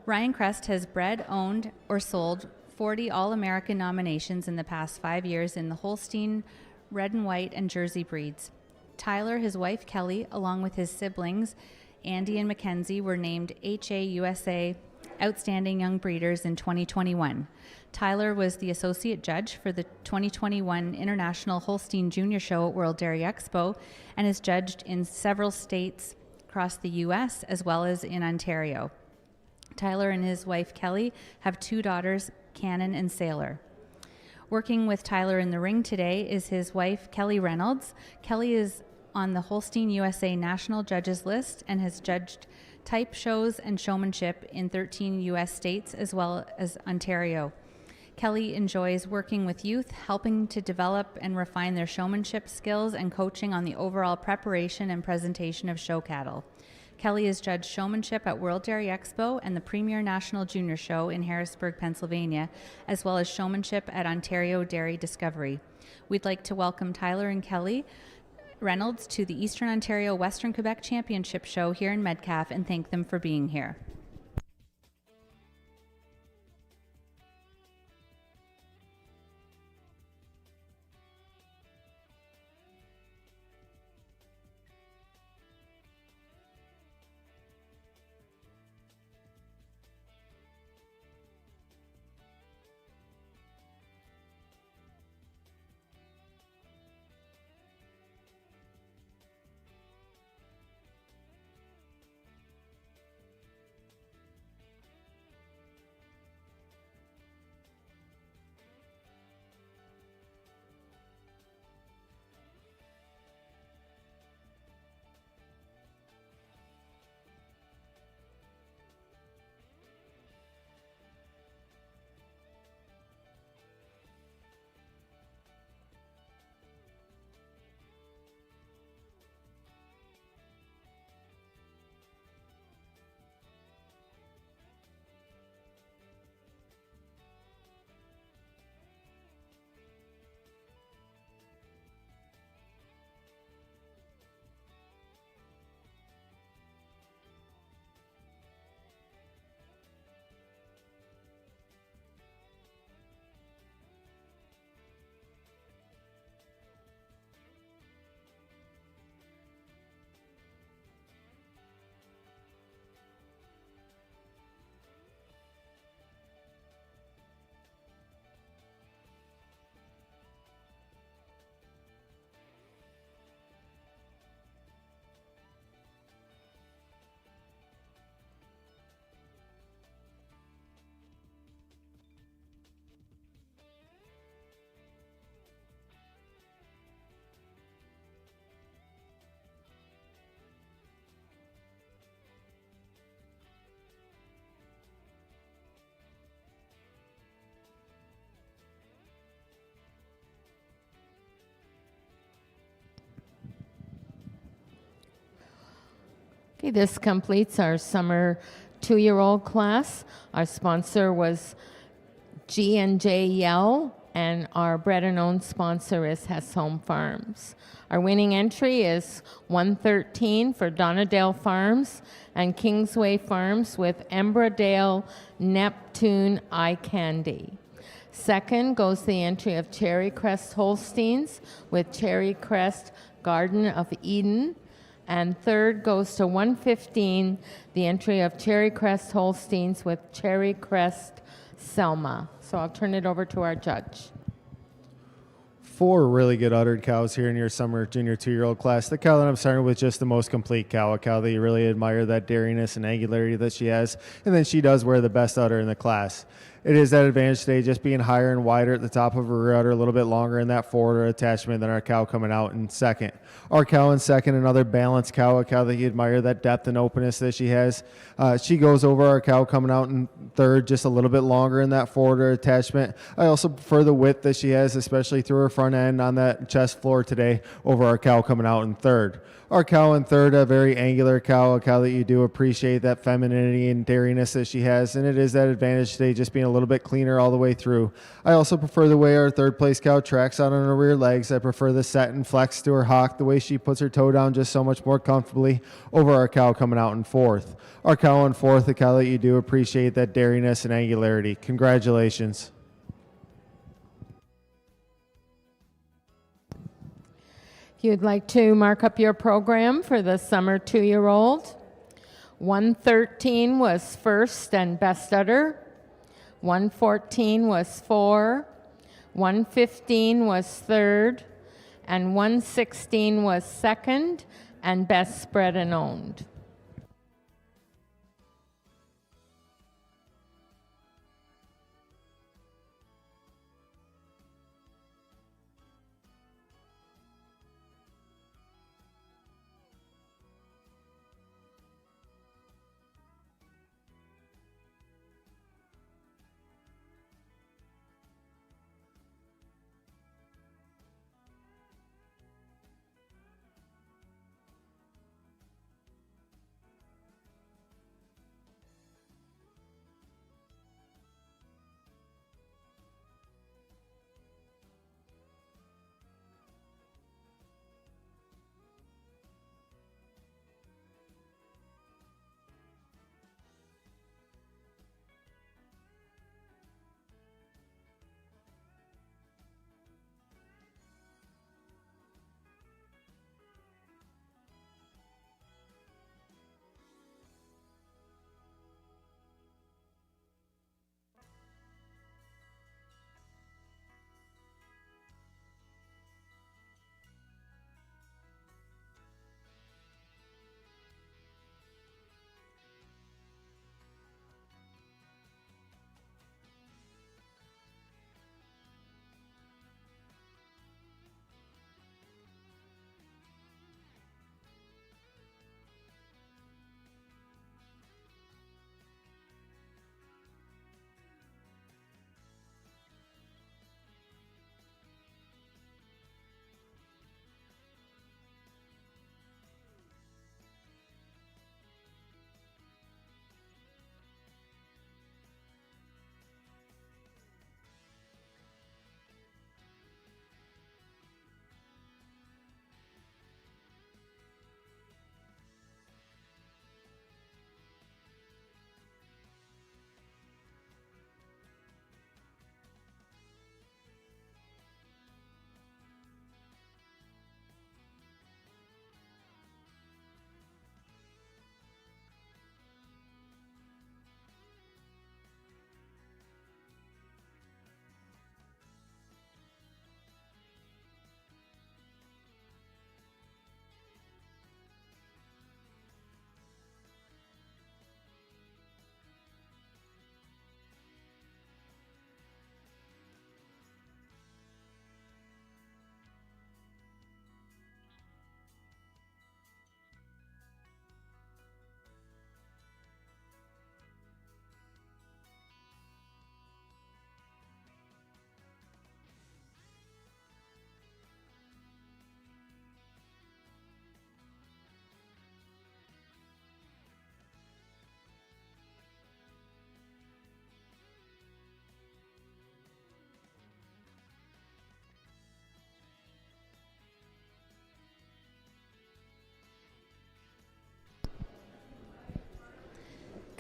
Ryan Crest has bred, owned, or sold 40 All-American nominations in the past 5 years in the Holstein, Red and White, and Jersey breeds. Tyler, his wife Kelly, along with his siblings Andy and Mackenzie, were named HAUSA Outstanding Young Breeders in 2021. Tyler was the associate judge for the 2021 International Holstein Junior Show at World Dairy Expo and is judged in several states across the U.S. as well as in Ontario. Tyler and his wife Kelly have 2 daughters, Cannon and Sailor. Working with Tyler in the ring today is his wife Kelly Reynolds. Kelly is on the Holstein USA National Judges List and has judged type shows and showmanship in 13 U.S. states as well as Ontario. Kelly enjoys working with youth, helping to develop and refine their showmanship skills and coaching on the overall preparation and presentation of show cattle. Kelly has judged showmanship at World Dairy Expo and the Premier National Junior Show in Harrisburg, Pennsylvania, as well as showmanship at Ontario Dairy Discovery. We'd like to welcome Tyler and Kelly Reynolds to the Eastern Ontario Western Quebec Championship Show here in Metcalfe and thank them for being here. Okay, this completes our summer 2-year-old class. Our sponsor was G&J Yell, and our bread and owned sponsor is Hess Home Farms. Our winning entry is 113 for Donadale Farms and Kingsway Farms with Embradale Neptune Eye Candy. Second goes the entry of Cherry Crest Holsteins with Cherry Crest Garden of Eden. And third goes to 115, the entry of Cherry Crest Holsteins with Cherry Crest Selma. So I'll turn it over to our judge. 4 really good uddered cows here in your summer junior 2-year-old class. The cow that I'm starting with, just the most complete cow, a cow that you really admire, that dairiness and angularity that she has, and then she does wear the best udder in the class. It is that advantage today, just being higher and wider at the top of her rear udder, a little bit longer in that forward attachment than our cow coming out in second. Our cow in second, another balanced cow, a cow that you admire, that depth and openness that she has. She goes over our cow coming out in third, just a little bit longer in that forward attachment. I also prefer the width that she has, especially through her front end on that chest floor today, over our cow coming out in third. Our cow in third, a very angular cow, a cow that you do appreciate that femininity and dairiness that she has, and it is that advantage today, just being a little bit cleaner all the way through. I also prefer the way our third place cow tracks out on her rear legs. I prefer the set and flex to her hock, the way she puts her toe down just so much more comfortably over our cow coming out in fourth. Our cow in fourth, a cow that you do appreciate that dairiness and angularity. Congratulations. If you'd like to mark up your program for the summer 2-year-old, 113 was first and best udder, 114 was 4, 115 was third, and 116 was second and best spread and owned.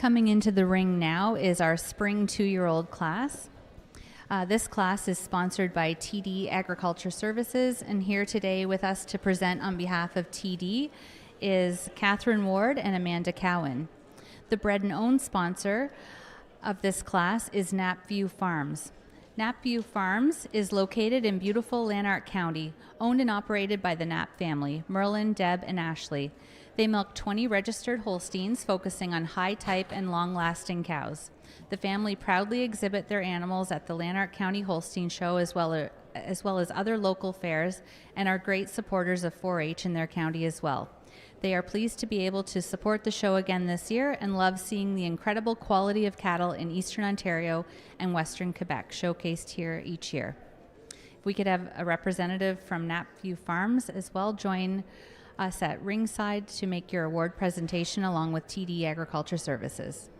Coming into the ring now is our spring 2-year-old class. This class is sponsored by TD Agriculture Services, and here today with us to present on behalf of TD is Catherine Ward and Amanda Cowan. The bred and owned sponsor of this class is Knapview Farms. Knapview Farms is located in beautiful Lanark County, owned and operated by the Knapp family, Merlin, Deb, and Ashley. They milk 20 registered Holsteins, focusing on high-type and long-lasting cows. The family proudly exhibit their animals at the Lanark County Holstein Show as well as other local fairs, and are great supporters of 4-H in their county as well. They are pleased to be able to support the show again this year and love seeing the incredible quality of cattle in Eastern Ontario and Western Quebec showcased here each year. If we could have a representative from Knapview Farms as well join us at ringside to make your award presentation along with TD Agriculture Services.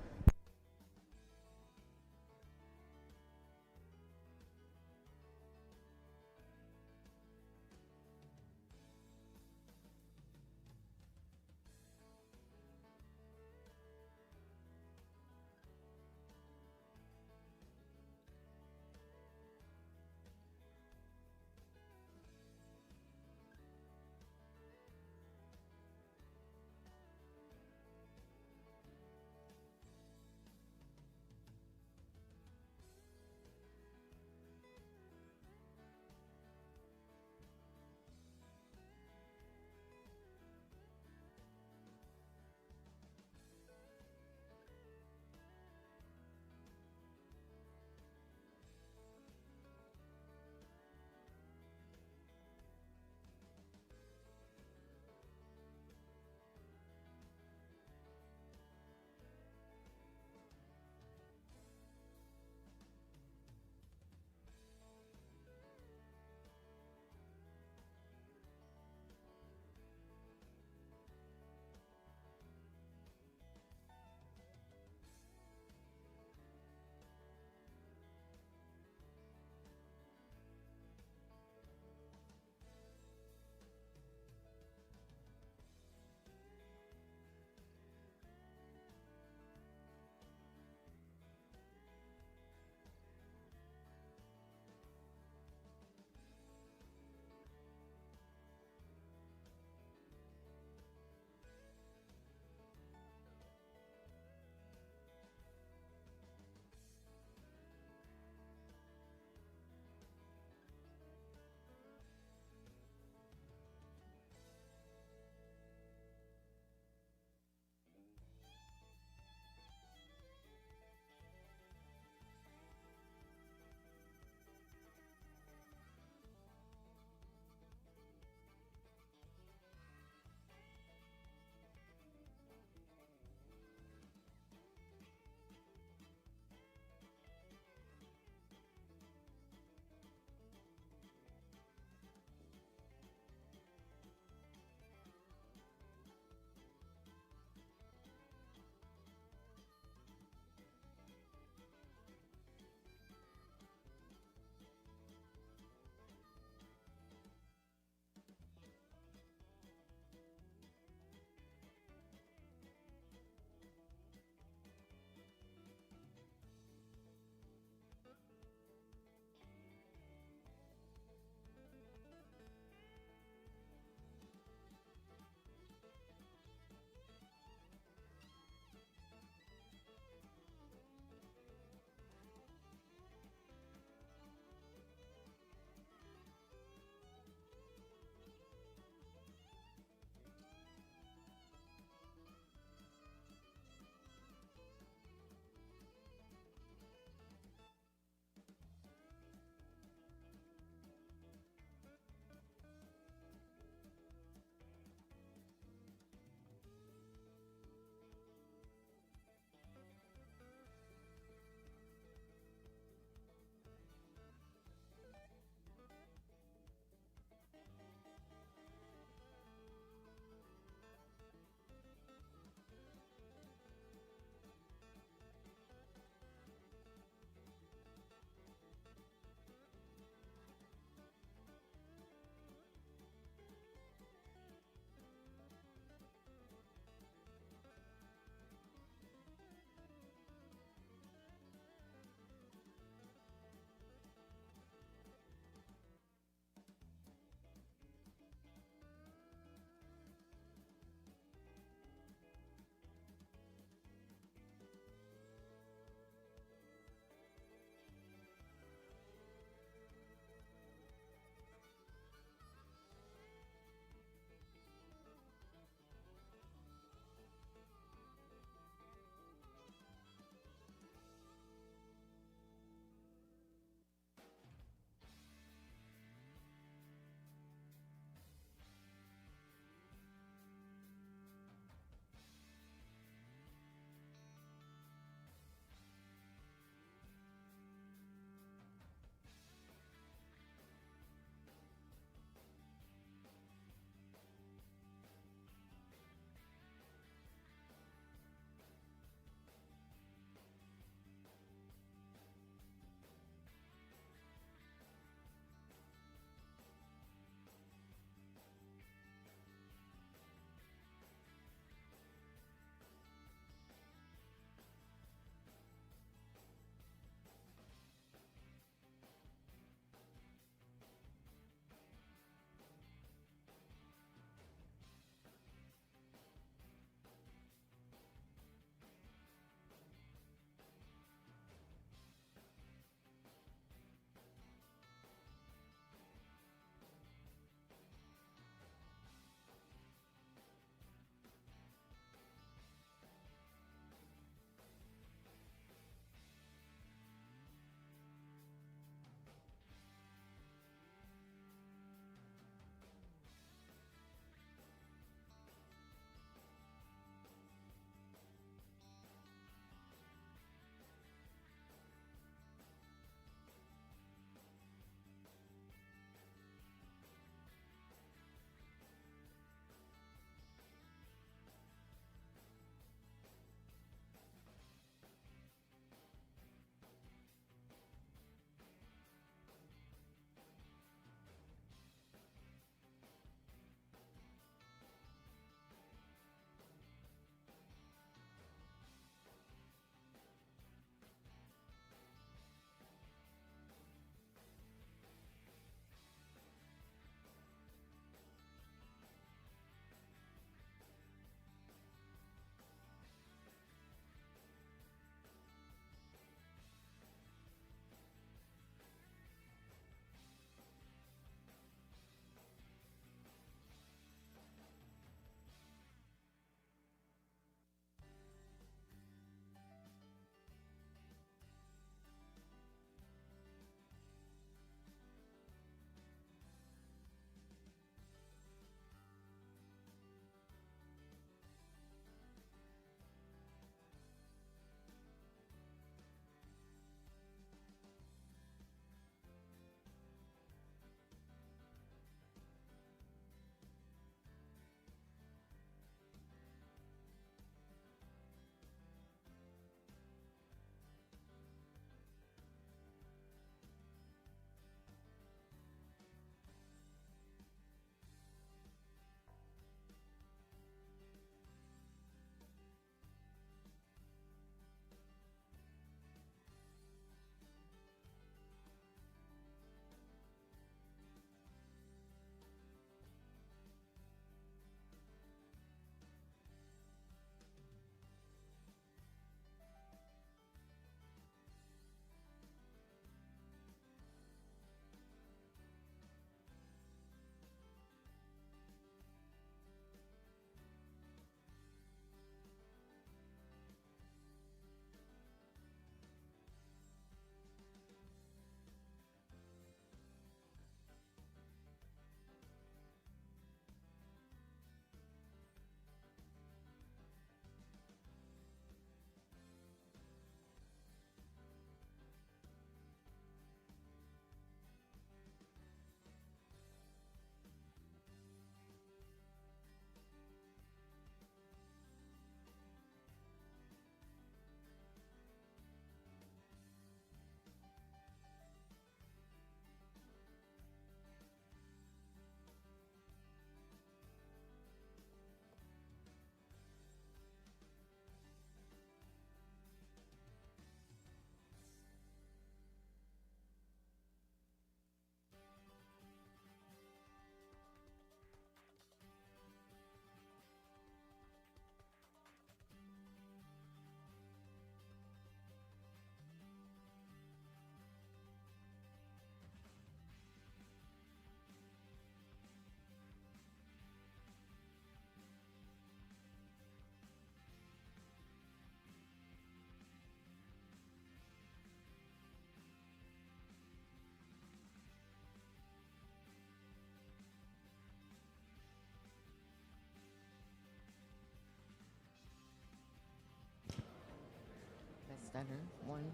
Stutter. One.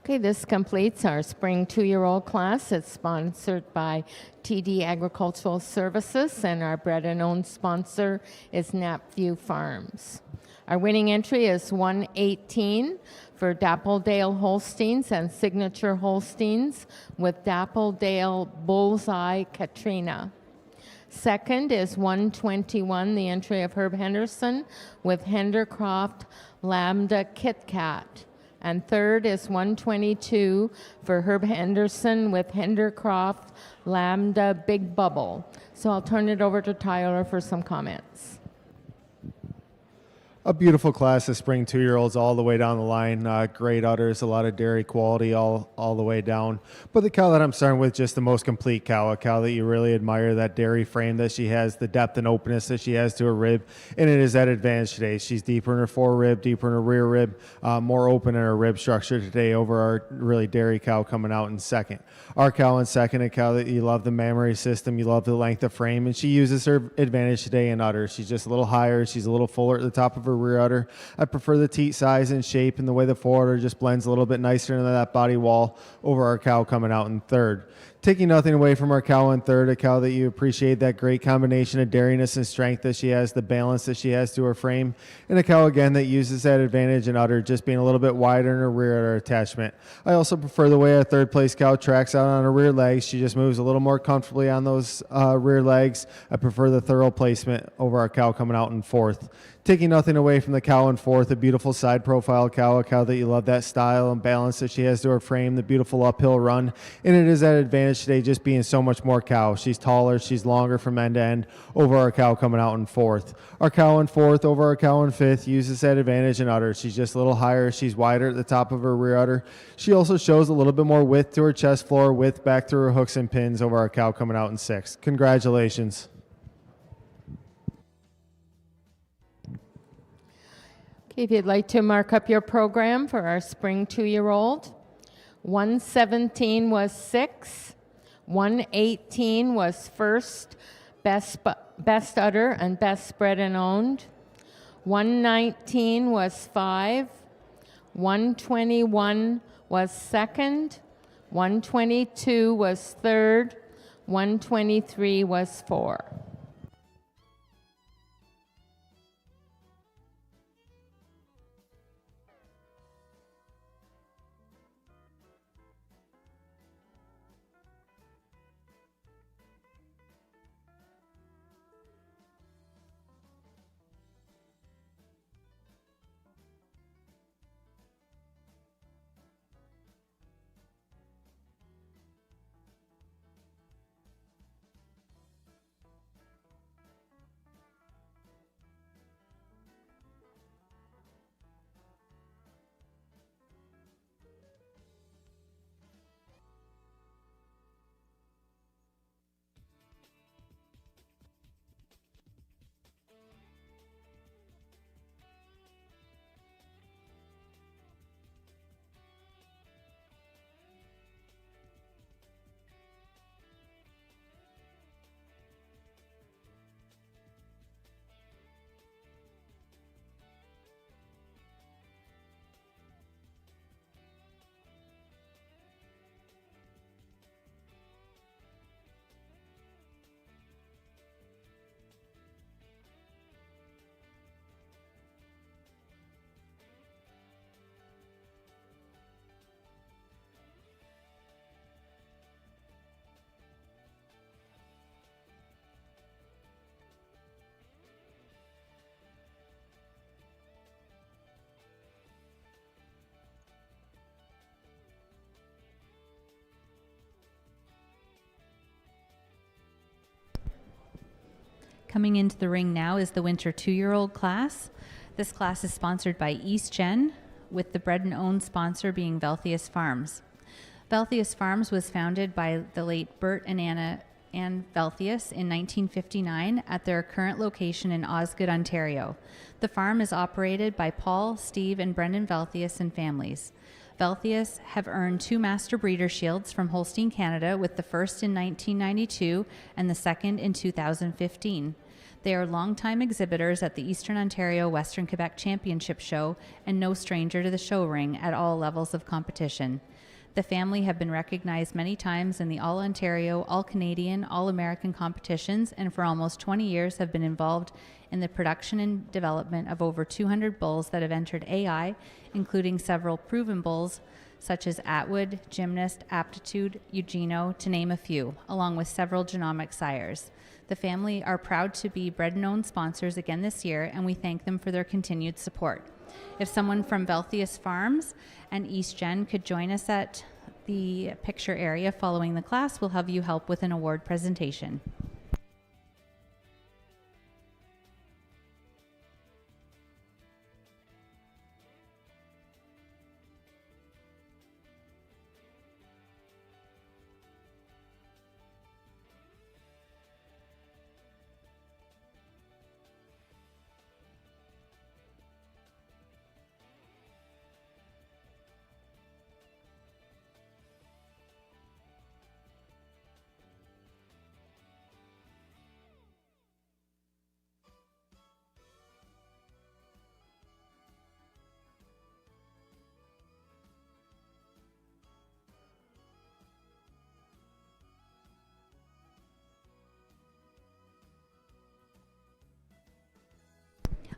Okay, this completes our spring 2-year-old class. It's sponsored by TD Agricultural Services, and our bred and owned sponsor is Knapview Farms. Our winning entry is 118 for Dappledale Holsteins and Signature Holsteins with Dappledale Bullseye Katrina. Second is 121, the entry of Herb Henderson with Hendercroft Lambda Kit Kat. And third is 122 for Herb Henderson with Hendercroft Lambda Big Bubble. So I'll turn it over to Tyler for some comments. A beautiful class of spring 2-year-olds all the way down the line. Great udders, a lot of dairy quality all the way down. But the cow that I'm starting with, just the most complete cow, a cow that you really admire, that dairy frame that she has, the depth and openness that she has to her rib, and it is that advantage today. She's deeper in her forerib, deeper in her rear rib, more open in her rib structure today over our really dairy cow coming out in second. Our cow in second, a cow that you love the mammary system, you love the length of frame, and she uses her advantage today in udder. She's just a little higher, she's a little fuller at the top of her rear udder. I prefer the teat size and shape and the way the fore udder just blends a little bit nicer into that body wall over our cow coming out in third. Taking nothing away from our cow in third, a cow that you appreciate that great combination of dairiness and strength that she has, the balance that she has to her frame, and a cow again that uses that advantage in udder, just being a little bit wider in her rear udder attachment. I also prefer the way our third place cow tracks out on her rear legs. She just moves a little more comfortably on those rear legs. I prefer the thorough placement over our cow coming out in fourth. Taking nothing away from the cow in fourth, a beautiful side profile cow, a cow that you love that style and balance that she has to her frame, the beautiful uphill run, and it is that advantage today just being so much more cow. She's taller, she's longer from end to end over our cow coming out in fourth. Our cow in fourth over our cow in fifth uses that advantage in udder. She's just a little higher, she's wider at the top of her rear udder. She also shows a little bit more width to her chest floor, width back through her hooks and pins over our cow coming out in sixth. Congratulations. If you'd like to mark up your program for our spring 2-year-old, 117 was 6, 118 was first, best udder and best bred and owned, 119 was 5, 121 was second, 122 was third, 123 was 4. Coming into the ring now is the winter 2-year-old class. This class is sponsored by East Gen, with the bred and owned sponsor being Velthius Farms. Velthius Farms was founded by the late Bert and Anna Velthius in 1959 at their current location in Osgood, Ontario. The farm is operated by Paul, Steve, and Brendan Velthius and families. Velthius have earned 2 Master Breeder Shields from Holstein Canada, with the first in 1992 and the second in 2015. They are longtime exhibitors at the Eastern Ontario Western Quebec Championship Show and no stranger to the show ring at all levels of competition. The family have been recognized many times in the All-Ontario, All-Canadian, All-American competitions, and for almost 20 years have been involved in the production and development of over 200 bulls that have entered AI, including several proven bulls such as Atwood, Gymnast, Aptitude, Eugenio, to name a few, along with several genomic sires. The family are proud to be bred and owned sponsors again this year, and we thank them for their continued support. If someone from Velthius Farms and East Gen could join us at the picture area following the class, we'll have you help with an award presentation.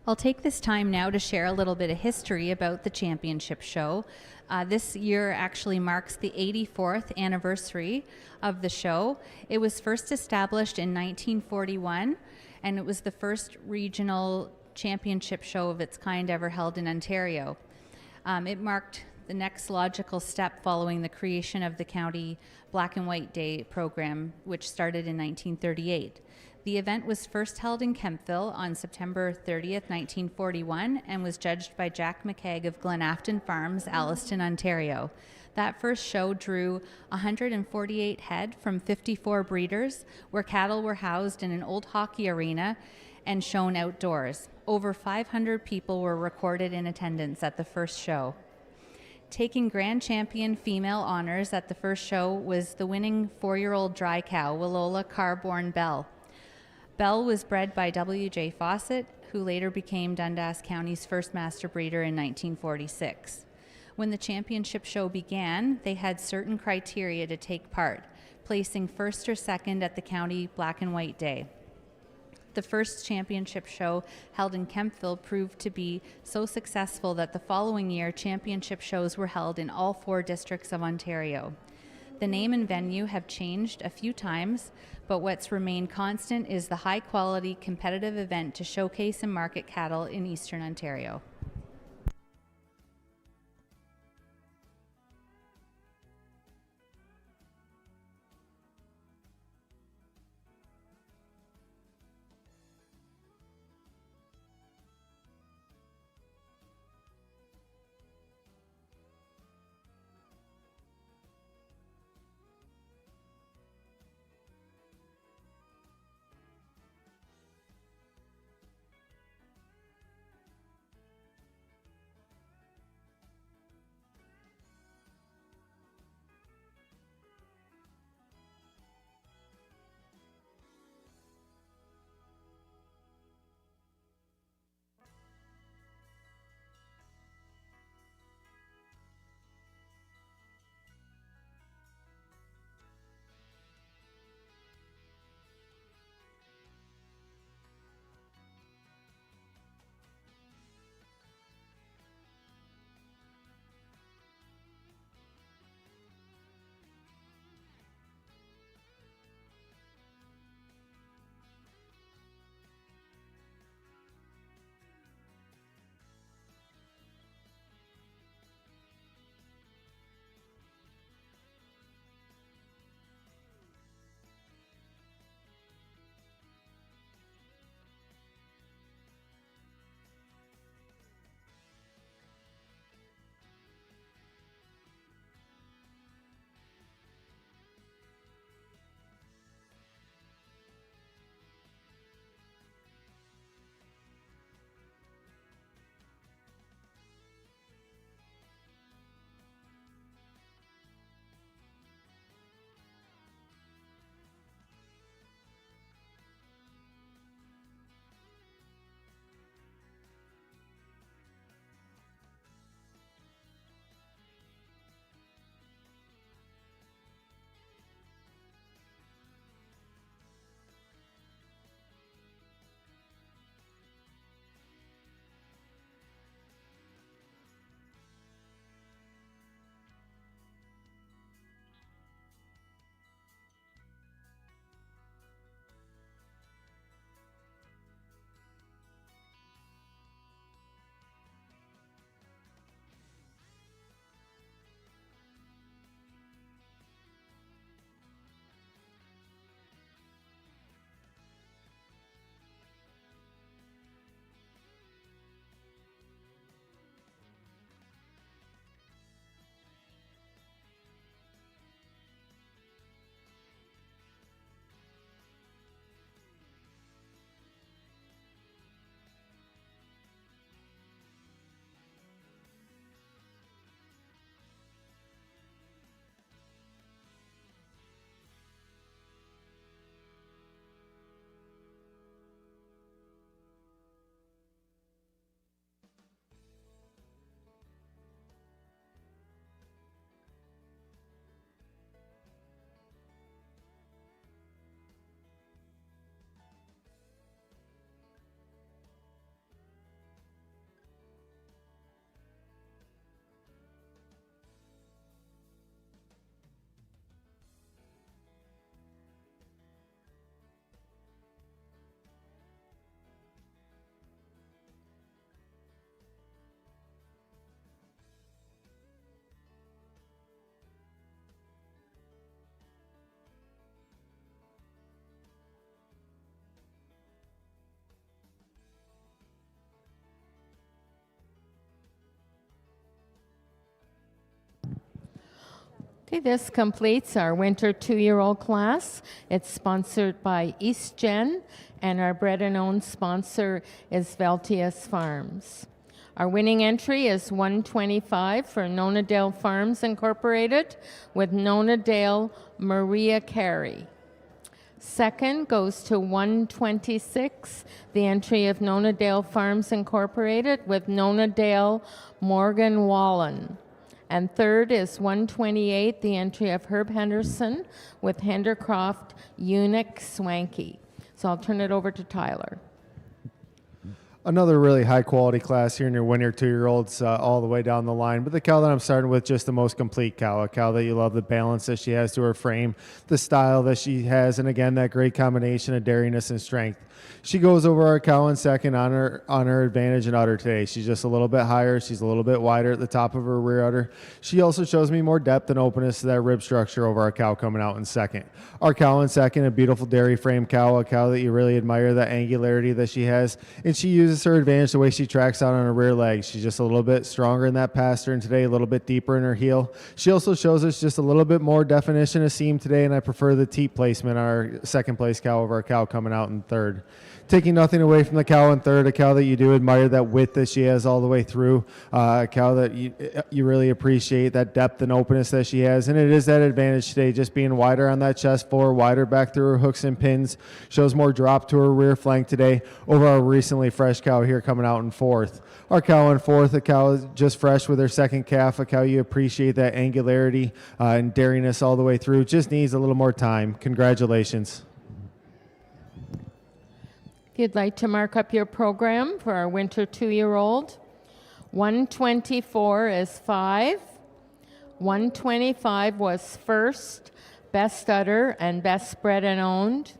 I'll take this time now to share a little bit of history about the championship show. This year actually marks the 84th anniversary of the show. It was first established in 1941, and it was the first regional championship show of its kind ever held in Ontario. It marked the next logical step following the creation of the County Black and White Day program, which started in 1938. The event was first held in Kemptville on September 30th, 1941, and was judged by Jack McKeag of Glenafton Farms, Alliston, Ontario. That first show drew 148 head from 54 breeders, where cattle were housed in an old hockey arena and shown outdoors. Over 500 people were recorded in attendance at the first show. Taking Grand Champion female honors at the first show was the winning 4-year-old dry cow, Willola Carborn Bell. Bell was bred by W.J. Fawcett, who later became Dundas County's first master breeder in 1946. When the championship show began, they had certain criteria to take part, placing first or second at the County Black and White Day. The first championship show held in Kemptville proved to be so successful that the following year championship shows were held in all 4 districts of Ontario. The name and venue have changed a few times, but what's remained constant is the high-quality competitive event to showcase and market cattle in Eastern Ontario. Okay, this completes our winter 2-year-old class. It's sponsored by East Gen, and our bred and owned sponsor is Veltius Farms. Our winning entry is 125 for Nonadale Farms Incorporated with Nonadale Maria Carey. Second goes to 126, the entry of Nonadale Farms Incorporated with Nonadale Morgan Wallen. And third is 128, the entry of Herb Henderson with Hendercroft Unique Swanky. So I'll turn it over to Tyler. Another really high quality class here in your winter 2-year-olds all the way down the line. But the cow that I'm starting with, just the most complete cow, a cow that you love, the balance that she has to her frame, the style that she has, and again, that great combination of dairiness and strength. She goes over our cow in second on her advantage and udder today. She's just a little bit higher. She's a little bit wider at the top of her rear udder. She also shows me more depth and openness to that rib structure over our cow coming out in second. Our cow in second, a beautiful dairy frame cow, a cow that you really admire, that angularity that she has, and she uses her advantage the way she tracks out on her rear legs. She's just a little bit stronger in that pastern today, a little bit deeper in her heel. She also shows us just a little bit more definition of seam today, and I prefer the teat placement on our second place cow over our cow coming out in third. Taking nothing away from the cow in third, a cow that you do admire, that width that she has all the way through, a cow that you really appreciate, that depth and openness that she has, and it is that advantage today, just being wider on that chest floor, wider back through her hooks and pins, shows more drop to her rear flank today over our recently fresh cow here coming out in fourth. Our cow in fourth, a cow just fresh with her second calf, a cow you appreciate that angularity and dairiness all the way through, just needs a little more time. Congratulations. If you'd like to mark up your program for our winter 2-year-old, 124 is 5. 125 was first, best udder, and best bred and owned.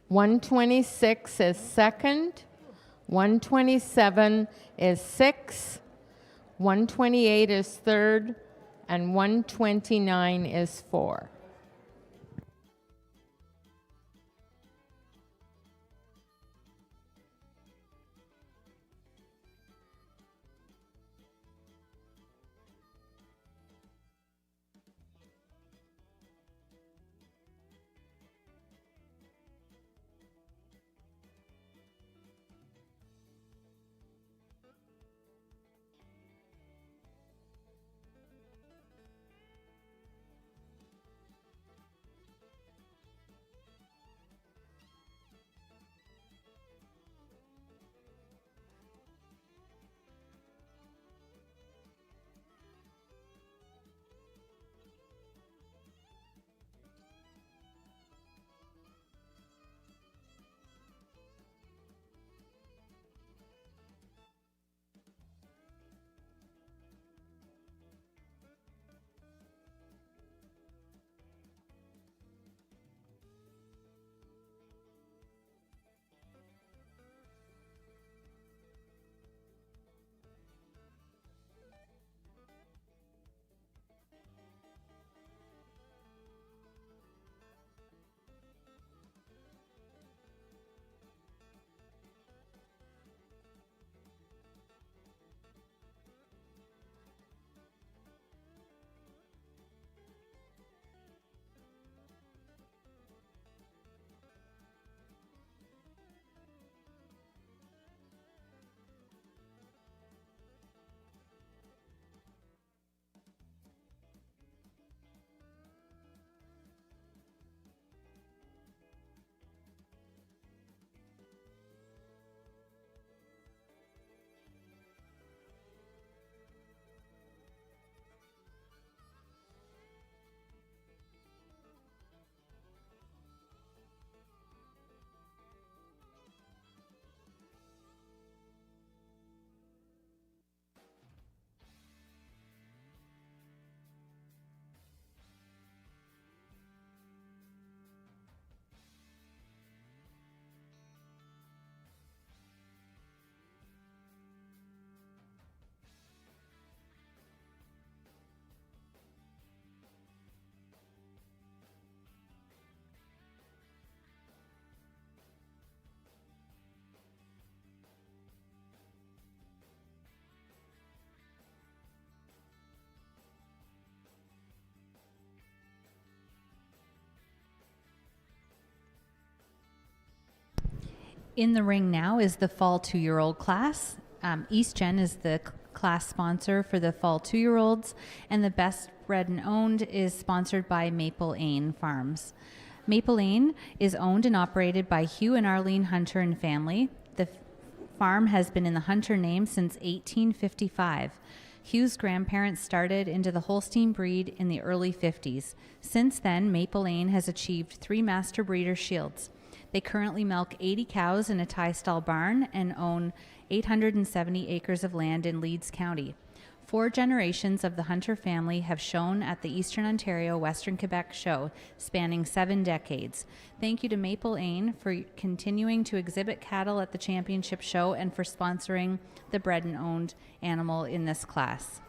126 is second. 127 is 6. 128 is third. And 129 is 4. In the ring now is the fall 2-year-old class. East Gen is the class sponsor for the fall 2-year-olds, and the Best Bred and Owned is sponsored by Maple Ain Farms. Maple Ain is owned and operated by Hugh and Arlene Hunter and family. The farm has been in the Hunter name since 1855. Hugh's grandparents started into the Holstein breed in the early 50s. Since then, Maple Ain has achieved 3 Master Breeder Shields. They currently milk 80 cows in a tie stall barn and own 870 acres of land in Leeds County. 4 generations of the Hunter family have shown at the Eastern Ontario Western Quebec show, spanning 7 decades. Thank you to Maple Ain for continuing to exhibit cattle at the championship show and for sponsoring the bred and owned animal in this class.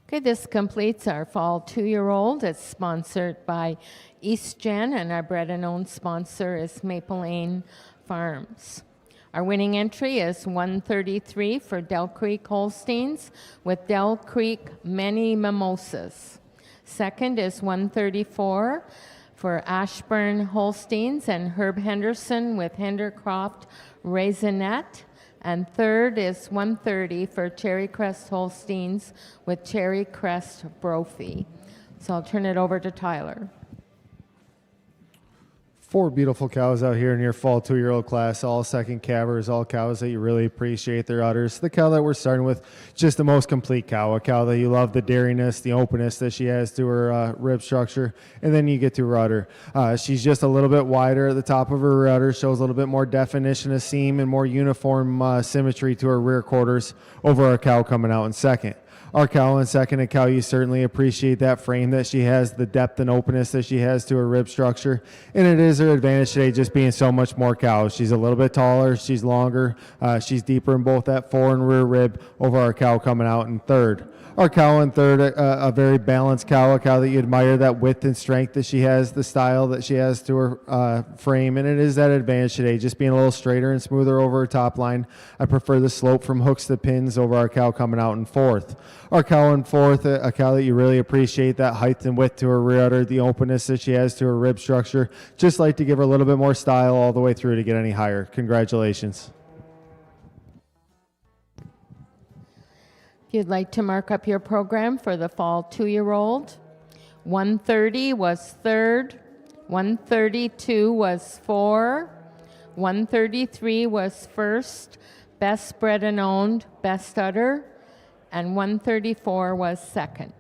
Okay, this completes our fall 2-year-old. It's sponsored by East Gen, and our bred and owned sponsor is Maple Lane Farms. Our winning entry is 133 for Del Creek Holsteins with Del Creek Many Mimosas. Second is 134 for Ashburn Holsteins and Herb Henderson with Hendercroft Raisinette. And third is 130 for Cherry Crest Holsteins with Cherry Crest Brophy. So I'll turn it over to Tyler. 4 beautiful cows out here in your fall 2-year-old class, all second calvers, all cows that you really appreciate their udders. The cow that we're starting with, just the most complete cow, a cow that you love the dairiness, the openness that she has to her rib structure, and then you get to her udder. She's just a little bit wider at the top of her udder, shows a little bit more definition of seam and more uniform symmetry to her rear quarters over our cow coming out in second. Our cow in second, a cow you certainly appreciate that frame that she has, the depth and openness that she has to her rib structure, and it is her advantage today just being so much more cow. She's a little bit taller, she's longer, she's deeper in both that fore and rear rib over our cow coming out in third. Our cow in third, a very balanced cow, a cow that you admire, that width and strength that she has, the style that she has to her frame, and it is that advantage today, just being a little straighter and smoother over her top line. I prefer the slope from hooks to pins over our cow coming out in fourth. Our cow in fourth, a cow that you really appreciate, that height and width to her rear udder, the openness that she has to her rib structure. Just like to give her a little bit more style all the way through to get any higher. Congratulations. If you'd like to mark up your program for the fall 2-year-old, 130 was third, 132 was 4, 133 was first, best bred and owned, best udder, and 134 was second.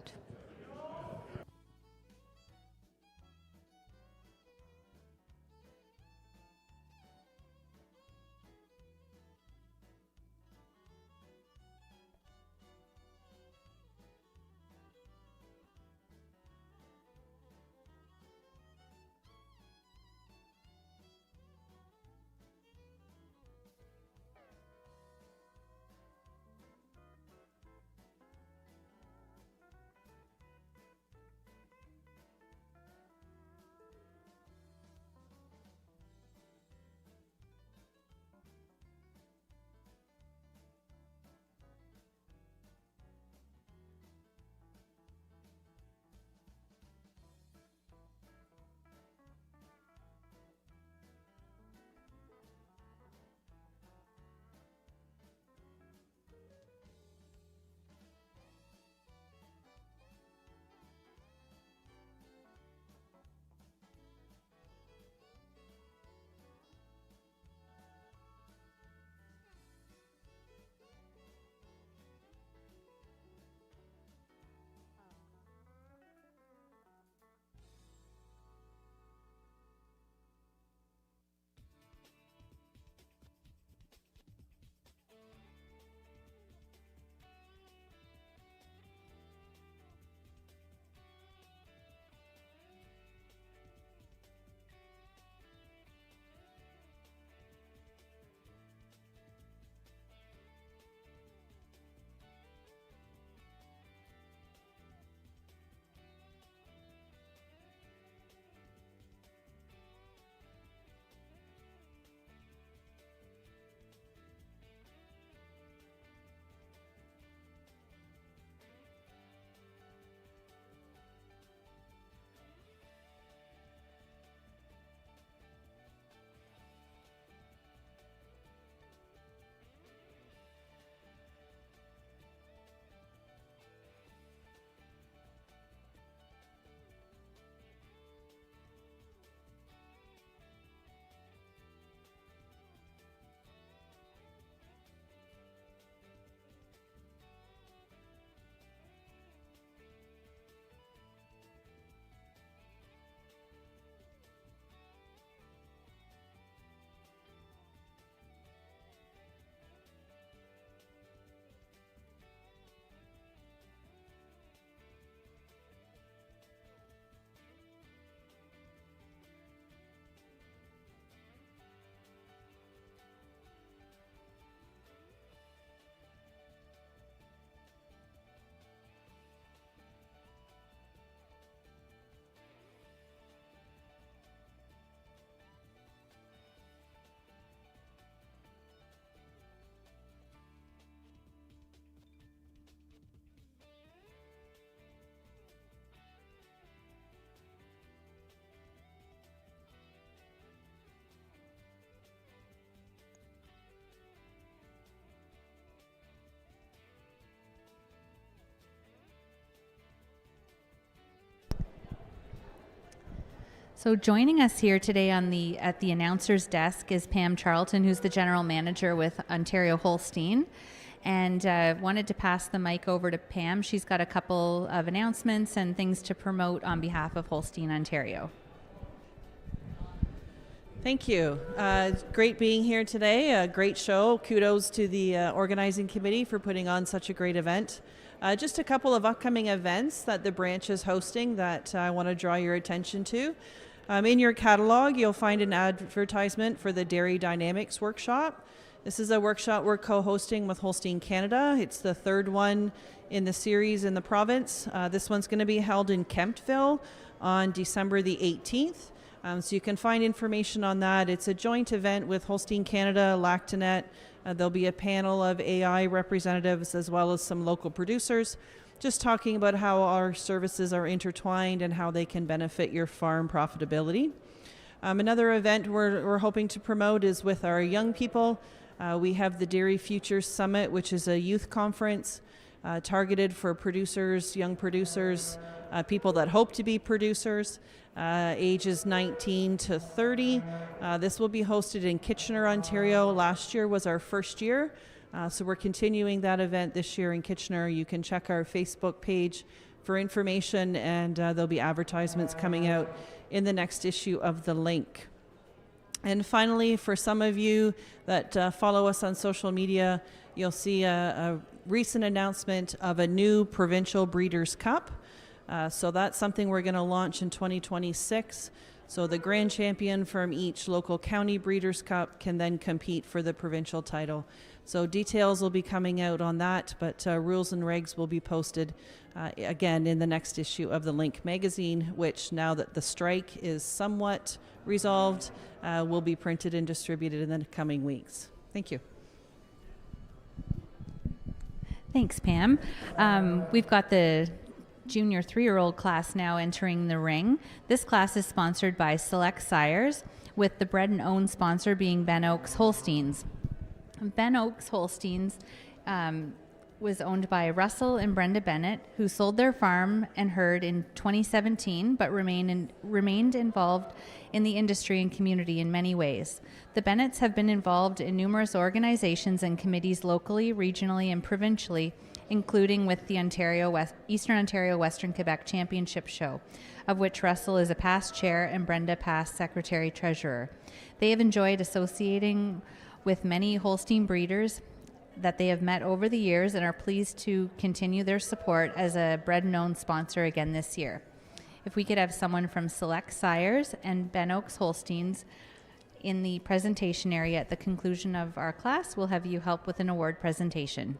So joining us here today at the announcer's desk is Pam Charlton, who's the general manager with Ontario Holstein. And wanted to pass the mic over to Pam. She's got a couple of announcements and things to promote on behalf of Holstein, Ontario. Thank you. Great being here today. A great show. Kudos to the organizing committee for putting on such a great event. Just a couple of upcoming events that the branch is hosting that I want to draw your attention to. In your catalog, you'll find an advertisement for the Dairy Dynamics workshop. This is a workshop we're co-hosting with Holstein Canada. It's the third one in the series in the province. This one's going to be held in Kemptville on December the 18th. So you can find information on that. It's a joint event with Holstein Canada, Lactanet. There'll be a panel of AI representatives as well as some local producers, just talking about how our services are intertwined and how they can benefit your farm profitability. Another event we're hoping to promote is with our young people. We have the Dairy Futures Summit, which is a youth conference targeted for producers, young producers, people that hope to be producers, ages 19 to 30. This will be hosted in Kitchener, Ontario. Last year was our first year, so we're continuing that event this year in Kitchener. You can check our Facebook page for information, and there'll be advertisements coming out in the next issue of The Link. And finally, for some of you that follow us on social media, you'll see a recent announcement of a new Provincial Breeders' Cup. So that's something we're going to launch in 2026. So the grand champion from each local county Breeders' Cup can then compete for the provincial title. So details will be coming out on that, but rules and regs will be posted again in the next issue of The Link magazine, which now that the strike is somewhat resolved, will be printed and distributed in the coming weeks. Thank you. Thanks, Pam. We've got the junior 3-year-old class now entering the ring. This class is sponsored by Select Sires, with the bred and owned sponsor being Ben Oaks Holsteins. Ben Oaks Holsteins was owned by Russell and Brenda Bennett, who sold their farm and herd in 2017, but remained involved in the industry and community in many ways. The Bennetts have been involved in numerous organizations and committees locally, regionally, and provincially, including with the Eastern Ontario Western Quebec Championship Show, of which Russell is a past chair and Brenda past secretary-treasurer. They have enjoyed associating with many Holstein breeders that they have met over the years and are pleased to continue their support as a bred and owned sponsor again this year. If we could have someone from Select Sires and Ben Oaks Holsteins in the presentation area at the conclusion of our class, we'll have you help with an award presentation.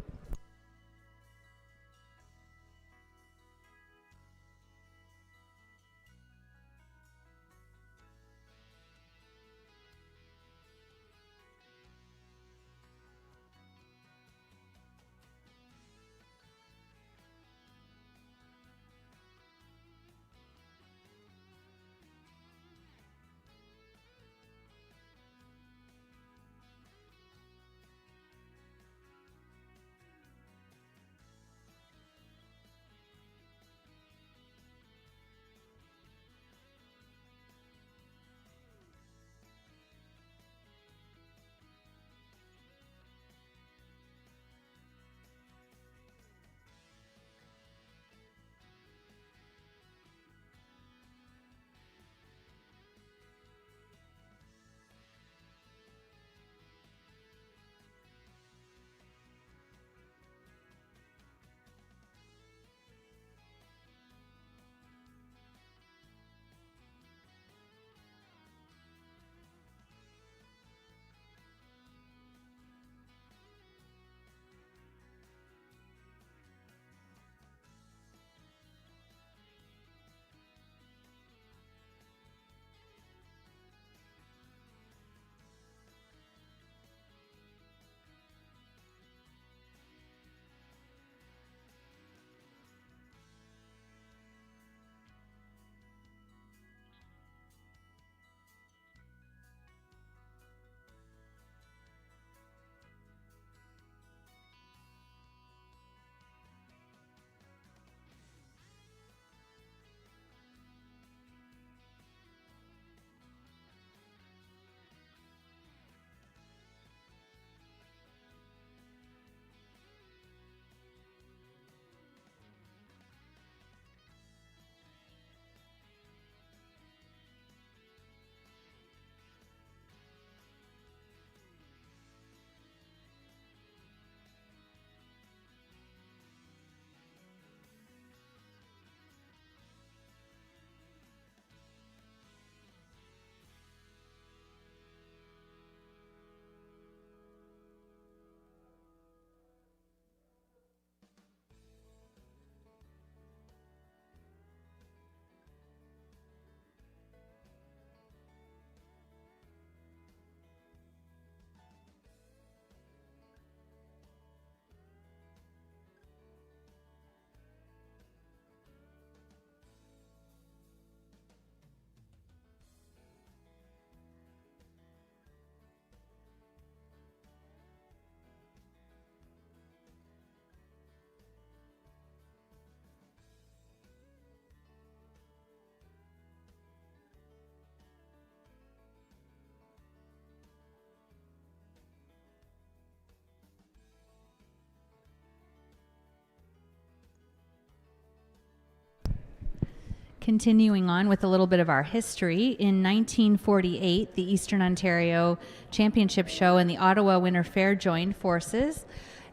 Continuing on with a little bit of our history, in 1948, the Eastern Ontario Championship Show and the Ottawa Winter Fair joined forces,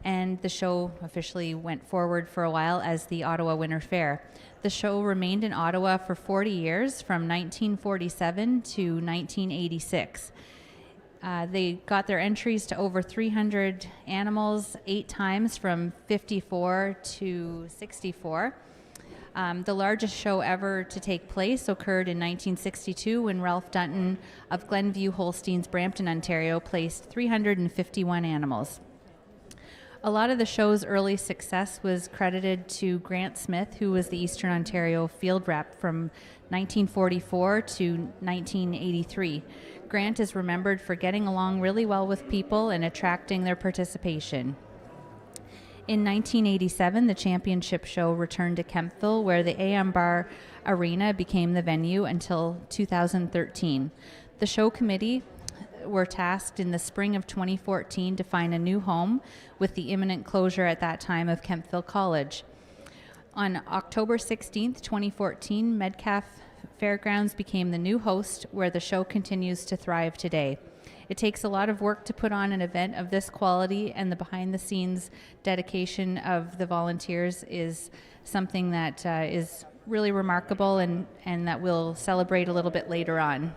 and the show officially went forward for a while as the Ottawa Winter Fair. The show remained in Ottawa for 40 years, from 1947 to 1986. They got their entries to over 300 animals 8 times, from 54 to 64. The largest show ever to take place occurred in 1962 when Ralph Dutton of Glenview Holsteins, Brampton, Ontario, placed 351 animals. A lot of the show's early success was credited to Grant Smith, who was the Eastern Ontario field rep from 1944 to 1983. Grant is remembered for getting along really well with people and attracting their participation. In 1987, the championship show returned to Kemptville, where the AM Bar Arena became the venue until 2013. The show committee were tasked in the spring of 2014 to find a new home with the imminent closure at that time of Kemptville College. On October 16th, 2014, Metcalfe Fairgrounds became the new host, where the show continues to thrive today. It takes a lot of work to put on an event of this quality, and the behind-the-scenes dedication of the volunteers is something that is really remarkable and that we'll celebrate a little bit later on.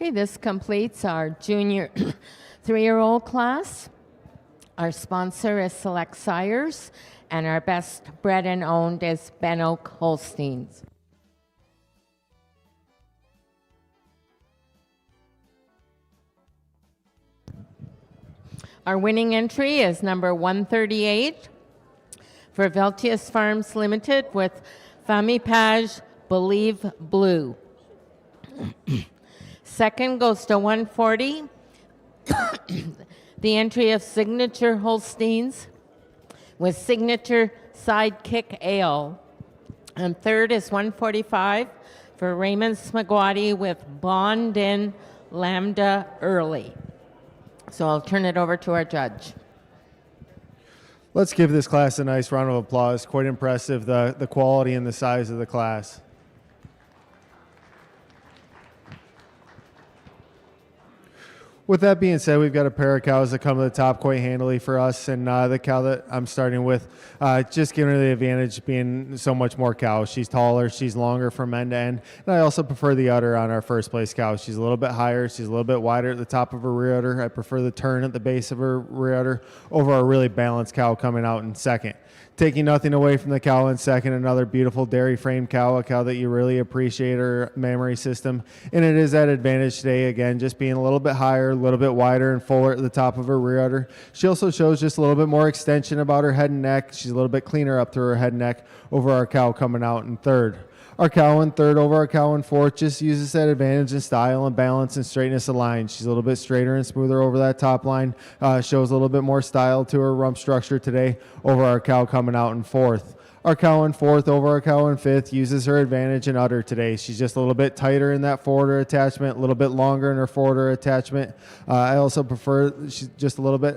Okay, this completes our junior 3-year-old class. Our sponsor is Select Sires, and our best bred and owned is Ben Oak Holsteins. Our winning entry is number 138 for Veltius Farms Limited with Famipage Believe Blue. Second goes to 140, the entry of Signature Holsteins with Signature Sidekick Ale. And third is 145 for Raymond Smagwati with Bondin Lambda Early. So I'll turn it over to our judge. Let's give this class a nice round of applause. Quite impressive, the quality and the size of the class. With that being said, we've got a pair of cows that come to the top quite handily for us, and the cow that I'm starting with, just giving her the advantage being so much more cow. She's taller, she's longer from end to end, and I also prefer the udder on our first place cow. She's a little bit higher, she's a little bit wider at the top of her rear udder. I prefer the turn at the base of her rear udder over a really balanced cow coming out in second. Taking nothing away from the cow in second, another beautiful dairy frame cow, a cow that you really appreciate her mammary system. And it is that advantage today, again, just being a little bit higher, a little bit wider and fuller at the top of her rear udder. She also shows just a little bit more extension about her head and neck. She's a little bit cleaner up through her head and neck over our cow coming out in third. Our cow in third over our cow in fourth just uses that advantage in style and balance and straightness of line. She's a little bit straighter and smoother over that top line. Shows a little bit more style to her rump structure today over our cow coming out in fourth. Our cow in fourth over our cow in fifth uses her advantage in udder today. She's just a little bit tighter in that forwarder attachment, a little bit longer in her forwarder attachment. I also prefer she's just a little bit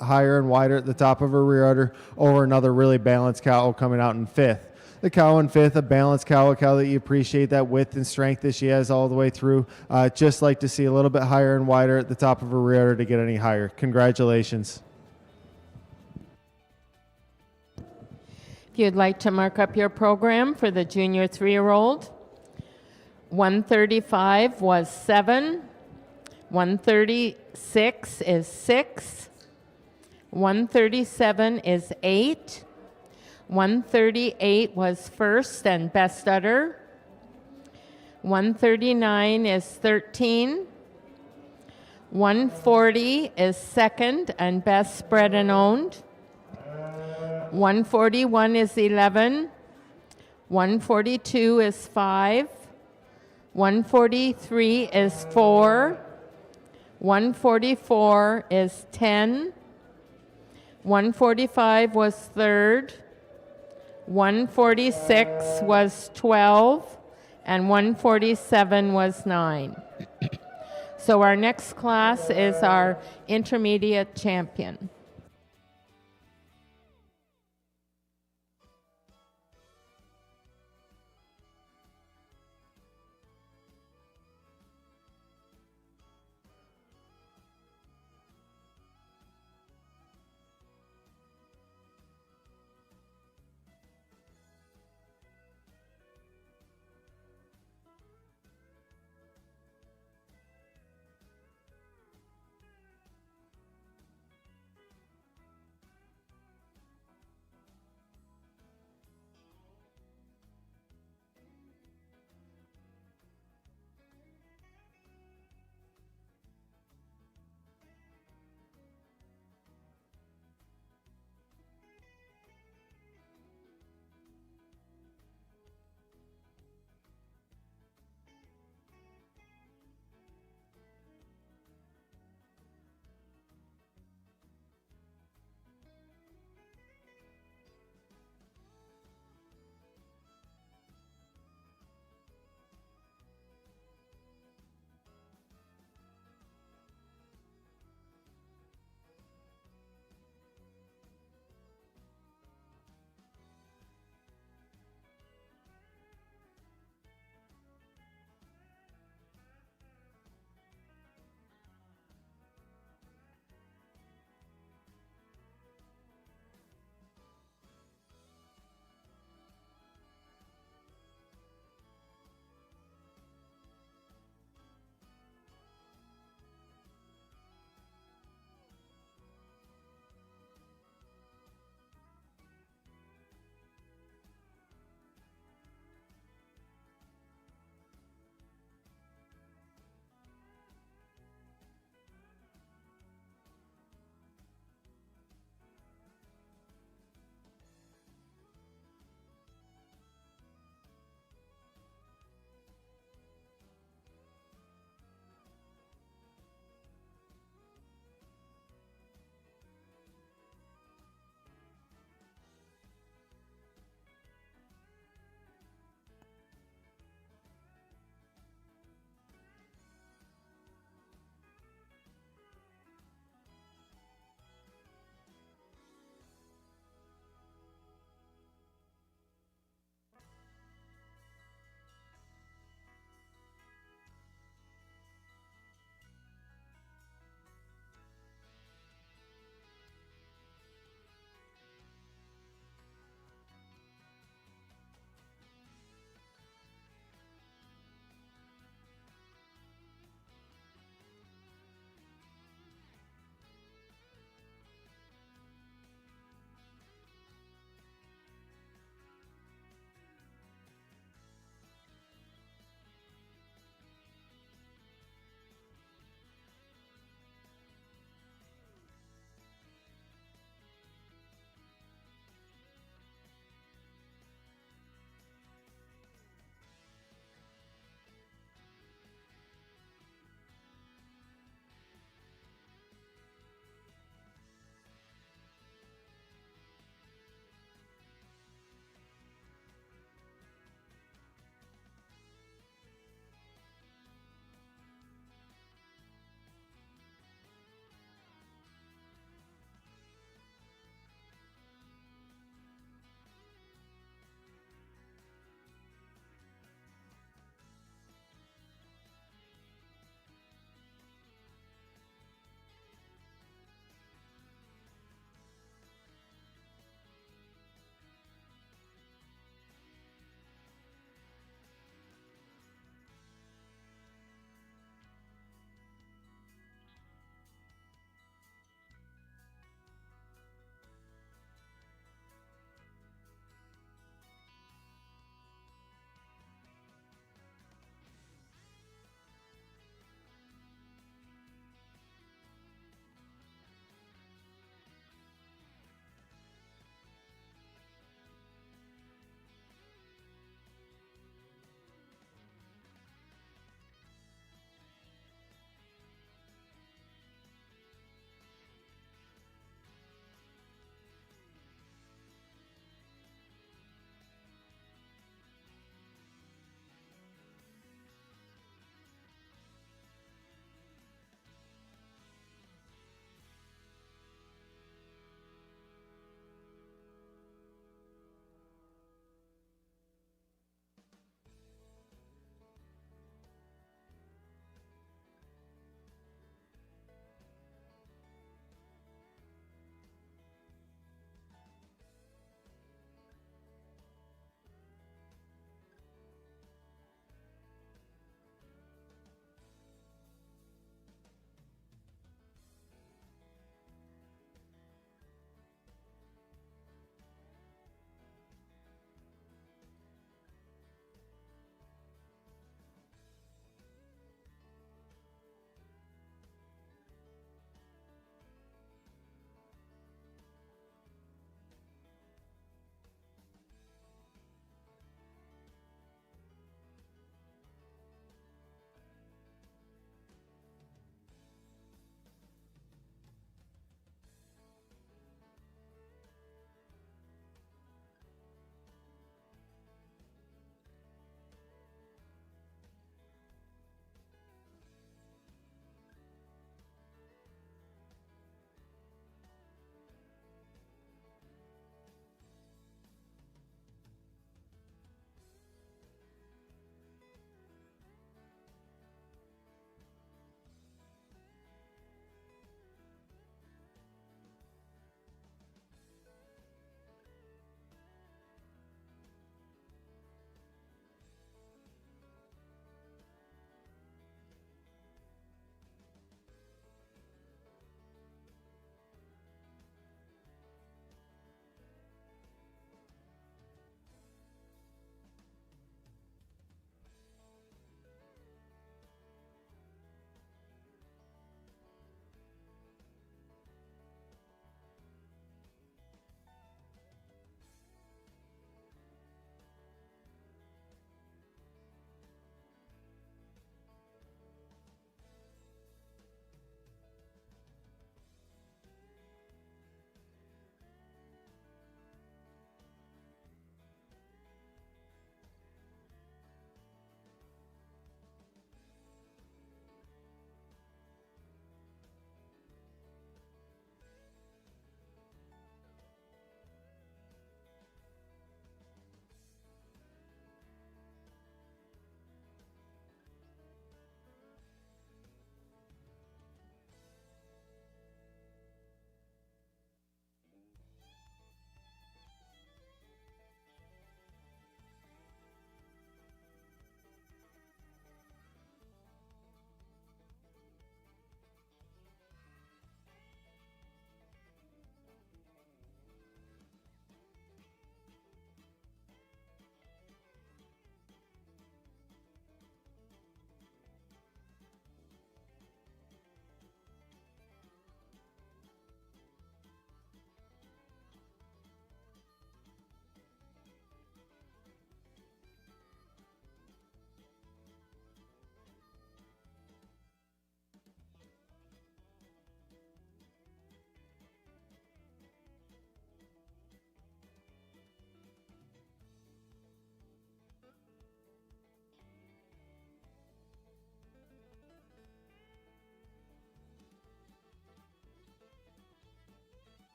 higher and wider at the top of her rear udder over another really balanced cow coming out in fifth. The cow in fifth, a balanced cow, a cow that you appreciate that width and strength that she has all the way through. Just like to see a little bit higher and wider at the top of her rear udder to get any higher. Congratulations. If you'd like to mark up your program for the junior 3-year-old, 135 was 7, 136 is 6, 137 is 8, 138 was first and best udder. 139 is 13. 140 is second and best spread and owned. 141 is 11. 142 is 5. 143 is 4. 144 is 10. 145 was third. 146 was 12, and 147 was 9. So our next class is our intermediate champion.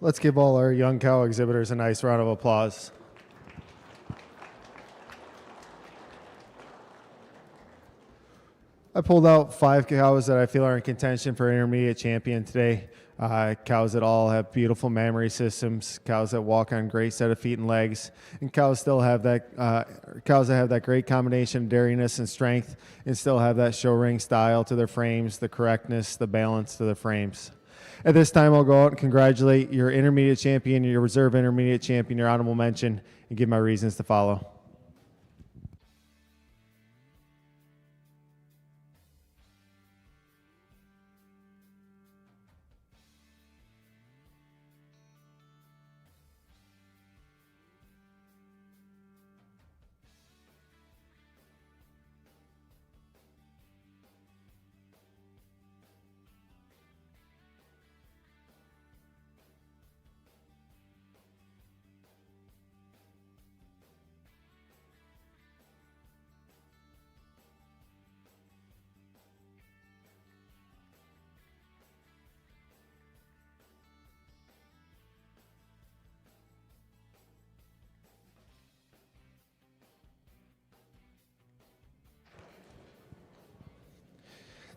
Let's give all our young cow exhibitors a nice round of applause. I pulled out 5 cows that I feel are in contention for intermediate champion today. Cows that all have beautiful mammary systems, cows that walk on great set of feet and legs, and cows that have that great combination of dairiness and strength, and still have that show ring style to their frames, the correctness, the balance to the frames. At this time, I'll go out and congratulate your intermediate champion, your reserve intermediate champion, your honorable mention, and give my reasons to follow.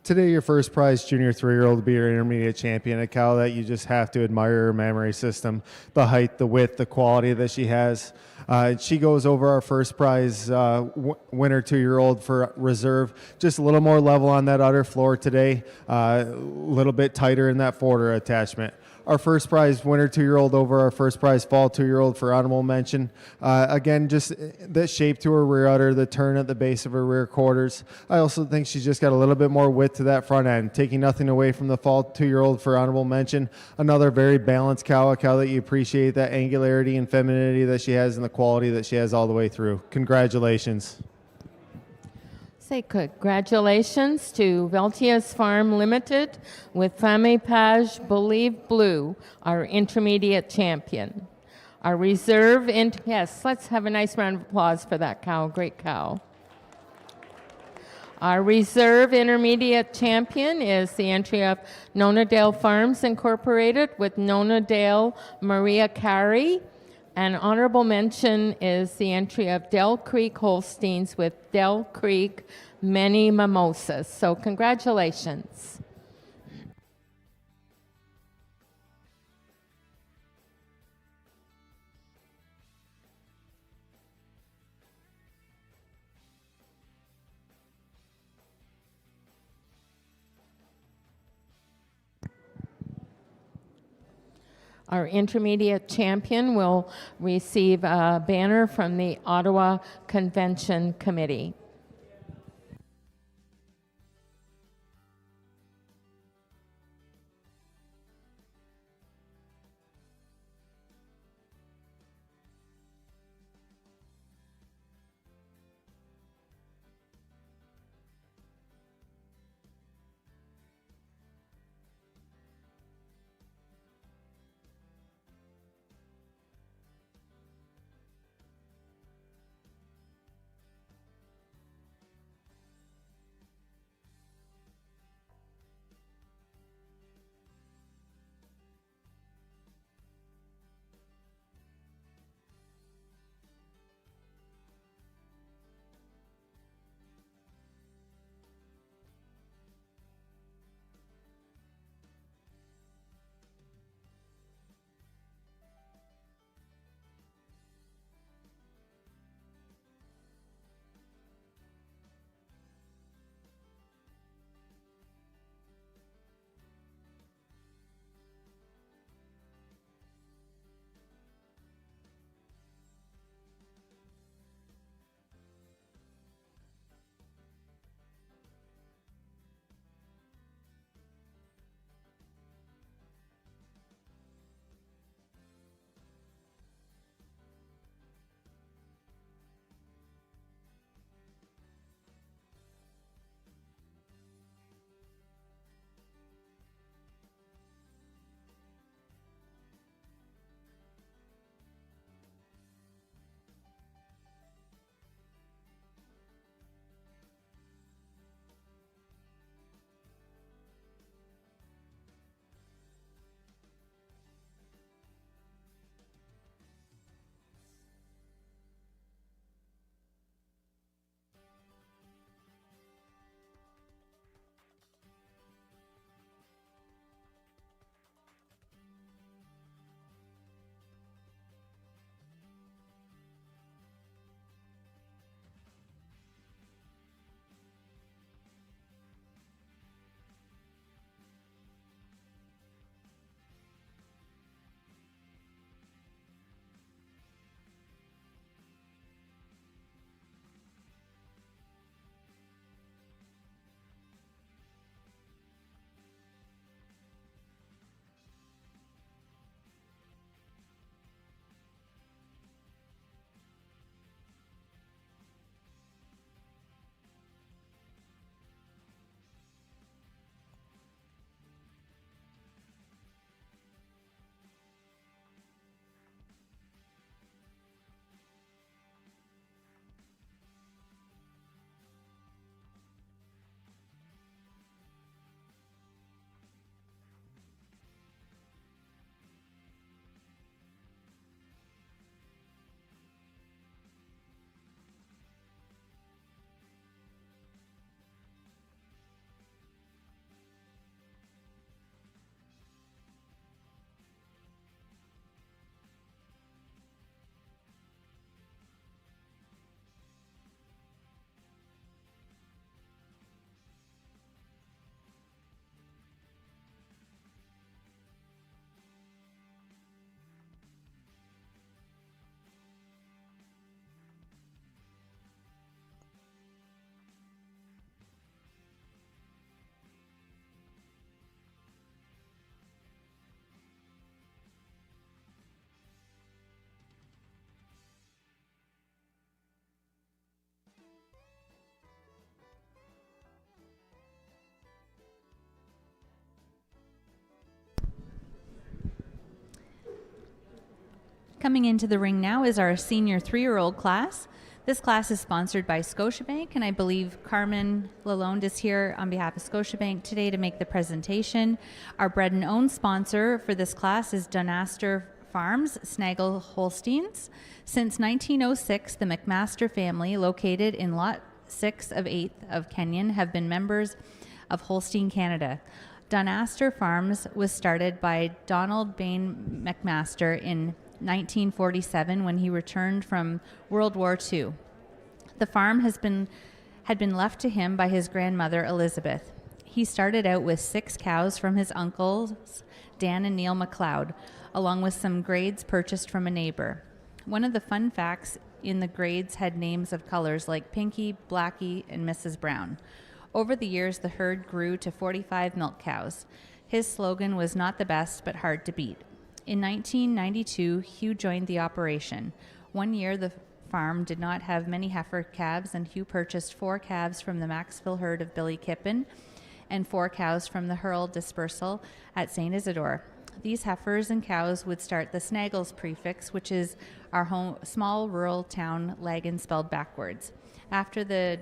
Today, your first prize junior 3-year-old will be your intermediate champion, a cow that you just have to admire her mammary system, the height, the width, the quality that she has. She goes over our first prize winner 2-year-old for reserve. Just a little more level on that udder floor today, a little bit tighter in that forward attachment. Our first prize winner 2-year-old over our first prize fall 2-year-old for honorable mention. Again, just the shape to her rear udder, the turn at the base of her rear quarters. I also think she's just got a little bit more width to that front end, taking nothing away from the fall 2-year-old for honorable mention. Another very balanced cow, a cow that you appreciate that angularity and femininity that she has and the quality that she has all the way through. Congratulations. Say congratulations to Veltias Farm Limited with Femme Page Believe Blue, our intermediate champion. Our reserve, yes, let's have a nice round of applause for that cow, great cow. Our reserve intermediate champion is the entry of Nonadale Farms Incorporated with Nonadale Maria Carey. An honorable mention is the entry of Dell Creek Holsteins with Dell Creek Many Mimosas. So congratulations. Our intermediate champion will receive a banner from the Ottawa Convention Committee. Coming into the ring now is our senior 3-year-old class. This class is sponsored by Scotiabank, and I believe Carmen Lalonde is here on behalf of Scotiabank today to make the presentation. Our bred and owned sponsor for this class is Dunaster Farms Snaggle Holsteins. Since 1906, the McMaster family, located in Lot 6 of 8th of Kenyon, have been members of Holstein Canada. Dunaster Farms was started by Donald Bain McMaster in 1947 when he returned from World War II. The farm had been left to him by his grandmother Elizabeth. He started out with 6 cows from his uncles Dan and Neil McLeod, along with some grades purchased from a neighbor. One of the fun facts in the grades had names of colors like Pinky, Blackie, and Mrs. Brown. Over the years, the herd grew to 45 milk cows. His slogan was "Not the best, but hard to beat." In 1992, Hugh joined the operation. One year, the farm did not have many heifer calves, and Hugh purchased 4 calves from the Maxville herd of Billy Kippen and 4 cows from the Hurl dispersal at St. Isidore. These heifers and cows would start the Snaggles prefix, which is our small rural town Lagan spelled backwards. After the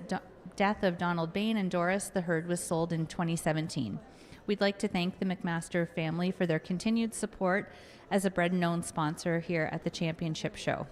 death of Donald Bain and Doris, the herd was sold in 2017. We'd like to thank the McMaster family for their continued support as a bred and owned sponsor here at the championship show.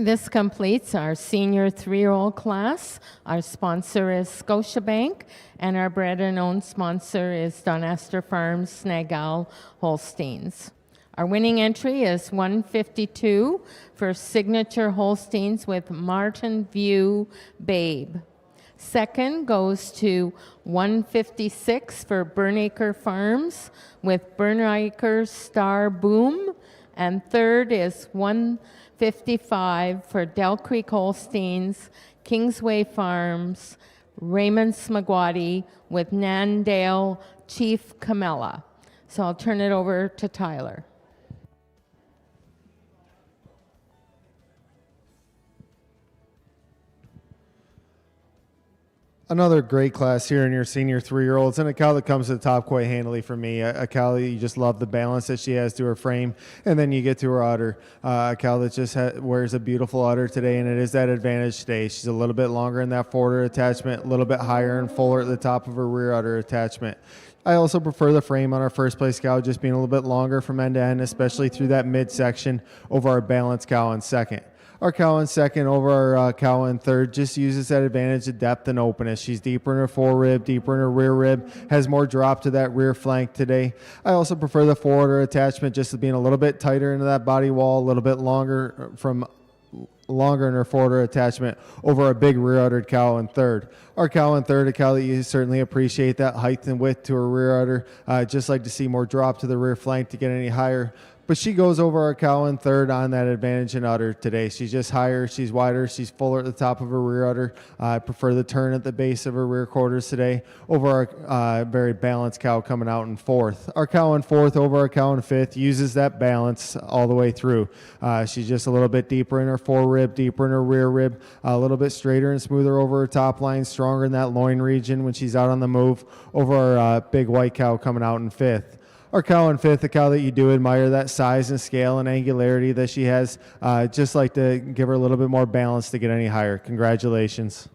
This completes our senior 3-year-old class. Our sponsor is Scotiabank, and our bred and owned sponsor is Donester Farms Snag Owl Holsteins. Our winning entry is 152 for Signature Holsteins with Martin View Babe. Second goes to 156 for Burnacre Farms with Burnacre Star Boom. And third is 155 for Del Creek Holsteins, Kingsway Farms, Raymond Smagwati with Nandale Chief Camella. So I'll turn it over to Tyler. Another great class here in your senior 3-year-olds, and a cow that comes to the top quite handily for me. A cow that you just love the balance that she has to her frame, and then you get to her udder. A cow that just wears a beautiful udder today, and it is that advantage today. She's a little bit longer in that forward attachment, a little bit higher and fuller at the top of her rear udder attachment. I also prefer the frame on our first place cow just being a little bit longer from end to end, especially through that midsection over our balanced cow in second. Our cow in second over our cow in third just uses that advantage of depth and openness. She's deeper in her fore rib, deeper in her rear rib, has more drop to that rear flank today. I also prefer the forward attachment just being a little bit tighter into that body wall, a little bit longer in her forward attachment over a big rear uddered cow in third. Our cow in third, a cow that you certainly appreciate that height and width to her rear udder. Just like to see more drop to the rear flank to get any higher. But she goes over our cow in third on that advantage in udder today. She's just higher, she's wider, she's fuller at the top of her rear udder. I prefer the turn at the base of her rear quarters today over our very balanced cow coming out in fourth. Our cow in fourth over our cow in fifth uses that balance all the way through. She's just a little bit deeper in her fore rib, deeper in her rear rib, a little bit straighter and smoother over her top line, stronger in that loin region when she's out on the move over our big white cow coming out in fifth. Our cow in fifth, a cow that you do admire, that size and scale and angularity that she has. Just like to give her a little bit more balance to get any higher. Congratulations.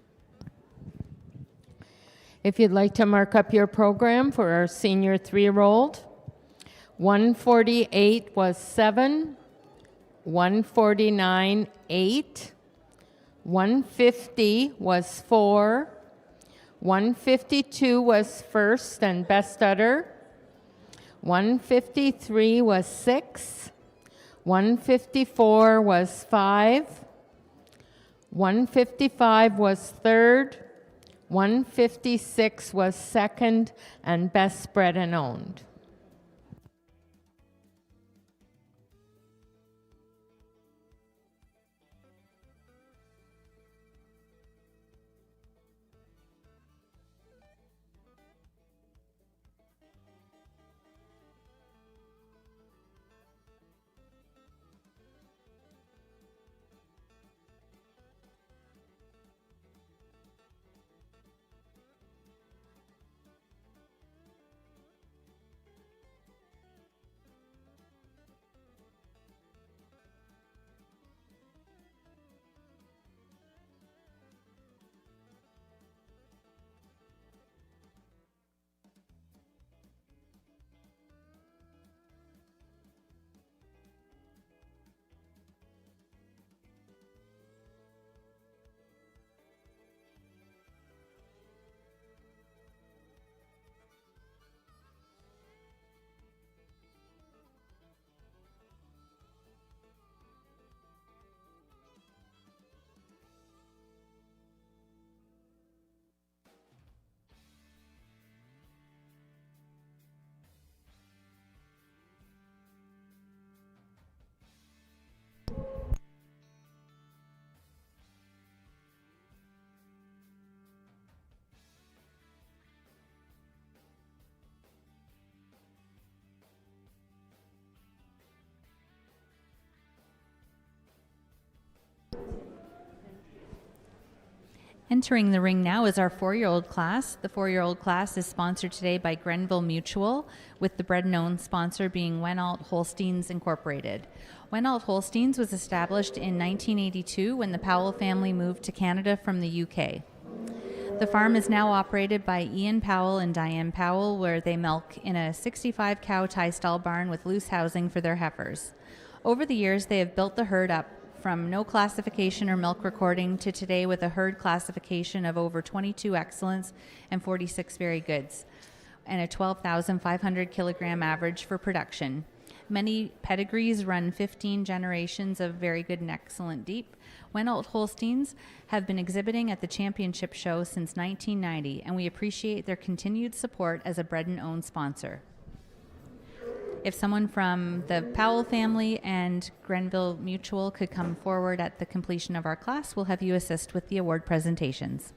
If you'd like to mark up your program for our senior 3-year-old, 148 was 7, 149 8, 150 was 4, 152 was first and best udder, 153 was 6, 154 was 5, 155 was third, 156 was second, and best bred and owned. Entering the ring now is our 4-year-old class. The 4-year-old class is sponsored today by Grenville Mutual, with the bred and owned sponsor being Wenalt Holsteins Incorporated. Wenalt Holsteins was established in 1982 when the Powell family moved to Canada from the UK. The farm is now operated by Ian Powell and Diane Powell, where they milk in a 65-cow tie stall barn with loose housing for their heifers. Over the years, they have built the herd up from no classification or milk recording to today with a herd classification of over 22 excellence and 46 very goods, and a 12,500 kilogram average for production. Many pedigrees run 15 generations of very good and excellent deep. Wenalt Holsteins have been exhibiting at the championship show since 1990, and we appreciate their continued support as a bred and owned sponsor. If someone from the Powell family and Grenville Mutual could come forward at the completion of our class, we'll have you assist with the award presentations.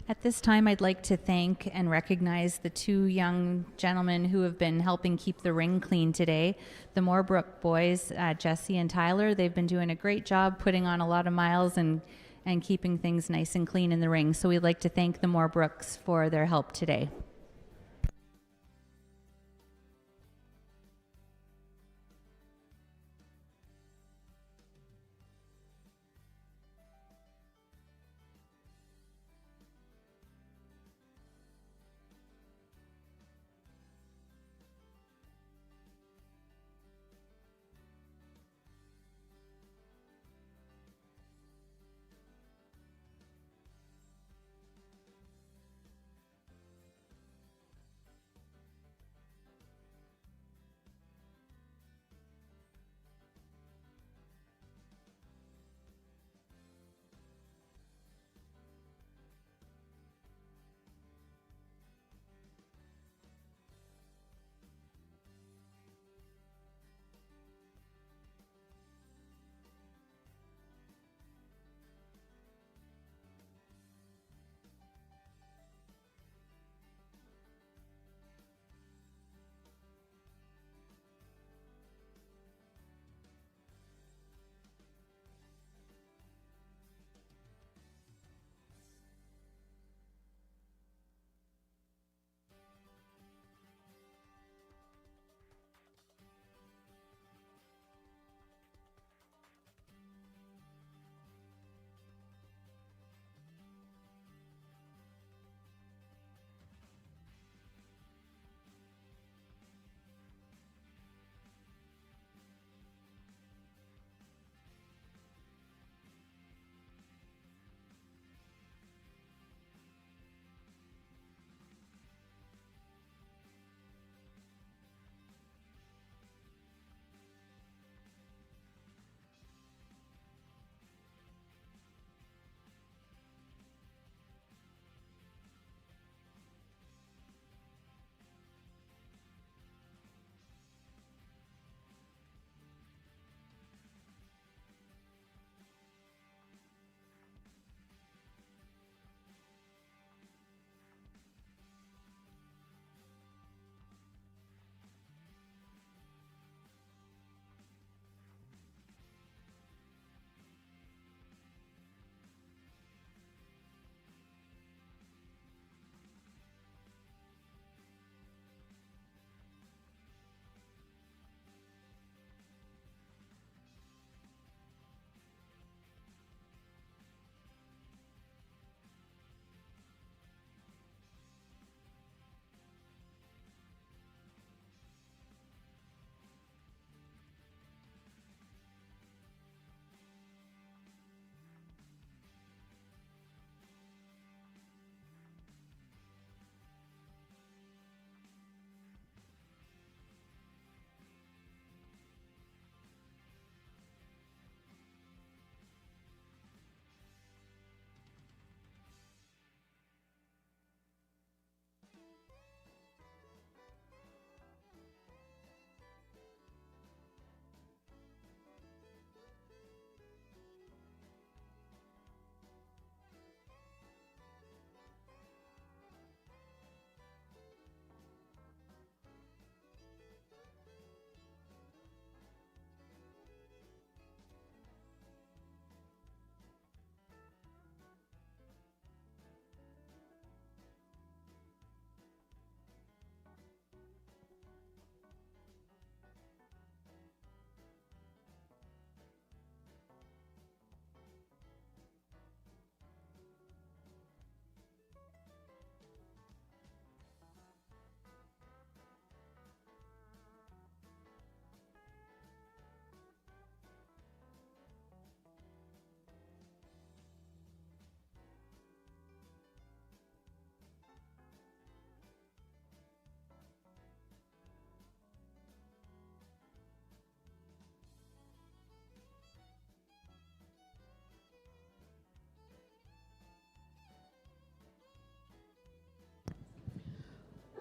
At this time, I'd like to thank and recognize the two young gentlemen who have been helping keep the ring clean today. The Moorbrook boys, Jesse and Tyler, they've been doing a great job putting on a lot of miles and keeping things nice and clean in the ring. So we'd like to thank the Moorbrooks for their help today.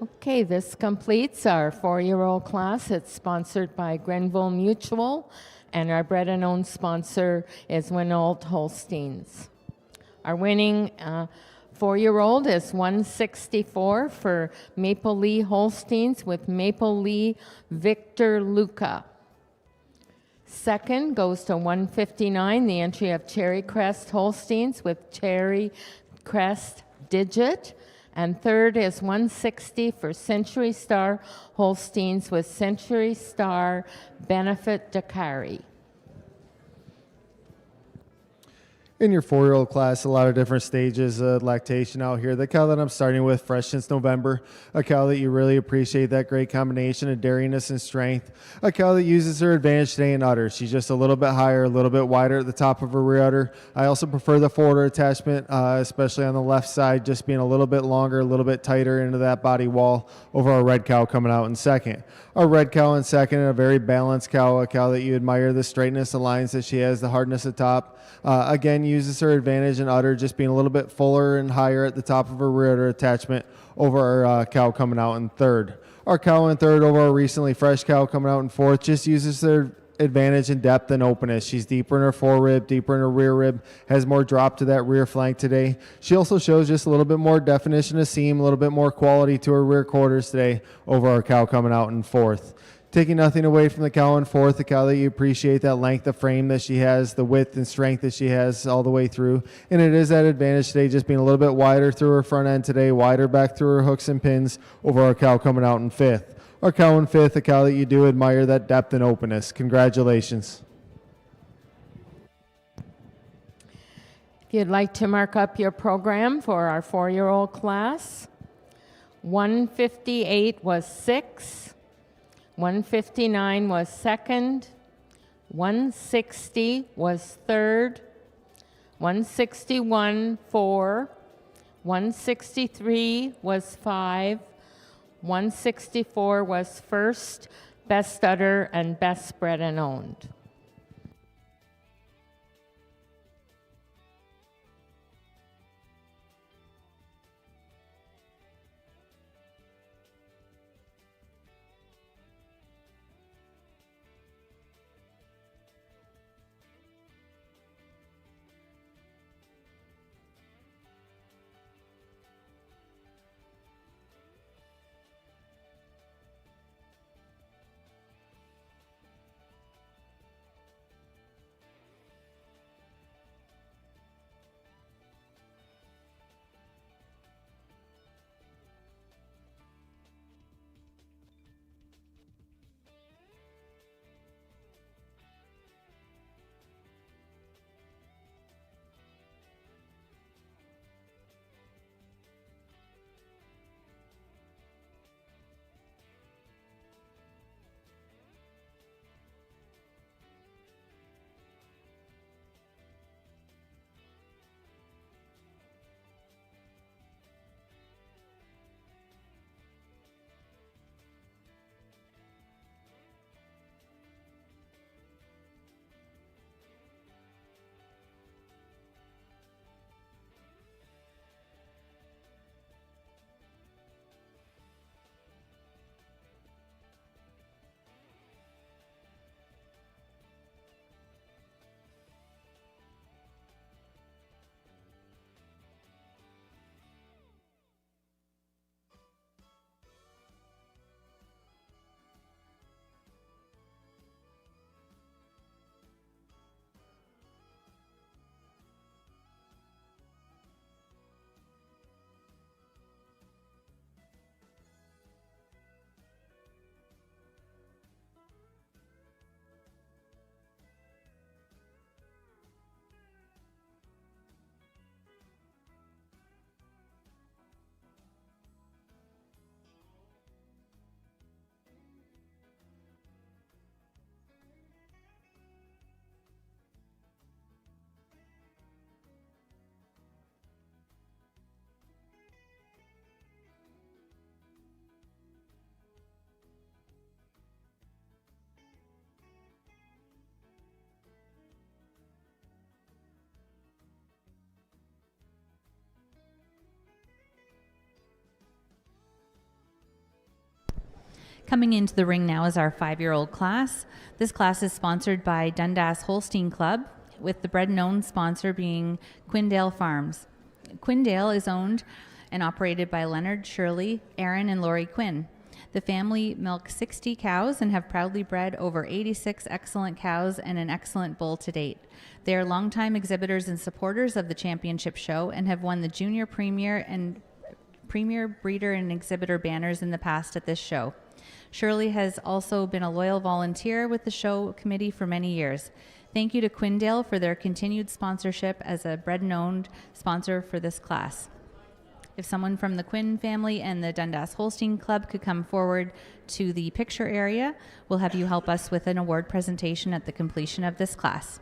Okay, this completes our 4-year-old class. It's sponsored by Grenville Mutual, and our bred and owned sponsor is Winold Holsteins. Our winning 4-year-old is 164 for Maple Lee Holsteins with Maple Lee Victor Luca. Second goes to 159, the entry of Cherry Crest Holsteins with Cherry Crest Digit. And third is 160 for Century Star Holsteins with Century Star Benefit Dakari. In your 4-year-old class, a lot of different stages of lactation out here. The cow that I'm starting with, fresh since November, a cow that you really appreciate that great combination of dairiness and strength, a cow that uses her advantage today in udder. She's just a little bit higher, a little bit wider at the top of her rear udder. I also prefer the forward attachment, especially on the left side, just being a little bit longer, a little bit tighter into that body wall over our red cow coming out in second. Our red cow in second, a very balanced cow, a cow that you admire the straightness, the lines that she has, the hardness at top. Again, uses her advantage in udder, just being a little bit fuller and higher at the top of her rear udder attachment over our cow coming out in third. Our cow in third over our recently fresh cow coming out in fourth just uses their advantage in depth and openness. She's deeper in her fore rib, deeper in her rear rib, has more drop to that rear flank today. She also shows just a little bit more definition of seam, a little bit more quality to her rear quarters today over our cow coming out in fourth. Taking nothing away from the cow in fourth, the cow that you appreciate, that length of frame that she has, the width and strength that she has all the way through. And it is that advantage today, just being a little bit wider through her front end today, wider back through her hooks and pins over our cow coming out in fifth. Our cow in fifth, a cow that you do admire that depth and openness. Congratulations. If you'd like to mark up your program for our 4-year-old class, 158 was 6. 159 was second, 160 was third, 161 4, 163 was 5, 164 was first, best udder, and best bred and owned. Coming into the ring now is our 5-year-old class. This class is sponsored by Dundas Holstein Club, with the bred and owned sponsor being Quindale Farms. Quindale is owned and operated by Leonard, Shirley, Aaron, and Lori Quinn. The family milk 60 cows and have proudly bred over 86 excellent cows and an excellent bull to date. They are longtime exhibitors and supporters of the championship show and have won the Junior Premier and Premier Breeder and Exhibitor banners in the past at this show. Shirley has also been a loyal volunteer with the show committee for many years. Thank you to Quindale for their continued sponsorship as a bred and owned sponsor for this class. If someone from the Quinn family and the Dundas Holstein Club could come forward to the picture area, we'll have you help us with an award presentation at the completion of this class.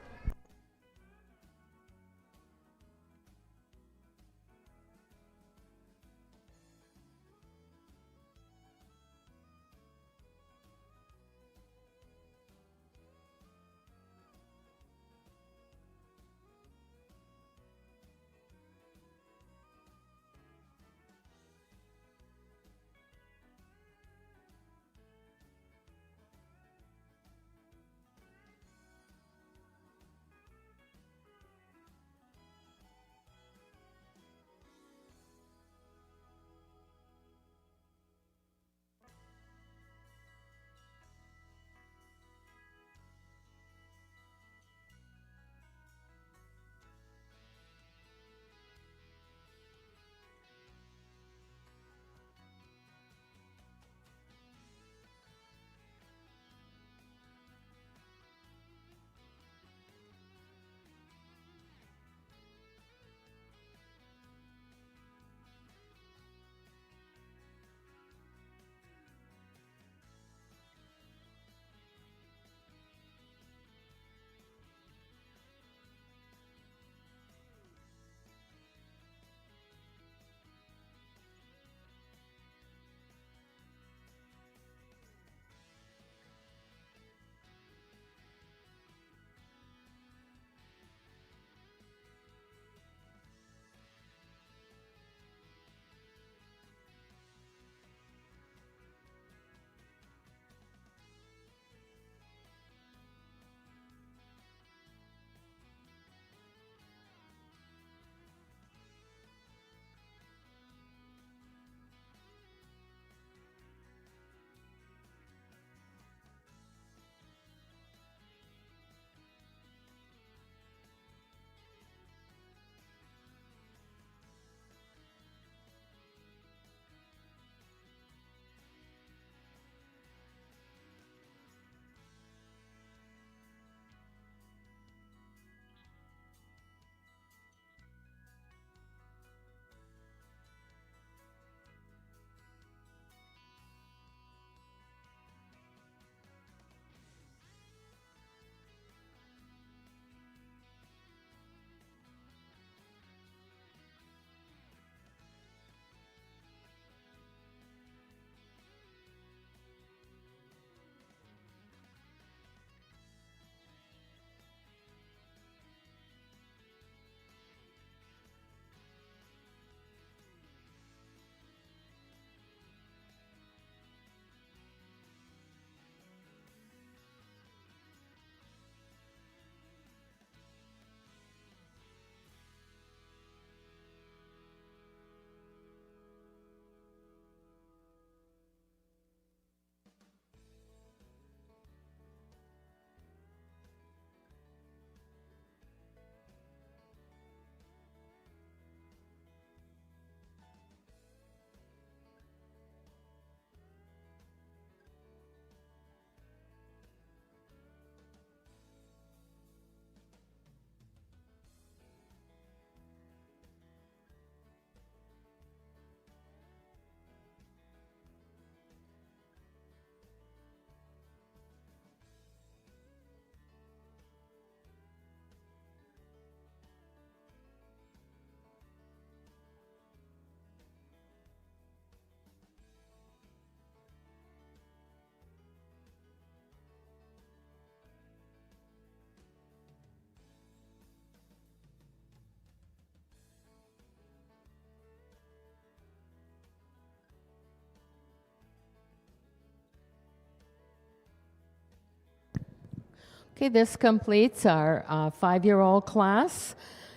Okay, this completes our 5-year-old class.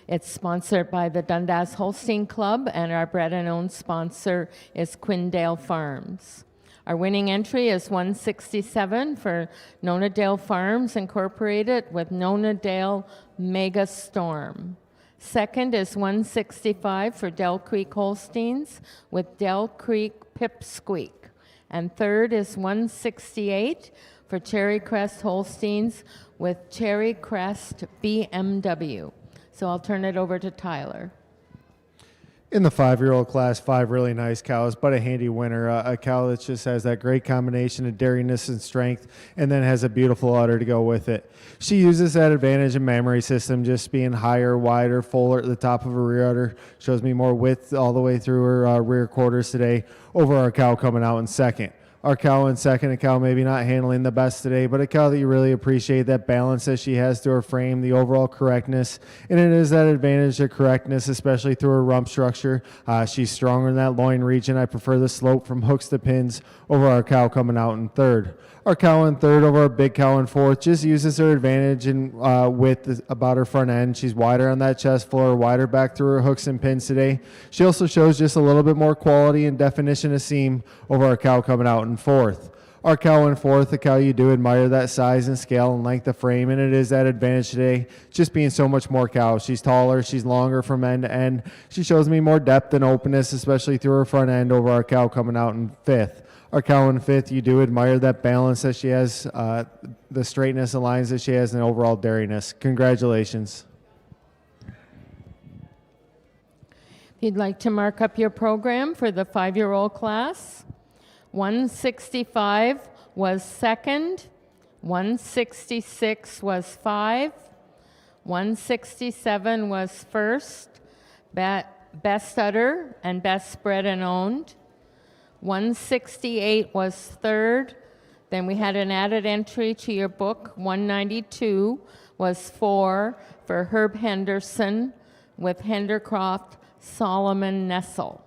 It's sponsored by the Dundas Holstein Club, and our bred and owned sponsor is Quindale Farms. Our winning entry is 167 for Nonadale Farms Incorporated with Nonadale Mega Storm. Second is 165 for Dell Creek Holsteins with Dell Creek Pipsqueak. And third is 168 for Cherry Crest Holsteins with Cherry Crest BMW. So I'll turn it over to Tyler. In the 5-year-old class, 5 really nice cows, but a handy winner. A cow that just has that great combination of dairiness and strength, and then has a beautiful udder to go with it. She uses that advantage in mammary system, just being higher, wider, fuller at the top of her rear udder. Shows me more width all the way through her rear quarters today over our cow coming out in second. Our cow in second, a cow maybe not handling the best today, but a cow that you really appreciate, that balance that she has to her frame, the overall correctness, and it is that advantage of correctness, especially through her rump structure. She's stronger in that loin region. I prefer the slope from hooks to pins over our cow coming out in third. Our cow in third over our big cow in fourth just uses her advantage in width about her front end. She's wider on that chest floor, wider back through her hooks and pins today. She also shows just a little bit more quality and definition of seam over our cow coming out in fourth. Our cow in fourth, the cow you do admire that size and scale and length of frame, and it is that advantage today, just being so much more cow. She's taller, she's longer from end to end. She shows me more depth and openness, especially through her front end over our cow coming out in fifth. Our cow in fifth, you do admire that balance that she has, the straightness and lines that she has, and overall dairiness. Congratulations. If you'd like to mark up your program for the 5-year-old class, 165 was second, 166 was 5, 167 was first, best udder and best spread and owned. 168 was third. Then we had an added entry to your book. 192 was 4 for Herb Henderson with Hendercroft Solomon Nessel.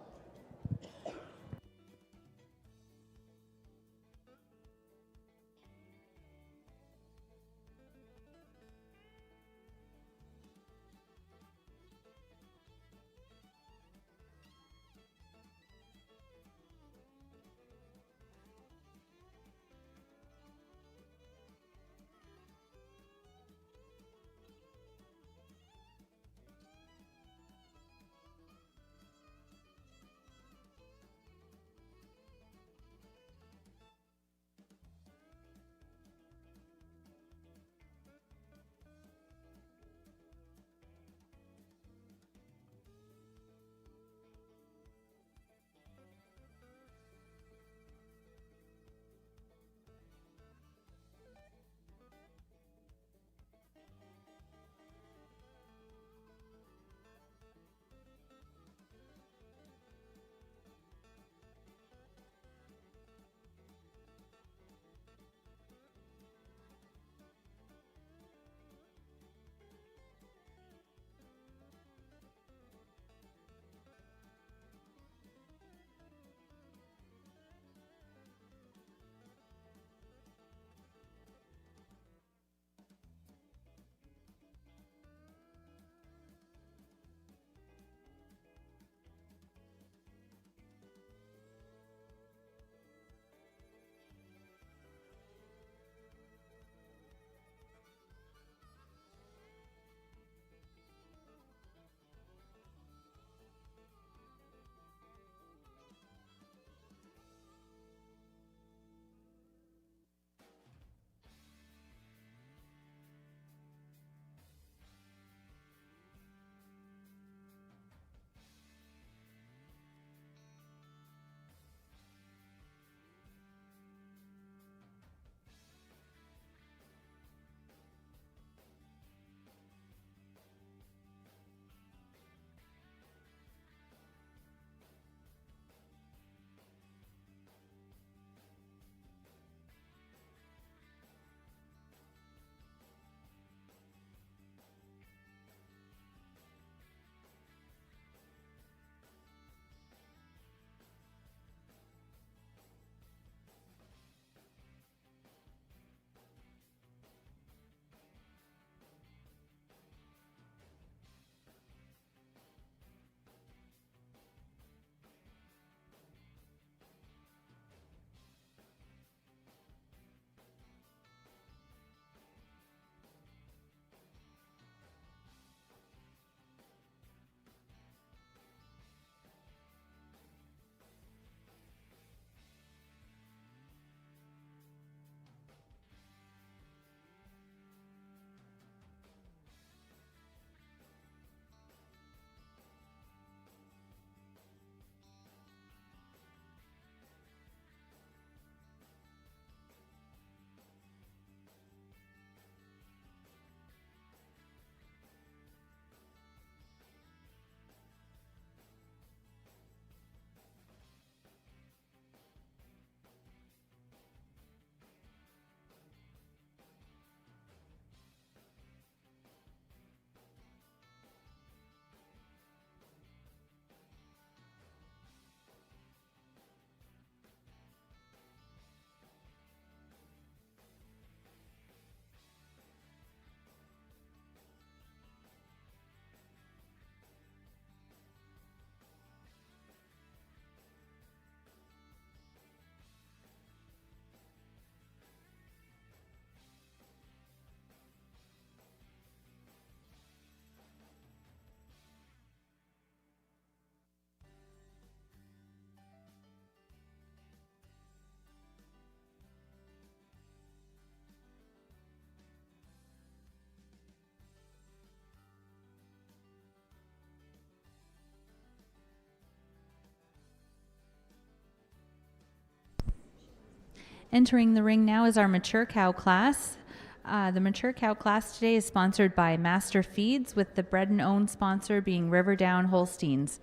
Entering the ring now is our mature cow class. The mature cow class today is sponsored by Master Feeds, with the bred and owned sponsor being Riverdown Holsteins.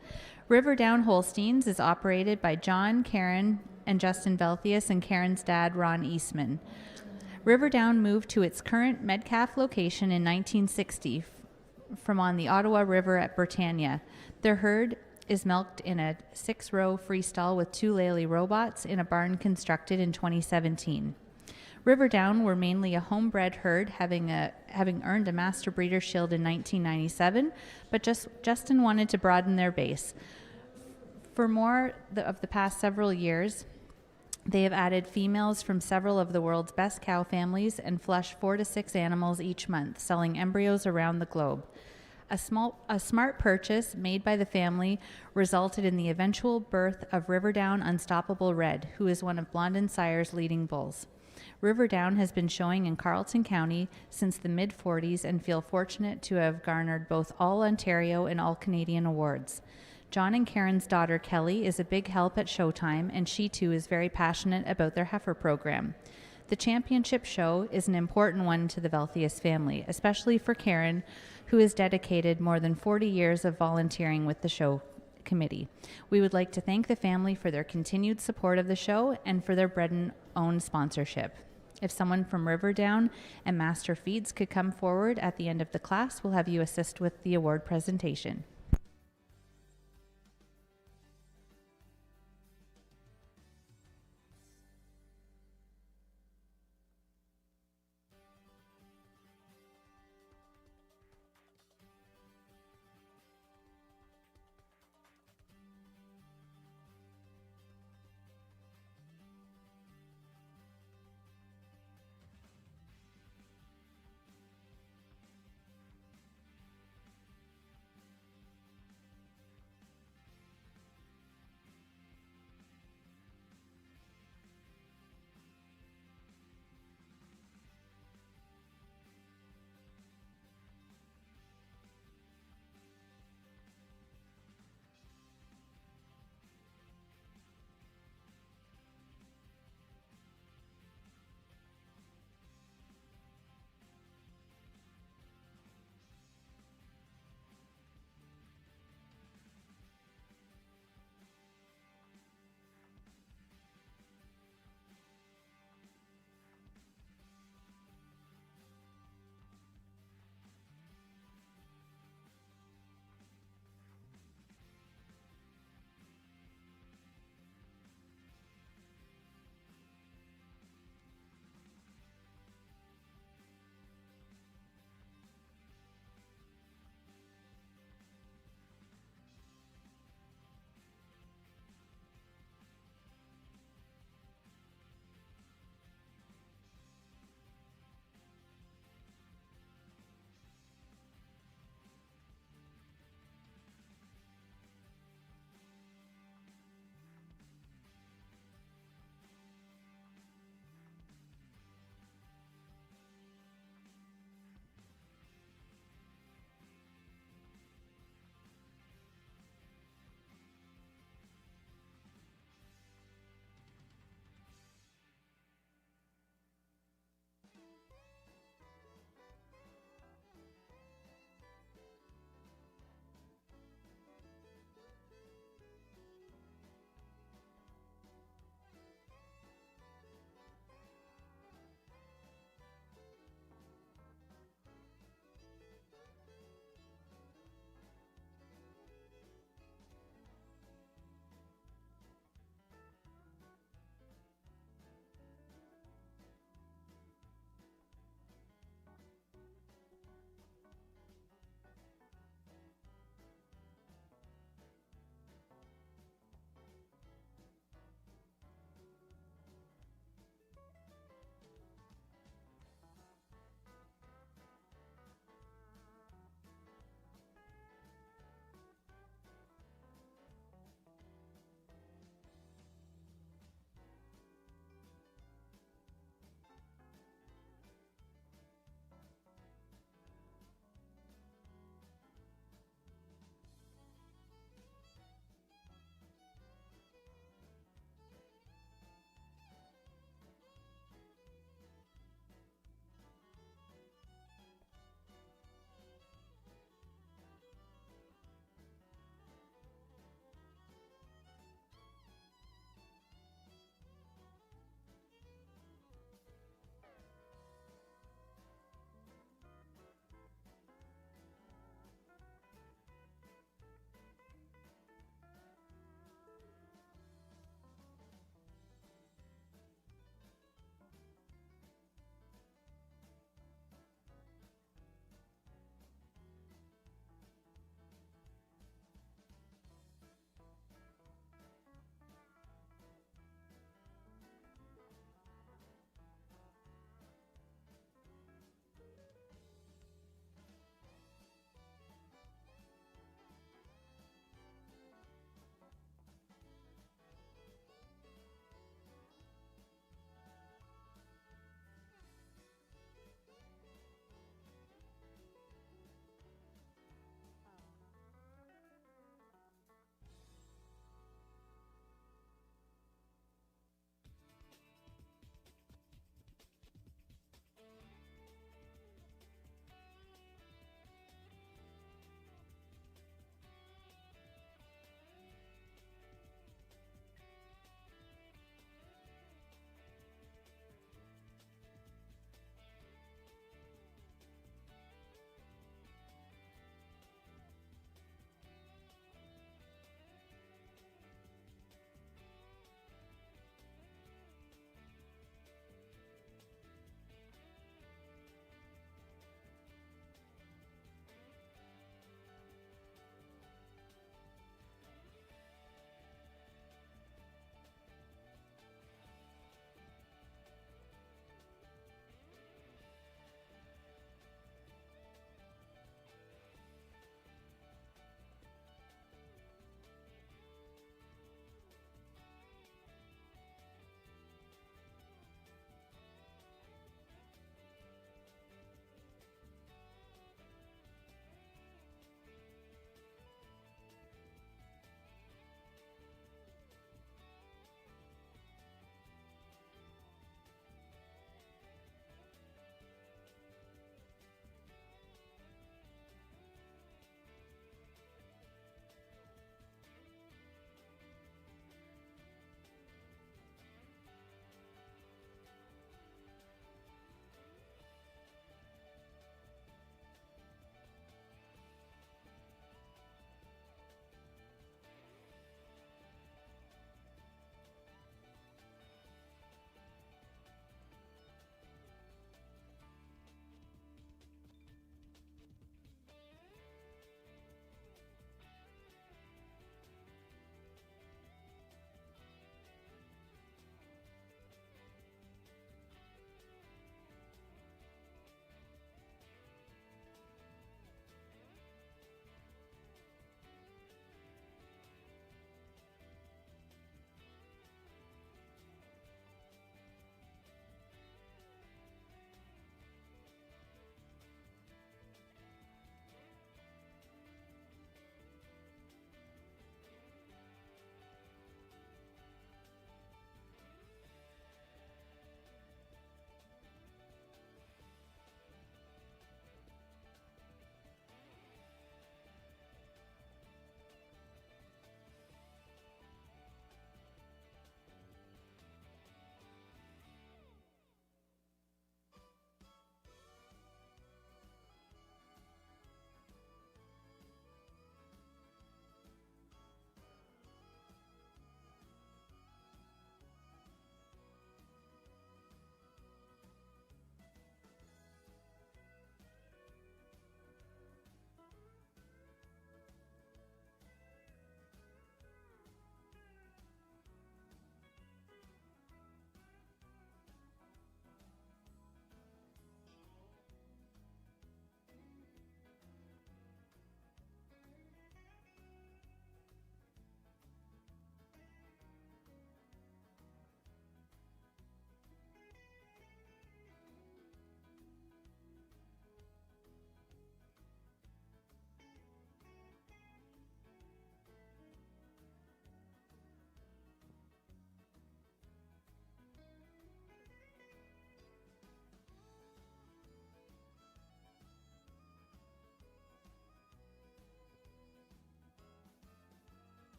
Riverdown Holsteins is operated by John, Karen, and Justin Velthius, and Karen's dad, Ron Eastman. Riverdown moved to its current Metcalfe location in 1960 from on the Ottawa River at Britannia. Their herd is milked in a 6-row freestall with 2 Lely robots in a barn constructed in 2017. Riverdown were mainly a homebred herd, having earned a Master Breeder Shield in 1997, but Justin wanted to broaden their base. For more of the past several years, they have added females from several of the world's best cow families and flush 4 to 6 animals each month, selling embryos around the globe. A smart purchase made by the family resulted in the eventual birth of Riverdown Unstoppable Red, who is one of Blondin Sire's leading bulls. Riverdown has been showing in Carleton County since the mid-40s and feel fortunate to have garnered both All Ontario and All Canadian awards. John and Karen's daughter Kelly is a big help at showtime, and she too is very passionate about their heifer program. The championship show is an important one to the Velthius family, especially for Karen, who has dedicated more than 40 years of volunteering with the show committee. We would like to thank the family for their continued support of the show and for their bred and owned sponsorship. If someone from Riverdown and Master Feeds could come forward at the end of the class, we'll have you assist with the award presentation.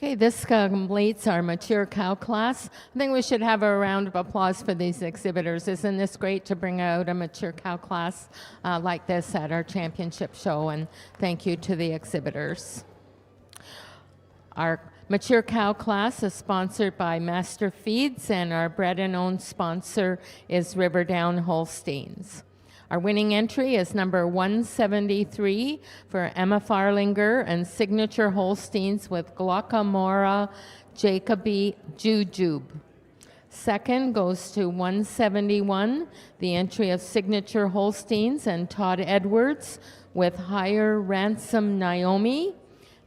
Okay, this completes our mature cow class. I think we should have a round of applause for these exhibitors. Isn't this great to bring out a mature cow class like this at our championship show? And thank you to the exhibitors. Our mature cow class is sponsored by Master Feeds, and our bred and owned sponsor is Riverdown Holsteins. Our winning entry is number 173 for Emma Farlinger and Signature Holsteins with Glaucomora jacobi Jujube. Second goes to 171, the entry of Signature Holsteins and Todd Edwards with Higher Ransom Naomi.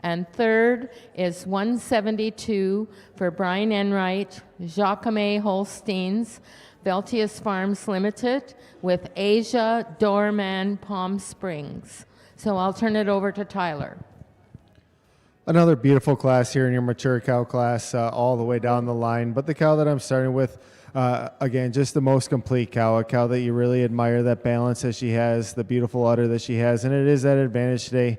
And third is 172 for Brian Enright, Jacquemet Holsteins, Veltius Farms Limited with Asia Doorman Palm Springs. So I'll turn it over to Tyler. Another beautiful class here in your mature cow class, all the way down the line. But the cow that I'm starting with, again, just the most complete cow, a cow that you really admire, that balance that she has, the beautiful udder that she has. And it is that advantage today,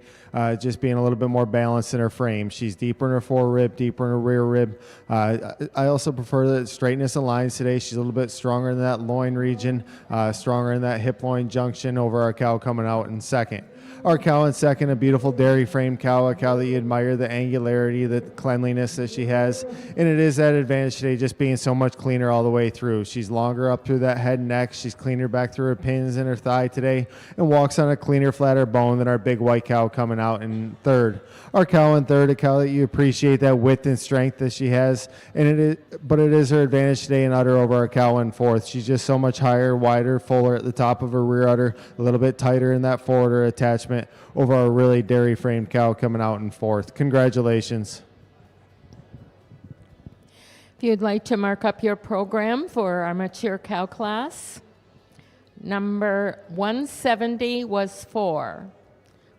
just being a little bit more balanced in her frame. She's deeper in her fore rib, deeper in her rear rib. I also prefer the straightness of lines today. She's a little bit stronger in that loin region, stronger in that hip loin junction over our cow coming out in second. Our cow in second, a beautiful dairy frame cow, a cow that you admire, the angularity, the cleanliness that she has. And it is that advantage today, just being so much cleaner all the way through. She's longer up through that head and neck. She's cleaner back through her pins and her thigh today, and walks on a cleaner, flatter bone than our big white cow coming out in third. Our cow in third, a cow that you appreciate that width and strength that she has. But it is her advantage today in udder over our cow in fourth. She's just so much higher, wider, fuller at the top of her rear udder, a little bit tighter in that forward udder attachment over our really dairy framed cow coming out in fourth. Congratulations. If you'd like to mark up your program for our mature cow class, number 170 was 4.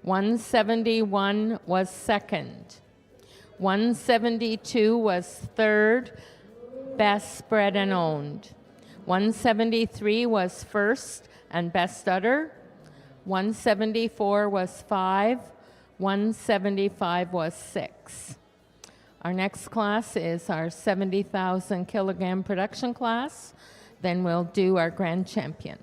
171 was second. 172 was third, best bred and owned. 173 was first and best udder. 174 was 5, 175 was 6. Our next class is our 70,000 kilogram production class. Then we'll do our grand champion.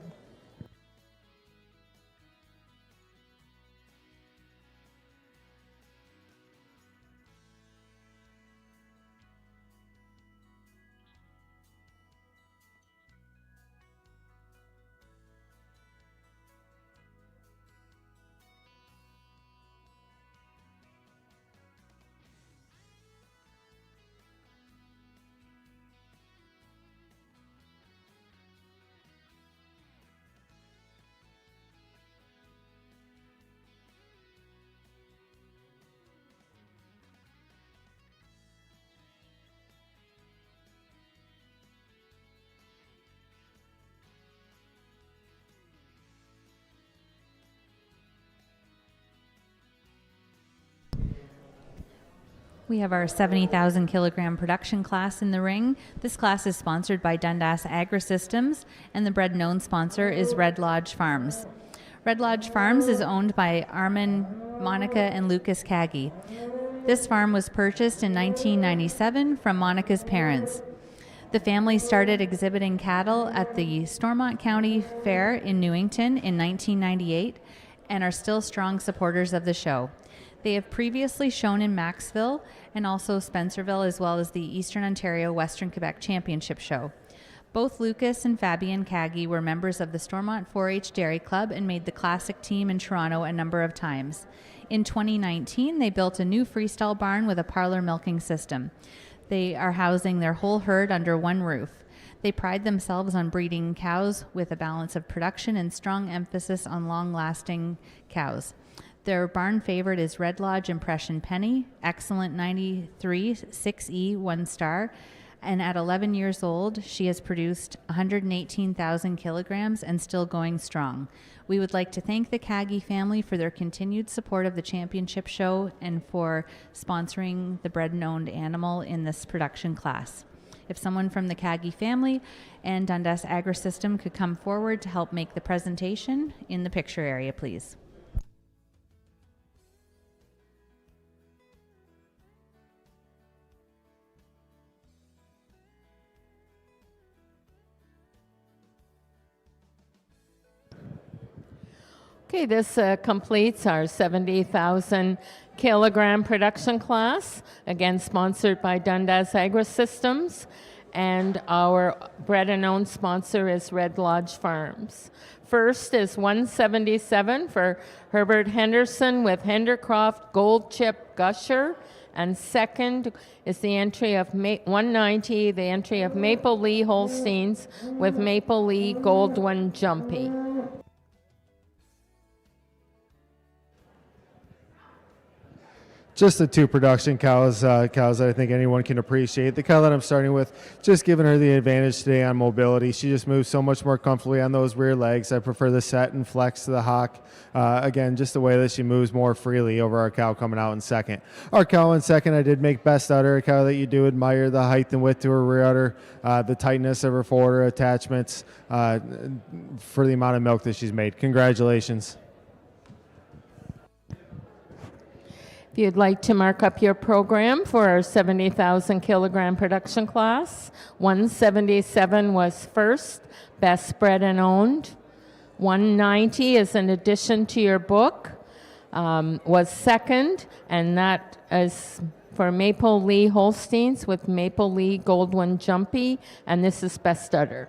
We have our 70,000 kilogram production class in the ring. This class is sponsored by Dundas Agri-Systems, and the bred and owned sponsor is Red Lodge Farms. Red Lodge Farms is owned by Armin, Monica, and Lucas Kagi. This farm was purchased in 1997 from Monica's parents. The family started exhibiting cattle at the Stormont County Fair in Newington in 1998 and are still strong supporters of the show. They have previously shown in Maxville and also Spencerville, as well as the Eastern Ontario Western Quebec Championship Show. Both Lucas and Fabian Kagi were members of the Stormont 4-H Dairy Club and made the classic team in Toronto a number of times. In 2019, they built a new freestyle barn with a parlor milking system. They are housing their whole herd under one roof. They pride themselves on breeding cows with a balance of production and strong emphasis on long-lasting cows. Their barn favorite is Red Lodge Impression Penny, excellent 93 6E 1 star, and at 11 years old, she has produced 118,000 kilograms and still going strong. We would like to thank the Kagi family for their continued support of the championship show and for sponsoring the bred and owned animal in this production class. If someone from the Kagi family and Dundas Agri-System could come forward to help make the presentation in the picture area, please. Okay, this completes our 70,000 kilogram production class, again sponsored by Dundas Agri-Systems, and our bred and owned sponsor is Red Lodge Farms. First is 177 for Herbert Henderson with Hendercroft Gold Chip Gusher, and second is the entry of 190, the entry of Maple Lee Holsteins with Maple Lee Gold One Jumpy. Just the two production cows that I think anyone can appreciate. The cow that I'm starting with, just giving her the advantage today on mobility. She just moves so much more comfortably on those rear legs. I prefer the set and flex to the hock. Again, just the way that she moves more freely over our cow coming out in second. Our cow in second, I did make best udder, a cow that you do admire, the height and width to her rear udder, the tightness of her forward attachments for the amount of milk that she's made. Congratulations. If you'd like to mark up your program for our 70,000 kilogram production class, 177 was first, best bred and owned. 190 is an addition to your book, was second, and that is for Maple Lee Holsteins with Maple Lee Gold One Jumpy, and this is best udder.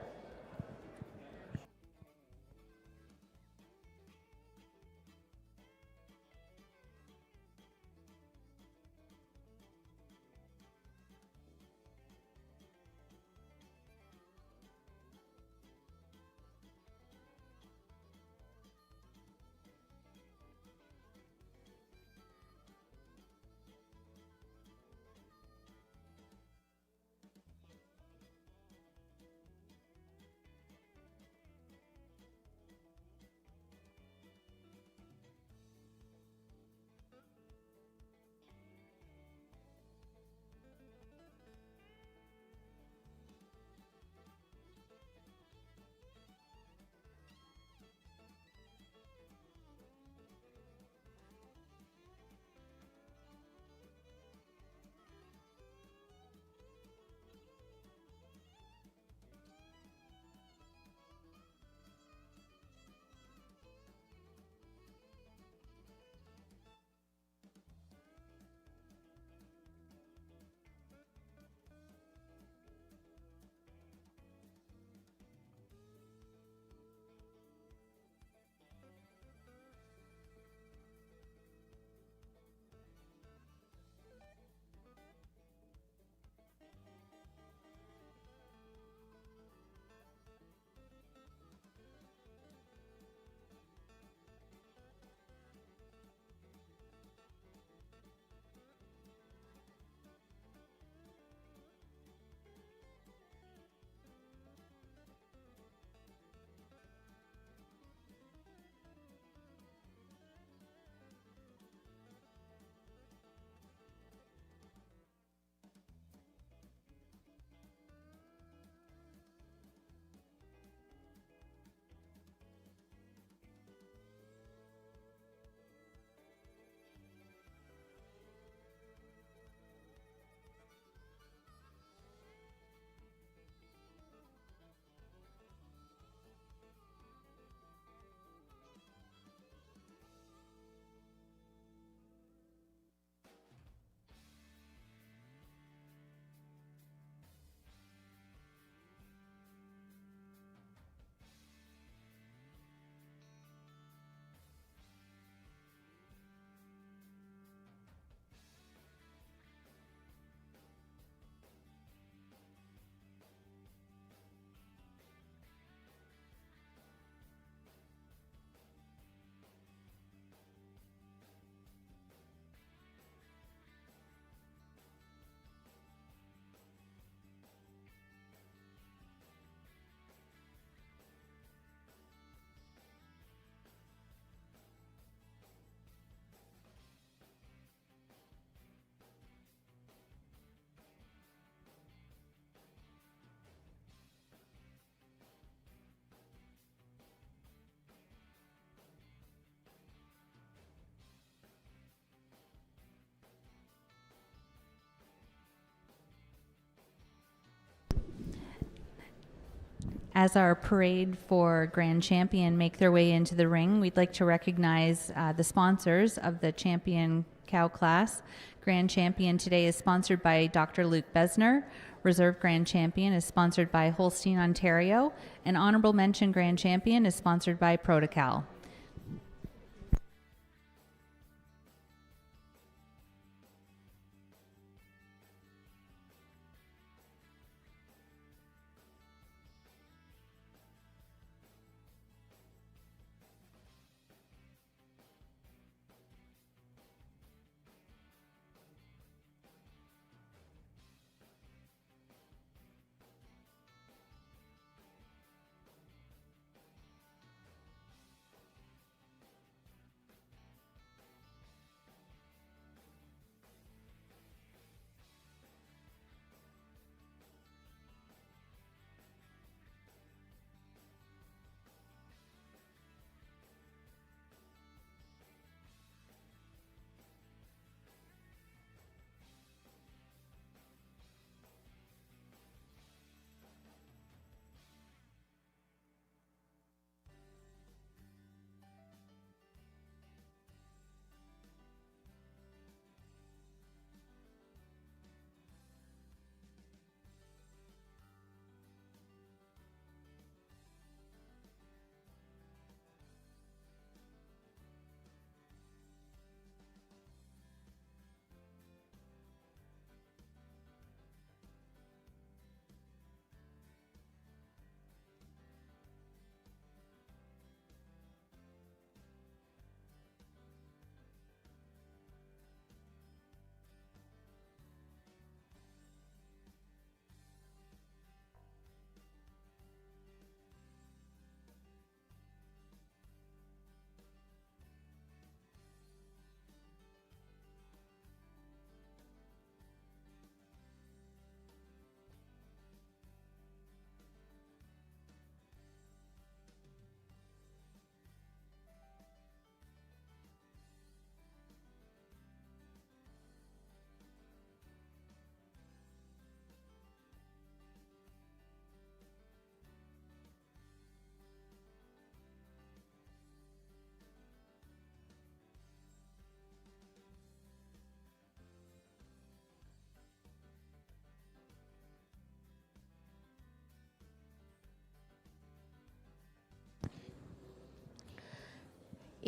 As our parade for Grand Champion make their way into the ring, we'd like to recognize the sponsors of the Champion Cow class. Grand Champion today is sponsored by Dr. Luke Besner. Reserve Grand Champion is sponsored by Holstein, Ontario. And Honorable Mention Grand Champion is sponsored by Protocal.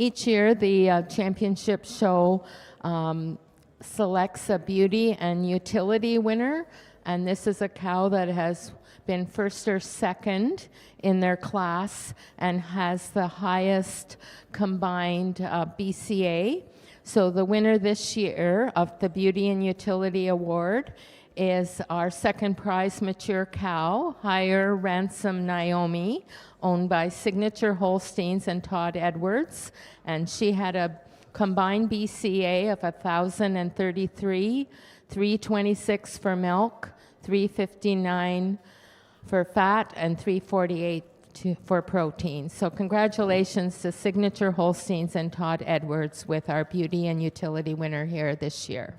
Each year, the championship show selects a beauty and utility winner, and this is a cow that has been first or second in their class and has the highest combined BCA. So the winner this year of the Beauty and Utility Award is our second prize mature cow, Higher Ransom Naomi, owned by Signature Holsteins and Todd Edwards. And she had a combined BCA of 1,033, 326 for milk, 359 for fat, and 348 for protein. So congratulations to Signature Holsteins and Todd Edwards with our Beauty and Utility winner here this year.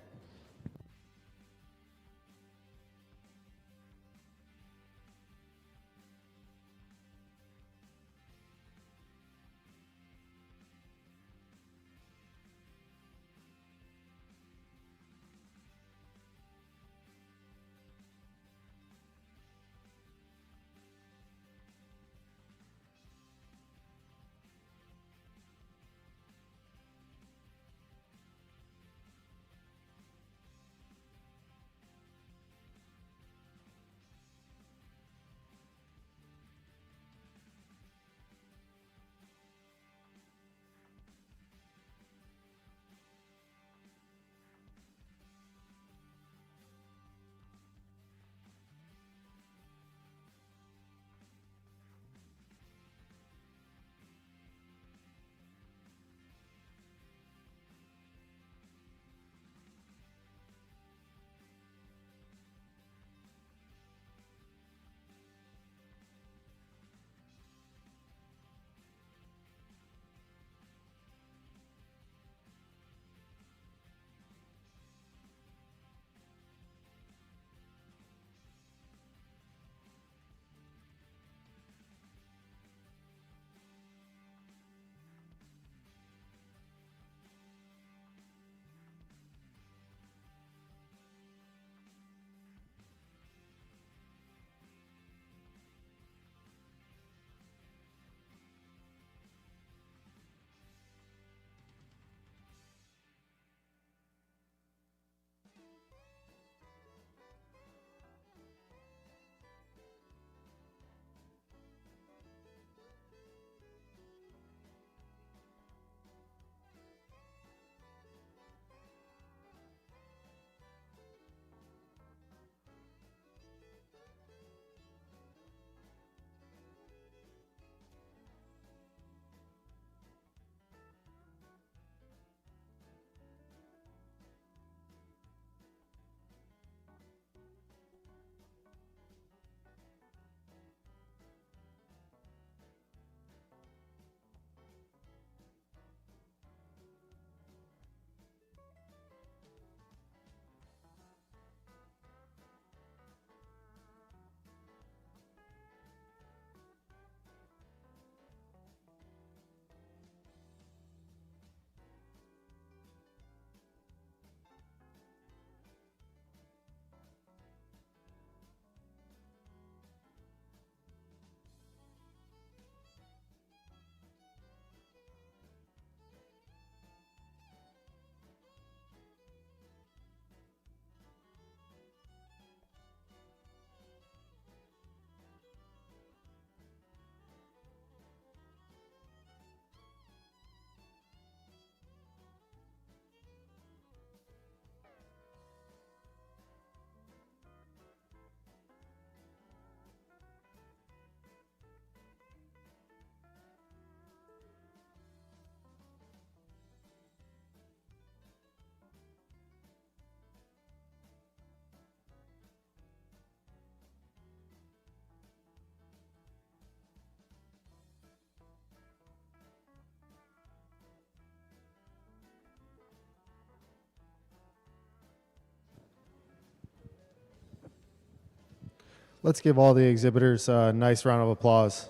Let's give all the exhibitors a nice round of applause.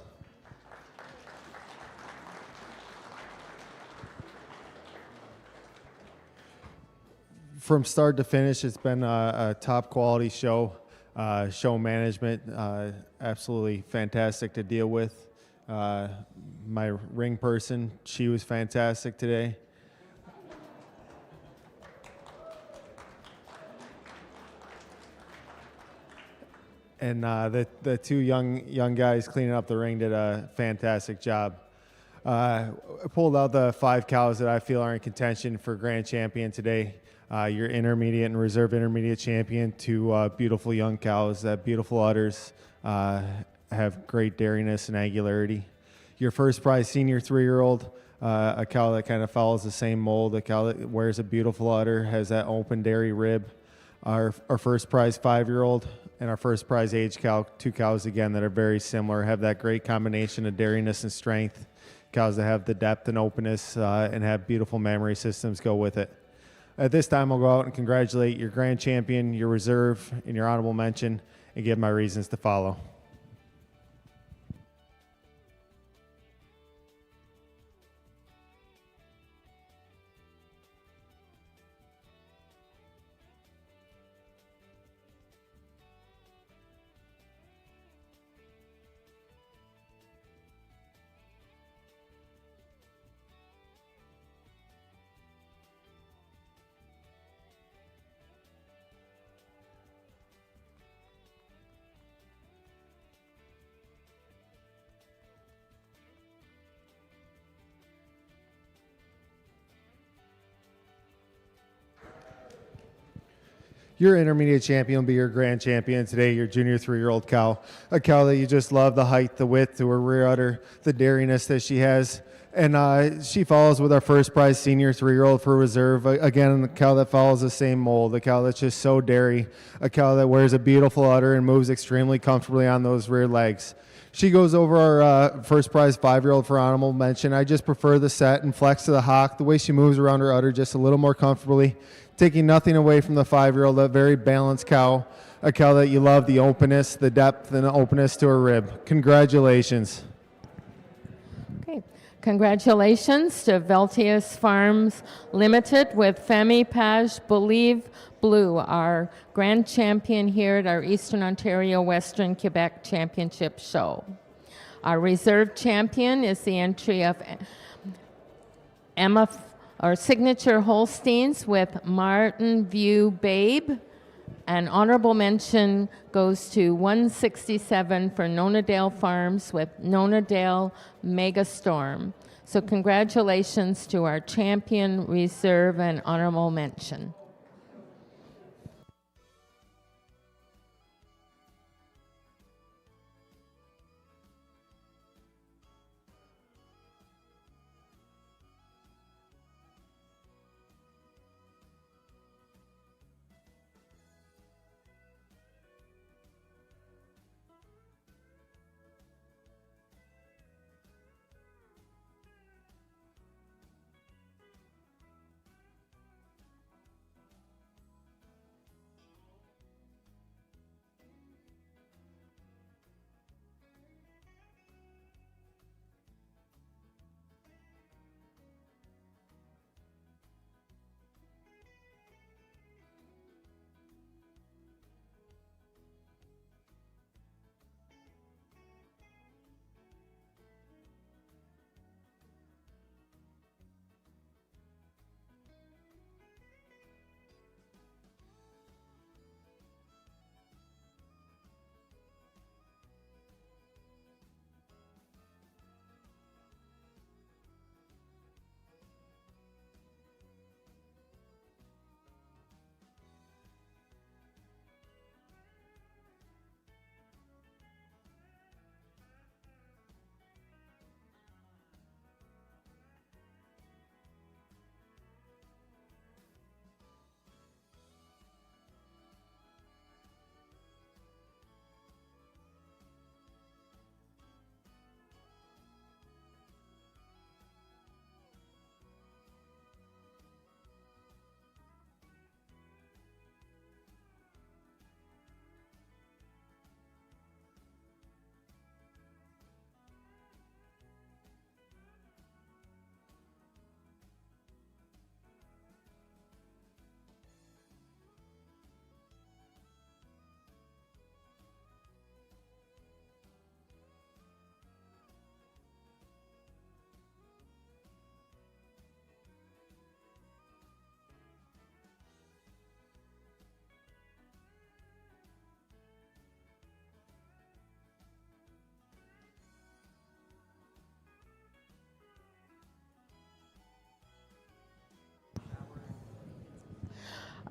From start to finish, it's been a top quality show. Show management, absolutely fantastic to deal with. My ring person, she was fantastic today. And the two young guys cleaning up the ring did a fantastic job. I pulled out the 5 cows that I feel are in contention for grand champion today. Your intermediate and reserve intermediate champion, 2 beautiful young cows, beautiful udders, have great dairiness and angularity. Your first prize senior 3-year-old, a cow that kind of follows the same mold, a cow that wears a beautiful udder, has that open dairy rib. Our first prize 5-year-old and our first prize age cow, 2 cows again that are very similar, have that great combination of dairiness and strength. Cows that have the depth and openness and have beautiful mammary systems go with it. At this time, I'll go out and congratulate your grand champion, your reserve, and your honorable mention, and give my reasons to follow. Your intermediate champion will be your grand champion today, your junior 3-year-old cow. A cow that you just love, the height, the width to her rear udder, the dairiness that she has. And she follows with our first prize senior 3-year-old for reserve. Again, a cow that follows the same mold, a cow that's just so dairy, a cow that wears a beautiful udder and moves extremely comfortably on those rear legs. She goes over our first prize 5-year-old for honorable mention. I just prefer the set and flex to the hock, the way she moves around her udder just a little more comfortably, taking nothing away from the 5-year-old, a very balanced cow, a cow that you love, the openness, the depth, and the openness to her rib. Congratulations. Okay. Congratulations to Veltius Farms Limited with Femi Page Believe Blue, our grand champion here at our Eastern Ontario Western Quebec Championship show. Our reserve champion is the entry of Emma, our signature Holsteins with Martin View Babe. An honorable mention goes to 167 for Nonadale Farms with Nonadale Megastorm. So congratulations to our champion, reserve, and honorable mention.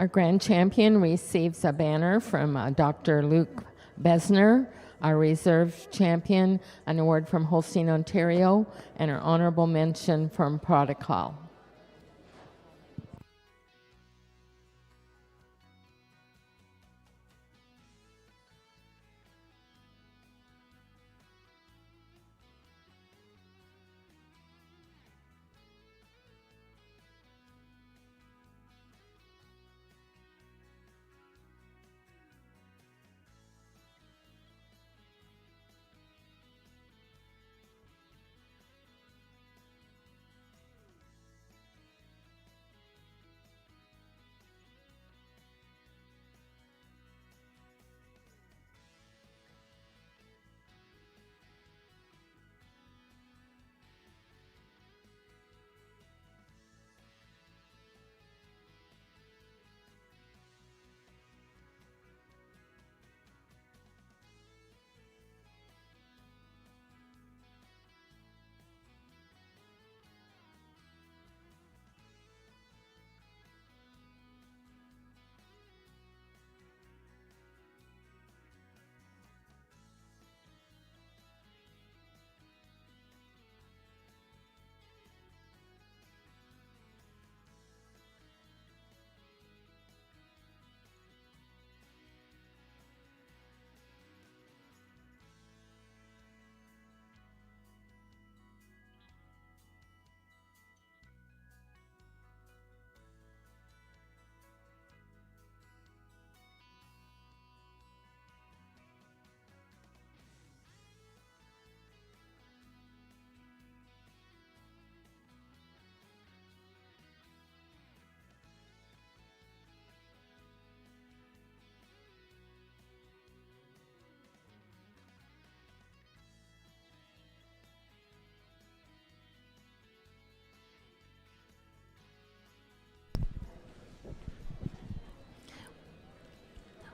Our grand champion receives a banner from Dr. Luke Besner. Our reserve champion, an award from Holstein, Ontario, and our honorable mention from Protocol.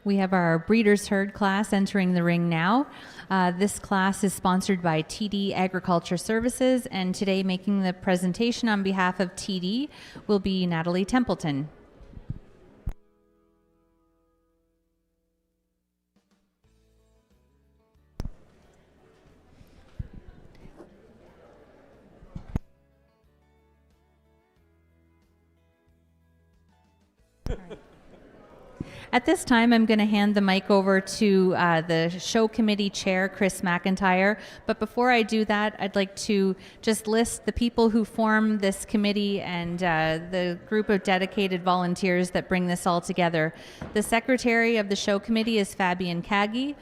We have our Breeders' Herd class entering the ring now. This class is sponsored by TD Agriculture Services, and today making the presentation on behalf of TD will be Natalie Templeton. At this time, I'm going to hand the mic over to the show committee chair, Chris McIntyre. But before I do that, I'd like to just list the people who form this committee and the group of dedicated volunteers that bring this all together. The secretary of the show committee is Fabian Kagi.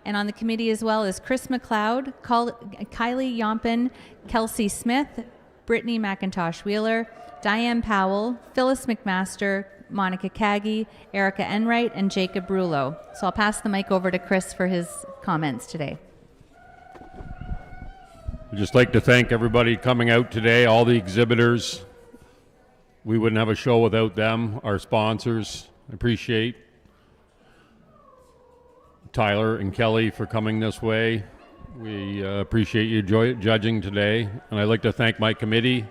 And on the committee as well is Chris McLeod, Kylie Yompin, Kelsey Smith, Brittany McIntosh Wheeler, Diane Powell, Phyllis McMaster, Monica Kagi, Erica Enright, and Jacob Brulo. So I'll pass the mic over to Chris for his comments today. I'd just like to thank everybody coming out today, all the exhibitors. We wouldn't have a show without them, our sponsors. I appreciate Tyler and Kelly for coming this way. We appreciate you judging today. And I'd like to thank my committee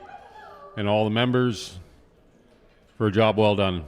and all the members for a job well done.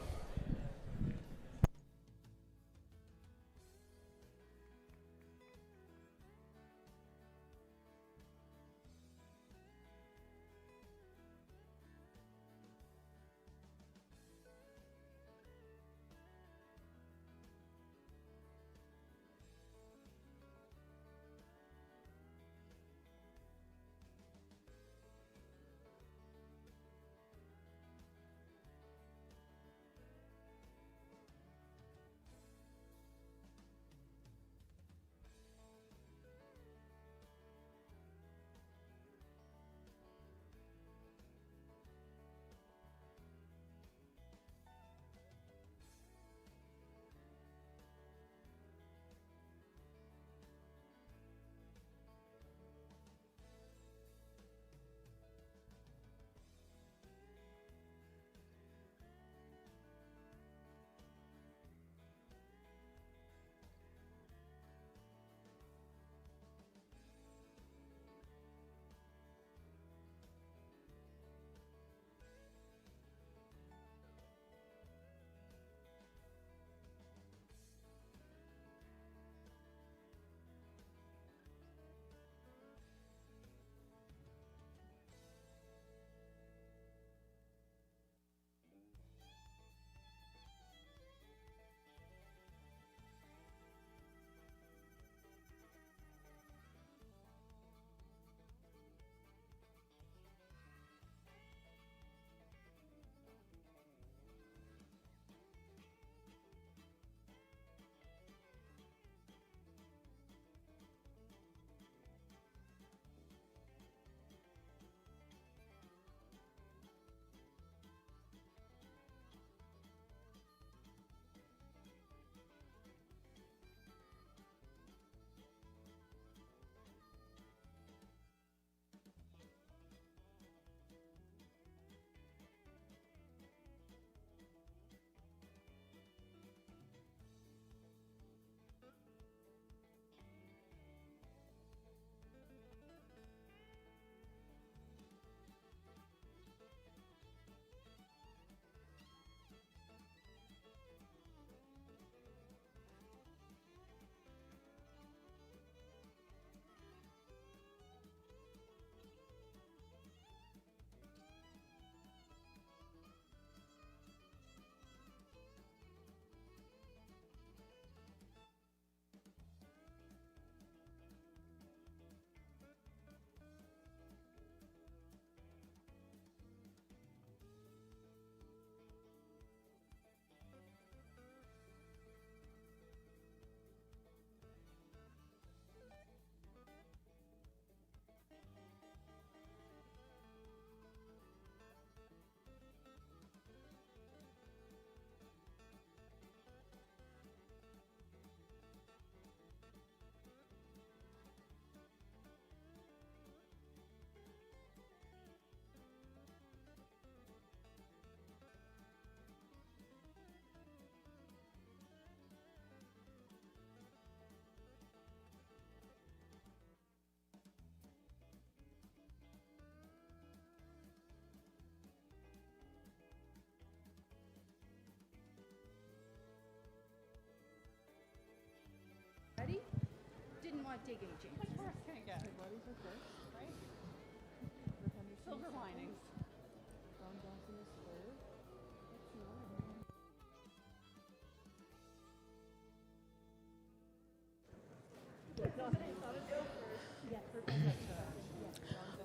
Silver linings.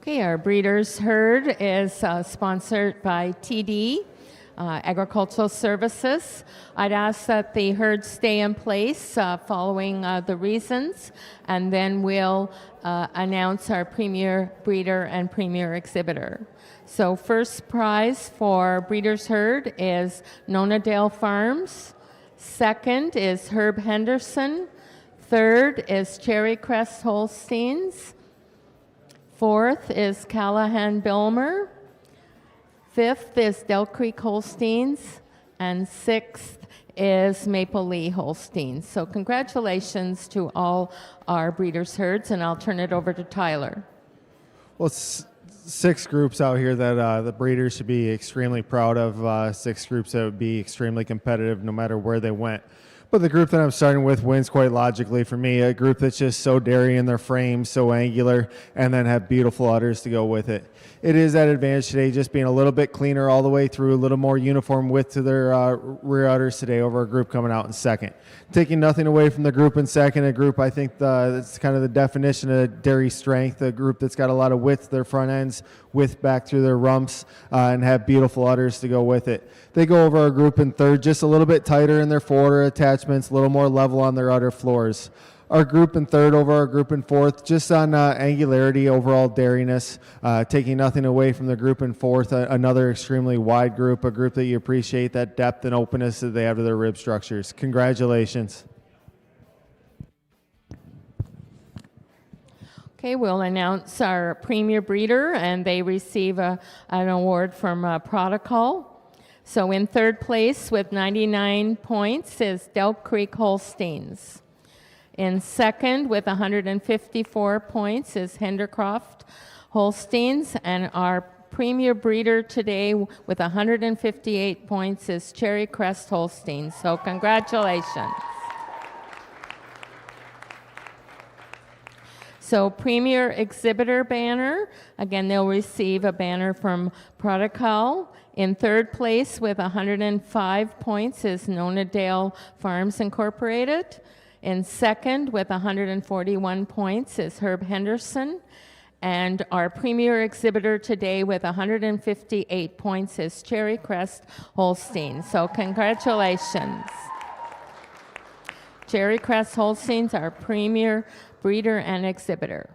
Okay, our breeders herd is sponsored by TD Agricultural Services. I'd ask that the herd stay in place following the reasons, and then we'll announce our premier breeder and premier exhibitor. So first prize for breeders herd is Nonadale Farms. Second is Herb Henderson. Third is Cherry Crest Holsteins. Fourth is Callahan Bilmer. Fifth is Del Creek Holsteins. And sixth is Maple Lee Holsteins. So congratulations to all our breeders' herds, and I'll turn it over to Tyler. Well, it's 6 groups out here that the breeders should be extremely proud of. 6 groups that would be extremely competitive no matter where they went. But the group that I'm starting with wins quite logically for me. A group that's just so dairy in their frame, so angular, and then have beautiful udders to go with it. It is that advantage today, just being a little bit cleaner all the way through, a little more uniform width to their rear udders today over a group coming out in second. Taking nothing away from the group in second, a group I think that's kind of the definition of dairy strength, a group that's got a lot of width to their front ends, width back through their rumps, and have beautiful udders to go with it. They go over our group in third, just a little bit tighter in their forward attachments, a little more level on their udder floors. Our group in third over our group in fourth, just on angularity, overall dairiness, taking nothing away from the group in fourth, another extremely wide group, a group that you appreciate that depth and openness that they have to their rib structures. Congratulations. Okay, we'll announce our premier breeder, and they receive an award from Protocol. So in third place with 99 points is Del Creek Holsteins. In second with 154 points is Hendercroft Holsteins, and our premier breeder today with 158 points is Cherry Crest Holsteins. So congratulations. So premier exhibitor banner, again, they'll receive a banner from Protocol. In third place with 105 points is Nonadale Farms Incorporated. In second with 141 points is Herb Henderson. And our premier exhibitor today with 158 points is Cherry Crest Holstein. So congratulations. Cherry Crest Holsteins, our premier breeder and exhibitor.